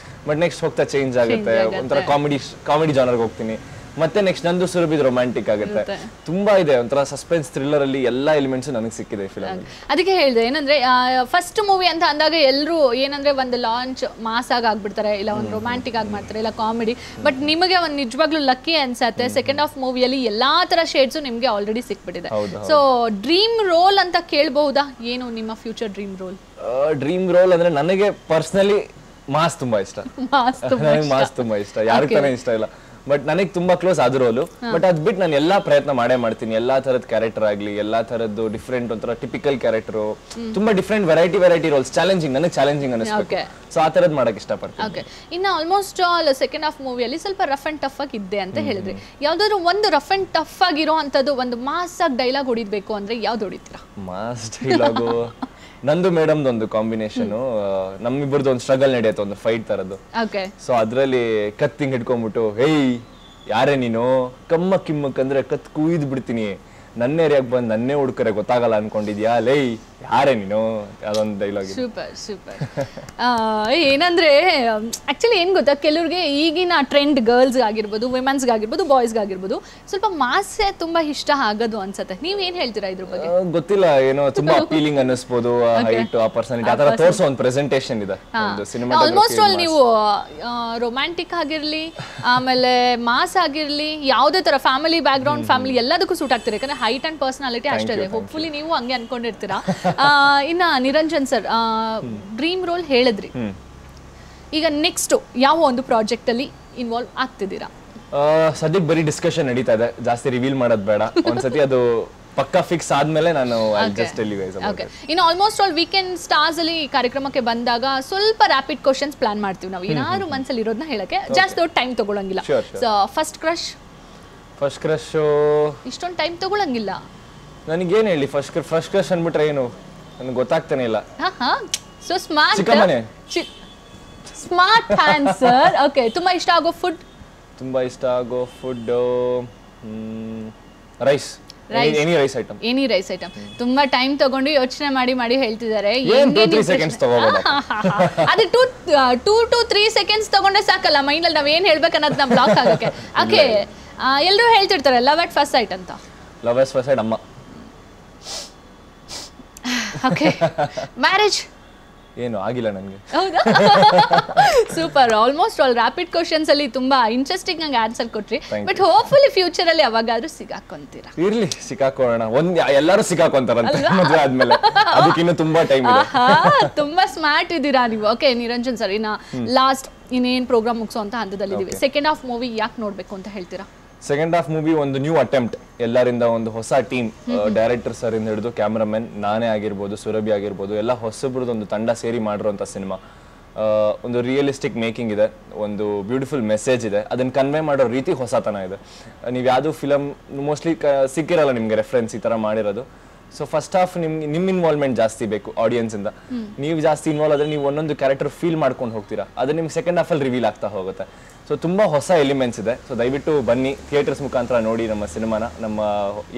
ಬಟ್ ನೆಕ್ಸ್ಟ್ ಹೋಗ್ತಾ ಚೇಂಜ್ ಆಗುತ್ತೆ ಒಂಥರ ಕಾಮಿಡಿ ಜಾನರ್ಗೆ ಹೋಗ್ತೀನಿ ಮತ್ತೆ ನೆಕ್ಸ್ಟ್ ನಂದು ಸುರಭಿದ್ ರೊಮ್ಯಾಂಟಿಕ್ ಆಗುತ್ತೆ ತುಂಬಾ ಇದೆ ಒಂಥರ ಸಸ್ಪೆನ್ಸ್ ಥ್ರಿಲ್ಲರ್ ಅಲ್ಲಿ ಎಲ್ಲಾ ಎಲಿಮೆಂಟ್ಸ್ ನನಗೆ ಸಿಕ್ಕಿದೆ ಫಿಲಮ್ ಅದಕ್ಕೆ ಹೇಳಿದೆ ಏನಂದ್ರೆ ಫಸ್ಟ್ ಮೂವಿ ಅಂತ ಅಂದಾಗ ಎಲ್ಲರೂ ಏನಂದ್ರೆ ಒಂದು ಲಾಂಚ್ ಮಾಸ್ ಆಗಿ ಆಗ್ಬಿಡ್ತಾರೆ ಇಲ್ಲ ಒಂದು ರೊಮ್ಯಾಂಟಿಕ್ ಆಗಿ ಮಾಡ್ತಾರೆ ಇಲ್ಲ ಕಾಮಿಡಿ ಬಟ್ ನಿಮಗೆ ಒಂದು ನಿಜವಾಗ್ಲೂ ಲಕ್ಕಿ ಅನ್ಸತ್ತೆ ಸೆಕೆಂಡ್ ಹಾಫ್ ಮೂವಿಯಲ್ಲಿ ಎಲ್ಲಾ ತರ ಶೇಡ್ಸ್ ನಿಮ್ಗೆ ಆಲ್ರೆಡಿ ಸಿಕ್ಬಿಟ್ಟಿದೆ ಸೊ ಡ್ರೀಮ್ ರೋಲ್ ಅಂತ ಕೇಳಬಹುದಾ ಏನು ನಿಮ್ಮ ಫ್ಯೂಚರ್ ಡ್ರೀಮ್ ರೋಲ್ ಅಂದ್ರೆ ನನಗೆ ಪರ್ಸನಲಿ ಮಾಸ್ ತುಂಬಾ ಇಷ್ಟ ಮಾಸ್ ತುಂಬಾ ಇಷ್ಟ ಯಾರಿಗೂ ತಾನೇ ಇಷ್ಟ ಇಲ್ಲ ಬಟ್ ನನಗೆ ತುಂಬಾ ಕ್ಲೋಸ್ ಆದ ರೋಲು ಬಟ್ ಅದ್ ಬಿಟ್ಟು ನಾನು ಎಲ್ಲಾ ಪ್ರಯತ್ನ ಮಾಡ್ತೀನಿ ಎಲ್ಲಾ ತರದ ಕ್ಯಾರೆಕ್ಟರ್ ಆಗ್ಲಿ ಎಲ್ಲಾ ತರದ್ದು ಡಿಫ್ರೆಂಟ್ ಒಂಥರ ಟಿಪಿಕಲ್ ಕ್ಯಾರೆಕ್ಟರ್ ತುಂಬಾ ಡಿಫ್ರೆಂಟ್ ವೆರೈಟಿ ರೋಲ್ಸ್ ನನಗೆ ಚಾಲೆಂಜಿಂಗ್ ಅನಿಸ್ಬೇಕು ಸೊ ಆ ತರದ್ ಮಾಡಕ್ ಇಷ್ಟಪಡ್ತೀನಿ ಇನ್ನು ಆಲ್ಮೋಸ್ಟ್ ಆಲ್ ಸೆಕೆಂಡ್ ಹಾಫ್ ಮೂವಿಯಲ್ಲಿ ಸ್ವಲ್ಪ ರಫ್ ಅಂಡ್ ಟಫ್ ಆಗಿ ಇದ್ದೆ ಅಂತ ಹೇಳಿದ್ರಿ ಯಾವ್ದಾದ್ರು ಒಂದು ರಫ್ ಅಂಡ್ ಟಫ್ ಆಗಿರೋ ಅಂತದ್ದು ಒಂದು ಮಾಸ್ ಆಗಿ ಡೈಲಾಗ್ ಹೊಡಿಬೇಕು ಅಂದ್ರೆ ಯಾವ್ದು ಹೊಡಿತೀರಾ ಮಾಸ್ ಡೈಲಾಗು ನಂದು ಮೇಡಮ್ ಒಂದು ಕಾಂಬಿನೇಷನ್ ನಮ್ಮಿಬ್ಬರದ್ದು ಒಂದು ಸ್ಟ್ರಗಲ್ ನಡೆಯುತ್ತೆ ಒಂದು ಫೈಟ್ ತರದ್ದು ಸೊ ಅದ್ರಲ್ಲಿ ಕತ್ತಿಂಗ್ ಹಿಡ್ಕೊಂಡ್ಬಿಟ್ಟು ಹೇಯ್ ಯಾರೇ ನೀನು ಕಮ್ಮ ಕಿಮ್ಮಕ್ ಅಂದ್ರೆ ಕತ್ ಕುಯ್ದು ಬಿಡ್ತೀನಿ ನನ್ನೇ ಏರಿಯಾಗ ಬಂದು ನನ್ನೇ ಹುಡುಕರೆ ಗೊತ್ತಾಗಲ್ಲ ಅನ್ಕೊಂಡಿದ್ಯಾ ಲೈ ಯಾರೇ ನೀನು ಅದೊಂದು ಡೈಲಾಗ್ ಸೂಪರ್ ಏನಂದ್ರೆ ಆಕ್ಚುಲಿ ಏನ್ ಗೊತ್ತಾ ಕೆಲವ್ರಿಗೆ ಈಗಿನ ಟ್ರೆಂಡ್ ಗರ್ಲ್ಸ್ ಆಗಿರ್ಬೋದು ವಿಮೆನ್ಸ್ ಆಗಿರ್ಬೋದು ಬಾಯ್ಸ್ ಆಗಿರ್ಬೋದು ಸ್ವಲ್ಪ ಮಾಸೆ ತುಂಬಾ ಇಷ್ಟ ಆಗೋದು ಅನ್ಸತ್ತೆ ನೀವ್ ಏನ್ ಹೇಳ್ತೀರಾ ಇದ್ರ ಬಗ್ಗೆ ಗೊತ್ತಿಲ್ಲ ಏನೋ ತುಂಬಾ ಅಪೀಲಿಂಗ್ ಅನ್ನಿಸ್ಬೋದು ಹೈಟ್ ಆ ಪರ್ಸನಾಲಿಟಿ ಆತರ ತೋರಿಸೋ ಒಂದು ಪ್ರೆಸೆಂಟೇಷನ್ ಇದೆ ಆಲ್ಮೋಸ್ಟ್ ಆಲ್ ನೀವು ರೊಮ್ಯಾಂಟಿಕ್ ಆಗಿರ್ಲಿ ಆಮೇಲೆ ಮಾಸ್ ಆಗಿರ್ಲಿ ಯಾವುದೇ ತರ ಫ್ಯಾಮಿಲಿ ಬ್ಯಾಕ್ ಗ್ರೌಂಡ್ ಫ್ಯಾಮಿಲಿ ಎಲ್ಲದಕ್ಕೂ ಸೂಟ್ ಆಗ್ತೀರಾ ಯಾಕಂದ್ರೆ ಹೈಟ್ ಅಂಡ್ ಪರ್ಸನಾಲಿಟಿ ಅಷ್ಟೇ ಇದೆ ಹೋಪ್ಫುಲಿ ನೀವು ಹಂಗೆ ಅನ್ಕೊಂಡಿರ್ತೀರಾ ಇನ್ನ ನಿರಂಜನ್ ಸರ್ ಡ್ರೀಮ್ ರೋಲ್ ಹೇಳಿದ್ರಿ ಈಗ ನೆಕ್ಸ್ಟ್ ಯಾವ ಒಂದು ಪ್ರಾಜೆಕ್ಟ್ ಅಲ್ಲಿ ಇನ್ವಾಲ್ವ್ ಆಗ್ತಿದ್ದೀರಾ ಸದ್ಯಕ್ಕೆ ಬರೀ ಡಿಸ್ಕಷನ್ ನಡೀತಾ ಇದೆ ಜಾಸ್ತಿ ರಿವೀಲ್ ಮಾಡೋದು ಬೇಡ ಒಂದ್ಸತಿ ಅದು ಪಕ್ಕಾ ಫಿಕ್ಸ್ ಆದ್ಮೇಲೆ ನಾನು ಇನ್ನು ಆಲ್ಮೋಸ್ಟ್ ಆಲ್ ವೀಕೆಂಡ್ ಸ್ಟಾರ್ಸ್ ಅಲ್ಲಿ ಕಾರ್ಯಕ್ರಮಕ್ಕೆ ಬಂದಾಗ ಸ್ವಲ್ಪ ರ್ಯಾಪಿಡ್ ಕ್ವಶನ್ಸ್ ಪ್ಲಾನ್ ಮಾಡ್ತೀವಿ ನಾವು ಏನಾದ್ರು ಮನಸ್ಸಲ್ಲಿ ಇರೋದನ್ನ ಹೇಳಕ್ಕೆ ಜಾಸ್ತಿ ಟೈಮ್ ತಗೊಳಂಗಿಲ್ಲ ಫಸ್ಟ್ ಕ್ರಶ್ ಇಷ್ಟೊಂದು ಟೈಮ್ ತಗೊಳಂಗಿಲ್ಲ ನನಗೇನು ಹೇಳಿ ಫಸ್ಟ್ ಕ್ರಶ್ ಅನ್ಬಿಟ್ರೆ ಏನು ನನಗೆ ಗೊತ್ತಾಗ್ತಾನೆ ಇಲ್ಲ ಸೊ ಸ್ಮಾರ್ಟ್ ಆನ್ಸರ್ ಓಕೆ ತುಂಬಾ ಇಷ್ಟ ಆಗೋ food rice any rice item ತುಂಬಾ ಟೈಮ್ ತಗೊಂಡು ಯೋಚನೆ ಮಾಡಿ ಹೇಳ್ತಿದ್ದಾರೆ ಅದು 2 to 3 seconds ತಗೊಂಡ್ರೆ ಸಾಕಲ್ಲ ಮೈಂಡ್ ಅಲ್ಲಿ ನಾವ್ ಏನ್ ಹೇಳ್ಬೇಕನ್ನೋದನ್ನ ಬ್ಲಾಕ್ ಆಗಕ್ಕೆ ಓಕೆ ಎಲ್ಲರೂ ಹೇಳ್ತಿರ್ತಾರೆ ಲವ್ ಅಟ್ ಫಸ್ಟ್ ಸೈಟ್ ಅಂತ ಲವ್ ಅಟ್ ಫಸ್ಟ್ ಸೈಟ್ ಅಮ್ಮ ಓಕೆ ಮ್ಯಾರೇಜ್ ಏನು ಆಗಿಲ್ಲ ನನಗೆ ಹೌದಾ super almost all rapid questions ಅಲ್ಲಿ ತುಂಬಾ ಇಂಟ್ರೆಸ್ಟಿಂಗ್ ಆಗಿ ಆನ್ಸರ್ ಕೊಟ್ರಿ ಬಟ್ ಹೋಪ್ಫುಲಿ ಫ್ಯೂಚರ್ ಅಲ್ಲಿ ಯಾವಾಗಾದ್ರೂ ಸಿಗಾಕೊಂತೀರಾ ಇರ್ಲಿ ಸಿಗಾಕೋಣ ಎಲ್ಲರೂ ಸಿಗಾಕೊಂತಾರಂತೆ ಮದುವೆ ಆದ್ಮೇಲೆ ಅದಕ್ಕೆ ಇನ್ನು ತುಂಬಾ ಟೈಮ್ ಇದೆ ತುಂಬಾ ಸ್ಮಾರ್ಟ್ ಇದ್ದೀರಾ ನೀವು ಓಕೆ ನಿರಂಜನ್ ಸರ್ ಇನ್ನ ಲಾಸ್ಟ್ ಇನ್ನೇನ್ ಪ್ರೋಗ್ರಾಮ್ ಮುಗಿಸೋ ಅಂತ ಹಂತದಲ್ಲಿ ಇದೀವಿ ಸೆಕೆಂಡ್ ಹಾಫ್ ಮೂವಿ ಯಾಕೆ ನೋಡ್ಬೇಕು ಅಂತ ಹೇಳ್ತೀರಾ ಸೆಕೆಂಡ್ ಹಾಫ್ ಮೂವಿ ಒಂದು ನ್ಯೂ ಅಟೆಂಪ್ಟ್, ಎಲ್ಲರಿಂದ ಒಂದು ಹೊಸ ಟೀಮ್, ಡೈರೆಕ್ಟರ್ ಸರ್ ಇಂದ ಹಿಡಿದು ಕ್ಯಾಮ್ರಾಮನ್, ನಾನೇ ಆಗಿರ್ಬೋದು, ಸುರಭಿ ಆಗಿರ್ಬೋದು, ಎಲ್ಲ ಹೊಸಬ್ರದ್ದು ಒಂದು ತಂಡ ಸೇರಿ ಮಾಡಿರುವಂಥ ಸಿನಿಮಾ. ಒಂದು ರಿಯಲಿಸ್ಟಿಕ್ ಮೇಕಿಂಗ್ ಇದೆ, ಒಂದು ಬ್ಯೂಟಿಫುಲ್ ಮೆಸೇಜ್ ಇದೆ, ಅದನ್ನ ಕನ್ವೆ ಮಾಡೋ ರೀತಿ ಹೊಸತನ ಇದೆ. ನೀವು ಯಾವುದು ಫಿಲಮ್ ಮೋಸ್ಟ್ಲಿ ಸಿಕ್ಕಿರಲ್ಲ ನಿಮ್ಗೆ ರೆಫರೆನ್ಸ್ ಈ ತರ ಮಾಡಿರೋದು. ಸೊ ಫಸ್ಟ್ ಹಾಫ್ ನಿಮ್ ಇನ್ವಾಲ್ವ್ಮೆಂಟ್ ಜಾಸ್ತಿ ಬೇಕು ಆಡಿಯನ್ಸ್ ಇಂದ. ನೀವು ಜಾಸ್ತಿ ಇನ್ವಾಲ್ವ್ ಆದ್ರೆ ನೀವು ಒಂದೊಂದು ಕ್ಯಾರೆಕ್ಟರ್ ಫೀಲ್ ಮಾಡ್ಕೊಂಡು ಹೋಗ್ತೀರಾ, ಅದು ನಿಮ್ಗೆ ಸೆಕೆಂಡ್ ಹಾಫ್ ಅಲ್ಲಿ ರಿವೀಲ್ ಆಗ್ತಾ ಹೋಗುತ್ತೆ. ಸೊ ತುಂಬಾ ಹೊಸ ಎಲಿಮೆಂಟ್ಸ್ ಇದೆ. ಸೊ ದಯವಿಟ್ಟು ಬನ್ನಿ, ಥಿಯೇಟರ್ಸ್ ಮುಖಾಂತರ ನೋಡಿ ನಮ್ಮ ಸಿನಿಮಾನ. ನಮ್ಮ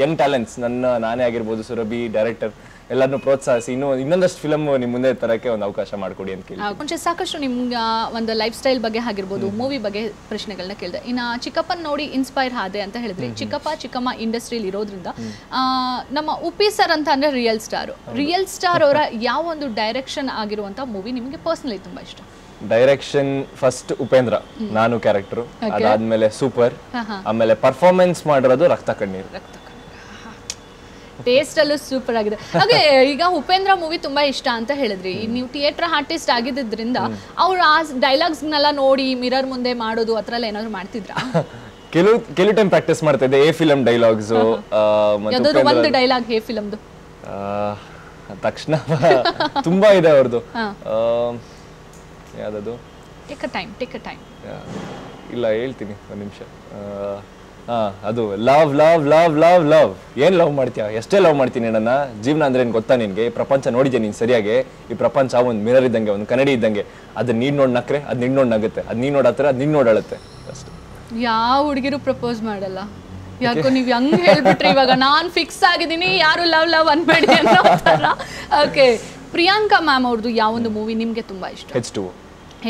ಯಂಗ್ ಟ್ಯಾಲೆಂಟ್ಸ್, ನಾನೇ ಆಗಿರ್ಬೋದು, ಸುರಭಿ ಡೈರೆಕ್ಟರ್, ಎಲ್ಲರನ್ನು ಪ್ರೋತ್ಸಾಹಿಸಿ ಇನ್ನೊಂದಷ್ಟು ಫಿಲಮ್ ನಿಮ್ಮ ಮುಂದೆ ತರಕ್ಕೆ ಒಂದು ಅವಕಾಶ ಮಾಡಿಕೊಡಿ ಅಂತ ಕೇಳಿ. ಮುಂಚೆ ಸಾಕಷ್ಟು ನಿಮ್ಗೆ ಒಂದು ಲೈಫ್ ಸ್ಟೈಲ್ ಬಗ್ಗೆ ಆಗಿರ್ಬೋದು, ಮೂವಿ ಬಗ್ಗೆ ಪ್ರಶ್ನೆಗಳನ್ನ ಕೇಳಿದೆ. ಇನ್ನು ಚಿಕ್ಕಪ್ಪನ ನೋಡಿ ಇನ್ಸ್ಪೈರ್ ಆದೆ ಅಂತ ಹೇಳಿದ್ರಿ. ಚಿಕ್ಕಮ್ಮ ಇಂಡಸ್ಟ್ರಿಯಲ್ಲಿ ಇರೋದ್ರಿಂದ ನಮ್ಮ ಉಪ್ಪಿ ಸರ್ ಅಂತ ಅಂದ್ರೆ ರಿಯಲ್ ಸ್ಟಾರ್ ಅವರ ಯಾವ ಒಂದು ಡೈರೆಕ್ಷನ್ ಆಗಿರುವಂತ ಮೂವಿ ನಿಮಗೆ ಪರ್ಸನಲಿ ತುಂಬಾ ಇಷ್ಟ? ಡೈರೆಕ್ಷನ್ ಫಸ್ಟ್ ಉಪೇಂದ್ರ, ನಾನು ಕ್ಯಾರೆಕ್ಟರ್, ಅದಾದ್ಮೇಲೆ ಸೂಪರ್, ಆಮೇಲೆ ಪರ್ಫಾರ್ಮೆನ್ಸ್ ಮಾಡಿರೋದು ರಕ್ತ ಕಣ್ಣೀರು. ಟೇಸ್ಟ್ ಅಲ್ಲೂ ಸೂಪರ್ ಆಗಿದೆ. ಹಾಗೆ ಈಗ ಉಪೇಂದ್ರ ಮೂವಿ ತುಂಬಾ ಇಷ್ಟ ಅಂತ ಹೇಳಿದ್ರಿ. ನೀವು ಥಿಯೇಟರ್ ಆರ್ಟಿಸ್ಟ್ ಆಗಿದ್ದರಿಂದ ಅವ್ರ ಆ ಡೈಲಾಗ್ಸ್ನೆಲ್ಲ ನೋಡಿ ಮಿರರ್ ಮುಂದೆ ಮಾಡೋದು ಆ ಥರ ಎಲ್ಲ ಏನಾದ್ರು ಮಾಡ್ತಿದ್ರಾ? ಕೆಲವು ಟೈಮ್ ಪ್ರಾಕ್ಟೀಸ್ ಮಾಡ್ತಾ ಇದ್ದೆ. ಎ ಫಿಲಂ ಡೈಲಾಗ್ಸ್, ಯಾವ್ದಾದ್ರು ಒಂದು ಡೈಲಾಗ್ ಎ ಫಿಲಮ್ದು ತಕ್ಷಣ ತುಂಬಾ ಇದೆ ಅವ್ರದ್ದು. ಯಾವ್ದದು? Take a time. ಇಲ್ಲ, ಹೇಳ್ತೀನಿ ಒಂದು ನಿಮಿಷ. ಅದು love love love love love. ಏನ್ ಲವ್ ಮಾಡ್ತೀಯ? ಎಷ್ಟೇ ಲವ್ ಮಾಡ್ತೀನಿ ನನ್ನ. ಜೀವನ ಅಂದ್ರೆ ಏನ್ ಗೊತ್ತಾ ನಿನ್ಗೆ? ಈ ಪ್ರಪಂಚ ನೋಡಿದ್ಯಾ ನೀನ್ ಸರಿಯಾಗಿ? ಈ ಪ್ರಪಂಚ ಒಂದು ಮಿರರ್ ಇದ್ದಂಗೆ, ಒಂದು ಕನ್ನಡಿ ಇದ್ದಂಗೆ. ಅದ್ ನೀನ್ ನೋಡ್ ನಕ್ರೆ ಅದ್ ನಿನ್ ನೋಡ್ ನಗುತ್ತೆ, ಅದ್ ನೀನ್ ನೋಡತ್ತರ ಅದ್ ನಿನ್ ನೋಡಾಳತ್ತೆ ಅಷ್ಟೇ. ಯಾವ ಹುಡುಗಿರು ಪ್ರಪೋಸ್ ಮಾಡಲ್ಲ. ಯಾಕೋ ನೀವ್ ಹಂಗ್ ಹೇಳ್ಬಿಟ್ರಿ. ಇವಾಗ ನಾನ್ ಫಿಕ್ಸ್ ಆಗಿದ್ದೀನಿ, ಯಾರು ಲವ್ ಅನ್ಬೇಡಿ ಅನ್ನೋ ತರ. ಓಕೆ, ಪ್ರಿಯಾಂಕಾ ಮ್ಯಾಮ್ ಅವ್ರದ್ದು ಯಾವೊಂದು ಮೂವಿ ನಿಮ್ಗೆ ತುಂಬಾ ಇಷ್ಟ?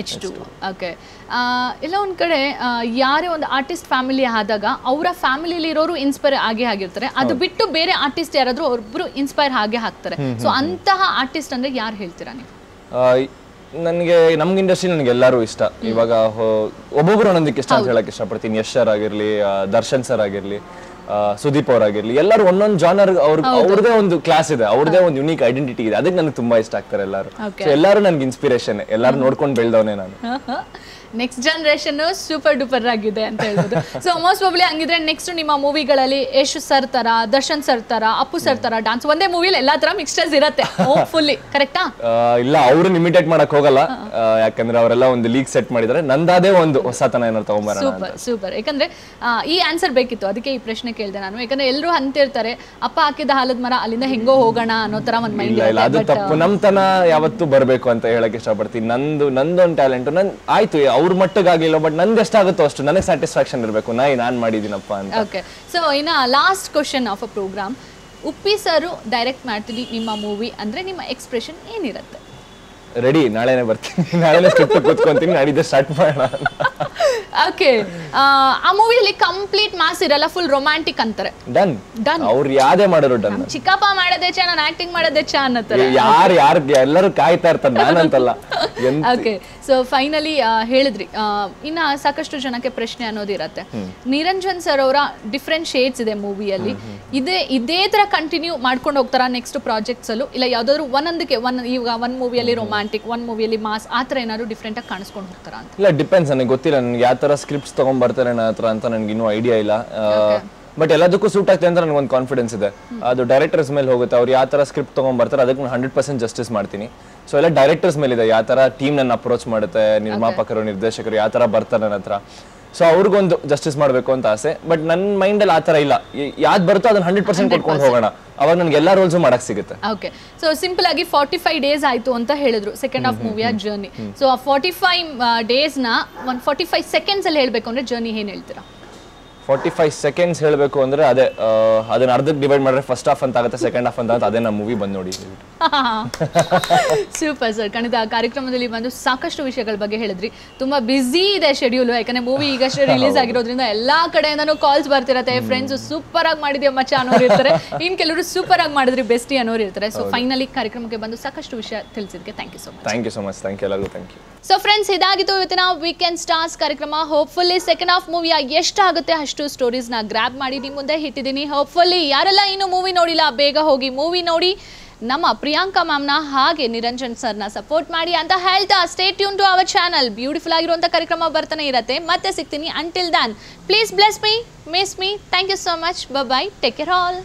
H2. ಓಕೆ, ಎಲ್ಲ ಒಂದು ಕಡೆ ಯಾರೇ ಒಂದು ಆರ್ಟಿಸ್ಟ್ ಫ್ಯಾಮಿಲಿ ಆದಾಗ ಅವರ ಫ್ಯಾಮಿಲಿಲಿ ಇರೋರು ಇನ್ಸ್ಪೈರ್ ಆಗಿರ್ತಾರೆ. ಅದು ಬಿಟ್ಟು ಬೇರೆ ಆರ್ಟಿಸ್ಟ್ ಯಾರಾದ್ರೂ ಒಬ್ಬರು ಇನ್ಸ್ಪೈರ್ ಆಗ್ತಾರೆ. ಸೊ ಅಂತಹ ಆರ್ಟಿಸ್ಟ್ ಅಂದ್ರೆ ಯಾರು ಹೇಳ್ತೀರಾ ನೀವು? ನನಗೆ ನಮ್ಮ ಇಂಡಸ್ಟ್ರಿ ನನಗೆ ಎಲ್ಲರೂ ಇಷ್ಟ. ಇವಾಗ ಒಬ್ಬೊಬ್ರು ಒಂದೊಂದಕ್ಕೆ ಇಷ್ಟ ಅಂತ ಹೇಳಕ್ ಇಷ್ಟಪಡ್ತೀನಿ. ಯಶ್ ಸರ್ ಆಗಿರ್ಲಿ, ದರ್ಶನ್ ಸರ್ ಆಗಿರ್ಲಿ, ಸುದೀಪ್ ಅವರಾಗಿರ್ಲಿ, ಎಲ್ಲರೂ ಒಂದೊಂದು ಜಾನರ್ ಅವ್ರದೇ ಒಂದು ಕ್ಲಾಸ್ ಇದೆ, ಅವ್ರದೇ ಒಂದು ಯುನೀಕ್ ಐಡೆಂಟಿಟಿ ಇದೆ. ಅದಕ್ಕೆ ನನಗೆ ತುಂಬಾ ಇಷ್ಟ ಆಗ್ತಾರೆ ಎಲ್ಲರೂ. ಎಲ್ಲರೂ ನನ್ಗೆ ಇನ್ಸ್ಪಿರೇಷನ್, ಎಲ್ಲರೂ ನೋಡ್ಕೊಂಡು ಬೆಳೆದವನೇ ನಾನು. ನೆಕ್ಸ್ಟ್ ಜನರೇಷನ್ ಸೂಪರ್ ಡೂಪರ್ ಆಗಿದೆ ಅಂತ ಹೇಳ್ಬೋದು. ಸೊ ಮೋಸ್ಟ್ ಪ್ರಾಬಬ್ಲಿ ಹಂಗಿದ್ರೆ ನೆಕ್ಸ್ಟ್ ನಿಮ್ಮ ಮೂವಿಗಳಲ್ಲಿ ಯಶ್ ಸರ್ ತರ, ದರ್ಶನ್ ಸರ್ ತರ, ಅಪ್ಪು ಸರ್ ತರ ಡಾನ್ಸ್ ಒಂದೇ ಮೂವಿಲಿ ಎಲ್ಲಾ ತರ ಮಿಕ್ಸ್ಚರ್ಸ್ ಇರುತ್ತೆ ಹೋಪ್ಫುಲ್ಲಿ, ಕರೆಕ್ಟಾ? ಇಲ್ಲ, ಅವ್ರನ್ನ ಇಮಿಟೇಟ್ ಮಾಡಕ್ ಹೋಗಲ್ಲ, ಯಾಕಂದ್ರೆ ಅವರೆಲ್ಲ ಒಂದು ಲೀಗ್ ಸೆಟ್ ಮಾಡಿದ್ದಾರೆ. ನಂದಾದೇ ಒಂದು ಹೊಸತನ ಏನಾದ್ರು ತಗೊಂಬರೋಣ. ಸೂಪರ್. ಯಾಕಂದ್ರೆ ಈ ಆನ್ಸರ್ ಬೇಕಿತ್ತು, ಅದಕ್ಕೆ ಈ ಪ್ರಶ್ನೆ ಕೇಳಿದೆ ನಾನು. ಯಾಕಂದ್ರೆ ಎಲ್ಲರೂ ಅಂತಿರ್ತಾರೆ ಅಪ್ಪ ಹಾಕಿದ ಹಾಲದ ಮರ ಅಲ್ಲಿಂದ ಹೆಂಗೋ ಹೋಗೋಣ ಅನ್ನೋ ತರ ಒಂದ್ ಮೈಂಡ್. ಇಲ್ಲ, ಅದು ತಪ್ಪು. ನಮ್ತನ ಯಾವತ್ತೂ ಬರ್ಬೇಕು ಅಂತ ಹೇಳಕ್ ಇಷ್ಟಪಡ್ತೀನಿ. ನಂದೊಂದು ಟ್ಯಾಲೆಂಟ್ ಆಯ್ತು, ಅವ್ರ ಮಟ್ಟಗಾಗಿಲ್ಲ, ಬಟ್ ನಂದು ಎಷ್ಟಾಗುತ್ತೋ ಅಷ್ಟು ನನಗೆ ಸ್ಯಾಟಿಸ್ಫ್ಯಾಕ್ಷನ್ ಇರಬೇಕು, ನಾನ್ ಮಾಡಿದೀನಪ್ಪ ಅಂತ. ಓಕೆ, ಸೊ ಇನ್ನ last question of a program. Uppi sir direct ಮಾಡ್ತೀನಿ ನಿಮ್ಮ ಮೂವಿ ಅಂದ್ರೆ ನಿಮ್ಮ ಎಕ್ಸ್ಪ್ರೆಷನ್ ಏನಿರುತ್ತೆ? ರೆಡಿ, ನಾಳೆನೇ ಬರ್ತೀನಿ, ನಾಳೆನೇ ಸ್ಕ್ರಿಪ್ಟ್ ಕೂತ್ಕೊಂತೀನಿ, ನಾಡಿದ್ದೆ ಸ್ಟಾರ್ಟ್ ಮಾಡೋಣ. ಓಕೆ, ಆ ಮೂವಿಯಲ್ಲಿ ಕಂಪ್ಲೀಟ್ ಮಾಸ್ ಇರಲ್ಲ, ಫುಲ್ ರೊಮ್ಯಾಂಟಿಕ್ ಅಂತಾರೆ. ಡನ್. ಅವ್ರು ಯಾವ್ದೇ ಮಾಡೋರು ಡನ್. ಚಿಕ್ಕಪ್ಪ ಮಾಡೋದೇ ಚಾ, ನಾನು ಆಕ್ಟಿಂಗ್ ಮಾಡೋದೇ ಚಾ ಅನ್ನತ್ತಾರೆ. ಯಾರು ಎಲ್ಲರೂ ಕಾಯ್ತಾ ಇರ್ತಾರೆ, ನಾನಂತಲ್ಲ. ಓಕೆ, ಸೊ ಫೈನಲಿ ಹೇಳಿದ್ರಿ, ಇನ್ನ ಸಾಕಷ್ಟು ಜನಕ್ಕೆ ಪ್ರಶ್ನೆ ಅನ್ನೋದಿರತ್ತೆ. ನಿರಂಜನ್ ಸರ್ ಅವರ ಡಿಫ್ರೆಂಟ್ ಶೇಡ್ಸ್ ಇದೆ ಮೂವಿಯಲ್ಲಿ. ಇದೇ ತರ ಕಂಟಿನ್ಯೂ ಮಾಡ್ಕೊಂಡು ಹೋಗ್ತಾರ ನೆಕ್ಸ್ಟ್ ಪ್ರಾಜೆಕ್ಟ್ಸ್ ಅಲ್ಲೂ? ಇಲ್ಲ ಯಾವ್ದಾದ್ರು ಈಗ ಒಂದ್ ಮೂವಿಯಲ್ಲಿ ರೊಮ್ಯಾಂಟಿಕ್, ಒಂದ್ ಮೂವಿಯಲ್ಲಿ ಮಾಸ್, ಆ ತರ ಏನಾದ್ರು ಡಿಫ್ರೆಂಟ್ ಆಗಿ ಕಾಣಿಸ್ಕೊಂಡು ಹೋಗ್ತಾರ ಅಂತ? ಇಲ್ಲ, ಡಿಪೆಂಡ್ಸ್. ನನಗೆ ಗೊತ್ತಿಲ್ಲ ನನಗೆ ಯಾವ ತರ ಸ್ಕ್ರಿಪ್ಟ್ಸ್ ತಗೊಂಡ್ ಬರ್ತಾರೆ ನನ್ನ ಹತ್ರ ಅಂತ ನನಗೆ ಇನ್ನೂ ಐಡಿಯಾ ಇಲ್ಲ. ಬಟ್ ಎಲ್ಲದಕ್ಕೂ ಸೂಟ್ ಆಗ್ತದೆ ಅಂತ ನನಗೆ ಒಂದು ಕಾನ್ಫಿಡೆನ್ಸ್ ಇದೆ. ಅದು ಡೈರೆಕ್ಟರ್ಸ್ ಮೇಲೆ ಹೋಗುತ್ತೆ, ಅವ್ರು ಯಾವ ತರ ಸ್ಕ್ರಿಪ್ಟ್ ತಗೊಂಡ್ ಬರ್ತಾರೆ ಅದಕ್ಕೆ ನಾನು 100% ಜಸ್ಟಿಸ್ ಮಾಡ್ತೀನಿ. ಸೊ ಎಲ್ಲ ಡೈರೆಕ್ಟರ್ಸ್ ಮೇಲೆ ಇದೆ, ಯಾವ ತರ ಟೀಮ್ ನನ್ನ ಅಪ್ರೋಚ್ ಮಾಡುತ್ತೆ, ನಿರ್ಮಾಪಕರು, ನಿರ್ದೇಶಕರು ಯಾವ ತರ ಬರ್ತಾರೆ ನನ್ನ ಹತ್ರ. ಸೊ ಅವ್ರಿಗೊಂದು ಜಸ್ಟಿಸ್ ಮಾಡಬೇಕು ಅಂತ ಆಸೆ. ಬಟ್ ನನ್ನ ಮೈಂಡಲ್ಲಿ ಆ ಥರ ಇಲ್ಲ, ಯಾವ್ದು ಬರುತ್ತೋ ಅದನ್ನ 100% ಕೊಟ್ಕೊಂಡು ಹೋಗೋಣ, ಅವಾಗ ನನಗೆ ಎಲ್ಲ ರೋಲ್ಸು ಮಾಡಕ್ ಸಿಗುತ್ತೆ. ಓಕೆ, ಸೊ ಸಿಂಪಲ್ ಆಗಿ 45 ಡೇಸ್ ಆಯ್ತು ಅಂತ ಹೇಳಿದ್ರು ಸೆಕೆಂಡ್ ಹಾಫ್ ಮೂವಿಯ ಜರ್ನಿ. ಸೊ ಆ 45 ಡೇಸ್ನ 45 ಸೆಕೆಂಡ್ಸ್ ಅಲ್ಲಿ ಹೇಳ್ಬೇಕು ಅಂದ್ರೆ ಜರ್ನಿ ಏನ್ ಹೇಳ್ತೀರಾ? 45 ಸೆಕೆಂಡ್ಸ್ ಹೇಳಬೇಕು ಅಂದ್ರೆ ಅದೇ, ಅದನ್ನ ಅರ್ಧಕ್ಕೆ ಡಿವೈಡ್ ಮಾಡಿದ್ರೆ ಫಸ್ಟ್ ಹಾಫ್ ಅಂತ ಆಗುತ್ತೆ, ಸೆಕೆಂಡ್ ಹಾಫ್ ಅಂತ ಅದೇ ನಮ್ಮ ಮೂವಿ ಬಂದು ನೋಡಿ. ಸೂಪರ್ ಸರ್, ಖಂಡಿತ ಕಾರ್ಯಕ್ರಮದಲ್ಲಿ ಬಂದು ಸಾಕಷ್ಟು ವಿಷಯಗಳ ಬಗ್ಗೆ ಹೇಳಿದ್ರಿ. ತುಂಬಾ ಬಿಸಿ ಇದೆ ಶೆಡ್ಯೂಲ್, ಯಾಕಂದ್ರೆ ಮೂವಿ ಈಗಷ್ಟೇ ರಿಲೀಸ್ ಆಗಿರೋದ್ರಿಂದ ಎಲ್ಲಾ ಕಡೆಯಿಂದನೂ ಕಾಲ್ಸ್ ಬರ್ತಿರತ್ತೆ. ಫ್ರೆಂಡ್ಸ್ ಸೂಪರ್ ಆಗಿ ಮಾಡಿದ್ಯಾ ಮಚ್ಚ ಅನ್ನೋರು ಇರ್ತಾರೆ, ಇನ್ ಕೆಲವರು ಸೂಪರ್ ಆಗಿ ಮಾಡಿದ್ರಿ ಬೆಸ್ಟಿ ಅನ್ನೋರು ಇರ್ತಾರೆ. ಸೊ ಫೈನಲಿ ಕಾರ್ಯಕ್ರಮಕ್ಕೆ ಬಂದು ಸಾಕಷ್ಟು ವಿಷಯ ತಿಳಿಸಿದ್ಕೆ thank you so much. Thank you so much. Thank you ಎಲ್ಲರಿಗೂ. Thank you. ಸೊ ಫ್ರೆಂಡ್ಸ್, ಇದಾಗಿತ್ತು ಇವತ್ತಿನ ವೀಕೆಂಡ್ ಸ್ಟಾರ್ಸ್ ಕಾರ್ಯಕ್ರಮ. ಹೋಪ್ಫುಲ್ಲಿ ಸೆಕೆಂಡ್ ಹಾಫ್ ಮೂವಿಯ ಎಷ್ಟಾಗುತ್ತೆ ಅಷ್ಟು ಸ್ಟೋರೀಸ್ನ ಗ್ರ್ಯಾಬ್ ಮಾಡಿ ನಿಮ್ಮ ಮುಂದೆ ಇಟ್ಟಿದ್ದೀನಿ. ಹೋಪ್ಫುಲ್ಲಿ ಯಾರೆಲ್ಲ ಇನ್ನೂ ಮೂವಿ ನೋಡಿಲ್ಲ ಬೇಗ ಹೋಗಿ ಮೂವಿ ನೋಡಿ. ನಮ್ಮ ಪ್ರಿಯಾಂಕಾ ಮ್ಯಾಮ್ನ ಹಾಗೆ ನಿರಂಜನ್ ಸರ್ನ ಸಪೋರ್ಟ್ ಮಾಡಿ ಅಂತ ಹೇಳ್ತಾ stay tune to our channel. Beautiful ಆಗಿರುವಂಥ ಕಾರ್ಯಕ್ರಮ ಬರ್ತಾನೆ ಇರುತ್ತೆ. ಮತ್ತೆ ಸಿಗ್ತೀನಿ. Until then please bless me, miss me. Thank you so much. Bye, take care all.